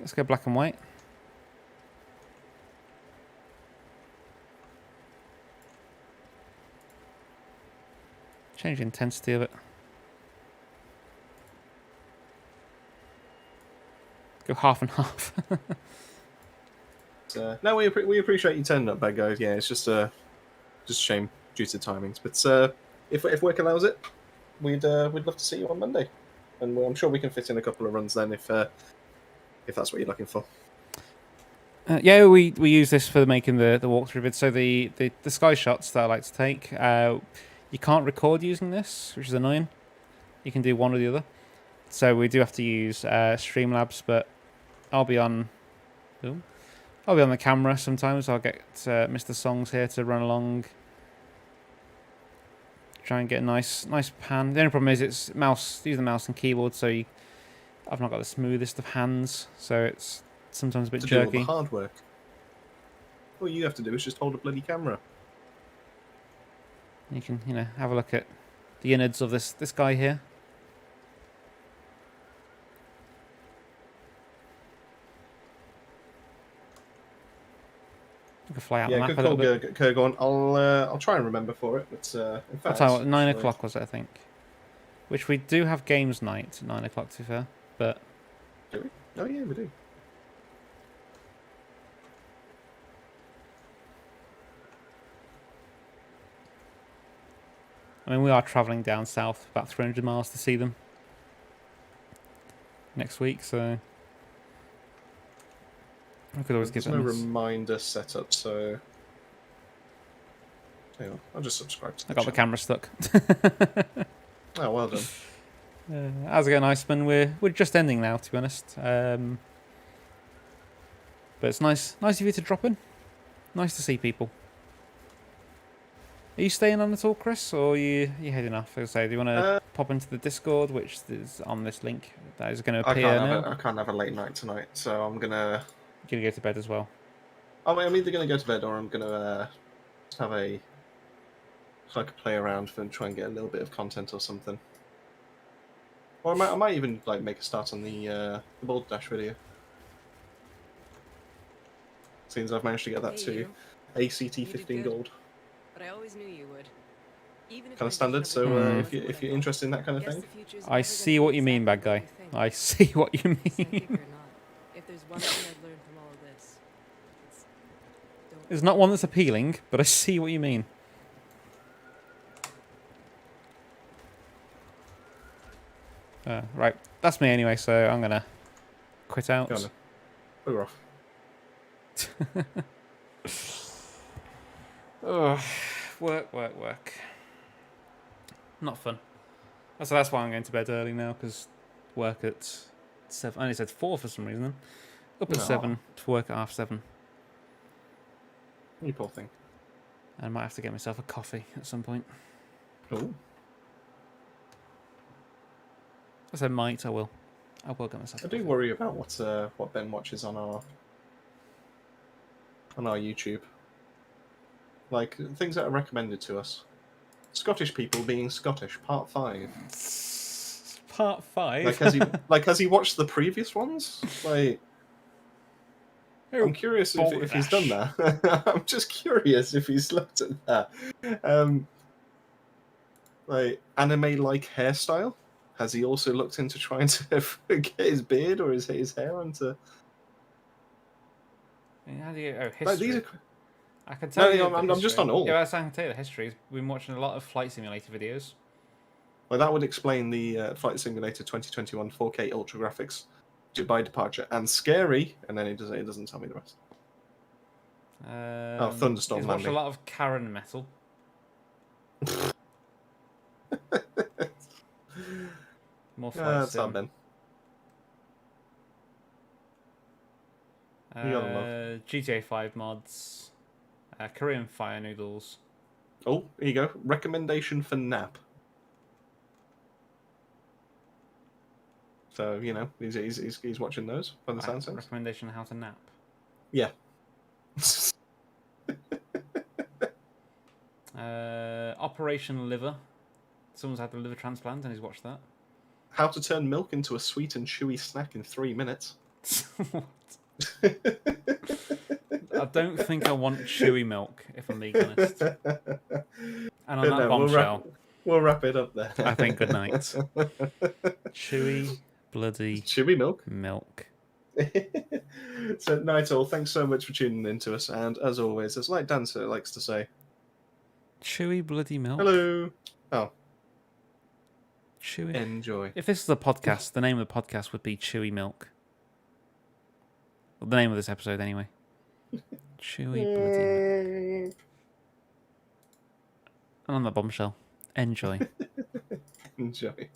[SPEAKER 7] Let's go black and white. Change the intensity of it. Go half and half.
[SPEAKER 1] No, we appreciate you turning up, bad guys. Yeah, it's just a shame due to timings. But if work allows it, we'd love to see you on Monday, and I'm sure we can fit in a couple of runs then if that's what you're looking for.
[SPEAKER 7] Yeah, we use this for making the walkthrough vid. So the sky shots that I like to take, you can't record using this, which is annoying. You can do one or the other. So we do have to use Streamlabs, but I'll be on the camera sometimes. I'll get Mr. Songs here to run along. Try and get a nice pan. The only problem is it's use the mouse and keyboard, so I've not got the smoothest of hands, so it's sometimes a bit
[SPEAKER 1] To do all
[SPEAKER 7] jerky.
[SPEAKER 1] the hard work. All you have to do is just hold a bloody camera.
[SPEAKER 7] You can, have a look at the innards of this guy here. I can fly out the
[SPEAKER 1] Yeah,
[SPEAKER 7] map
[SPEAKER 1] good
[SPEAKER 7] a
[SPEAKER 1] call,
[SPEAKER 7] little bit.
[SPEAKER 1] Kurgon. I'll try and remember for it. But in
[SPEAKER 7] I'll
[SPEAKER 1] fact,
[SPEAKER 7] tell you what, 9 o'clock was it, I think. Which we do have games night at 9 o'clock, to be fair. But
[SPEAKER 1] Do we? Oh yeah, we do.
[SPEAKER 7] I mean, we are travelling down south about 300 miles to see them next week, so I could always give
[SPEAKER 1] There's
[SPEAKER 7] them
[SPEAKER 1] no
[SPEAKER 7] this.
[SPEAKER 1] reminder set up, so hang on, I'll just subscribe to
[SPEAKER 7] I got the
[SPEAKER 1] channel.
[SPEAKER 7] camera stuck.
[SPEAKER 1] Oh, well done.
[SPEAKER 7] How's it going, Iceman? We're just ending now, to be honest. But it's nice of you to drop in. Nice to see people. Are you staying on at all, Chris, or are you heading off? As I say, do you want to pop into the Discord, which is on this link that is going to
[SPEAKER 1] I
[SPEAKER 7] appear now?
[SPEAKER 1] can't have a late night tonight, so I'm gonna.
[SPEAKER 7] You're going to go to bed as well.
[SPEAKER 1] I'm either going to go to bed or I'm going to have a play around and try and get a little bit of content or something. Or I might even like make a start on the Boulder Dash video. Seems I've managed to get that
[SPEAKER 4] Hey,
[SPEAKER 1] to
[SPEAKER 4] you.
[SPEAKER 1] ACT
[SPEAKER 4] You did
[SPEAKER 1] 15
[SPEAKER 4] good.
[SPEAKER 1] gold.
[SPEAKER 4] But I always knew you would. Even if
[SPEAKER 1] Kind
[SPEAKER 4] my
[SPEAKER 1] of standard,
[SPEAKER 4] vision
[SPEAKER 1] so
[SPEAKER 4] of the future
[SPEAKER 1] if,
[SPEAKER 4] wasn't what
[SPEAKER 1] if
[SPEAKER 4] I
[SPEAKER 1] you're
[SPEAKER 4] thought,
[SPEAKER 1] interested in that kind of
[SPEAKER 4] guess
[SPEAKER 1] thing.
[SPEAKER 4] the future's
[SPEAKER 7] I
[SPEAKER 4] never
[SPEAKER 7] see
[SPEAKER 4] gonna
[SPEAKER 7] what
[SPEAKER 4] be
[SPEAKER 7] you mean,
[SPEAKER 4] exactly
[SPEAKER 7] bad
[SPEAKER 4] what
[SPEAKER 7] guy.
[SPEAKER 4] you think.
[SPEAKER 7] I see what you
[SPEAKER 4] Psychic
[SPEAKER 7] mean.
[SPEAKER 4] or not, if there's one thing I've learned from all of this, it's don't
[SPEAKER 7] There's not one that's appealing, but I see what you mean. Right, that's me anyway, so I'm gonna quit out.
[SPEAKER 1] Go on then. Bugger off.
[SPEAKER 7] Ugh, work. Not fun. So that's why I'm going to bed early now, because work at 7. I only said 4 for some reason. Up at
[SPEAKER 1] Aw.
[SPEAKER 7] 7 to work at 7:30.
[SPEAKER 1] You poor thing.
[SPEAKER 7] I might have to get myself a coffee at some point.
[SPEAKER 1] Oh,
[SPEAKER 7] I said might, I will. I will get myself a
[SPEAKER 1] I do
[SPEAKER 7] coffee.
[SPEAKER 1] worry about what Ben watches on our YouTube. Like things that are recommended to us. Scottish people being Scottish, part 5.
[SPEAKER 7] Part 5?
[SPEAKER 1] Has he watched the previous ones? Like, I'm curious if he's done that. I'm just curious if he's looked at that. Like anime-like hairstyle. Has he also looked into trying to get his beard or his hair onto?
[SPEAKER 7] How do you... Oh, history.
[SPEAKER 1] Like, these are.
[SPEAKER 7] I can tell you.
[SPEAKER 1] I'm just
[SPEAKER 7] history.
[SPEAKER 1] on all.
[SPEAKER 7] Yeah, I can tell you the history. We've been watching a lot of Flight Simulator videos.
[SPEAKER 1] Well, that would explain the Flight Simulator 2021 4K Ultra graphics, by departure, and scary. And then it doesn't tell me the rest. Thunderstorm
[SPEAKER 7] He's watched a
[SPEAKER 1] Landing.
[SPEAKER 7] lot of Karen Metal. More Flight
[SPEAKER 1] That's
[SPEAKER 7] Sim.
[SPEAKER 1] not Ben. You gotta love.
[SPEAKER 7] GTA 5 mods. Korean Fire Noodles.
[SPEAKER 1] Oh, here you go. Recommendation for nap. So he's watching those by the sounds of it.
[SPEAKER 7] Recommendation on how to nap.
[SPEAKER 1] Yeah.
[SPEAKER 7] Operation Liver. Someone's had a liver transplant and he's watched that.
[SPEAKER 1] How to turn milk into a sweet and chewy snack in 3 minutes.
[SPEAKER 7] I don't think I want chewy milk, if I'm being honest. And on
[SPEAKER 1] Good
[SPEAKER 7] that
[SPEAKER 1] night.
[SPEAKER 7] bombshell,
[SPEAKER 1] We'll wrap it up there.
[SPEAKER 7] I think good night. Chewy, bloody
[SPEAKER 1] Chewy milk.
[SPEAKER 7] milk.
[SPEAKER 1] So, night all. Thanks so much for tuning in to us. And as always, as like Dan likes to say,
[SPEAKER 7] Chewy, bloody milk.
[SPEAKER 1] hello. Oh,
[SPEAKER 7] Chewy.
[SPEAKER 1] enjoy.
[SPEAKER 7] If this is a podcast, the name of the podcast would be Chewy Milk. Well, the name of this episode, anyway. Chewy, bloody milk. And on that bombshell, enjoy.
[SPEAKER 1] Enjoy.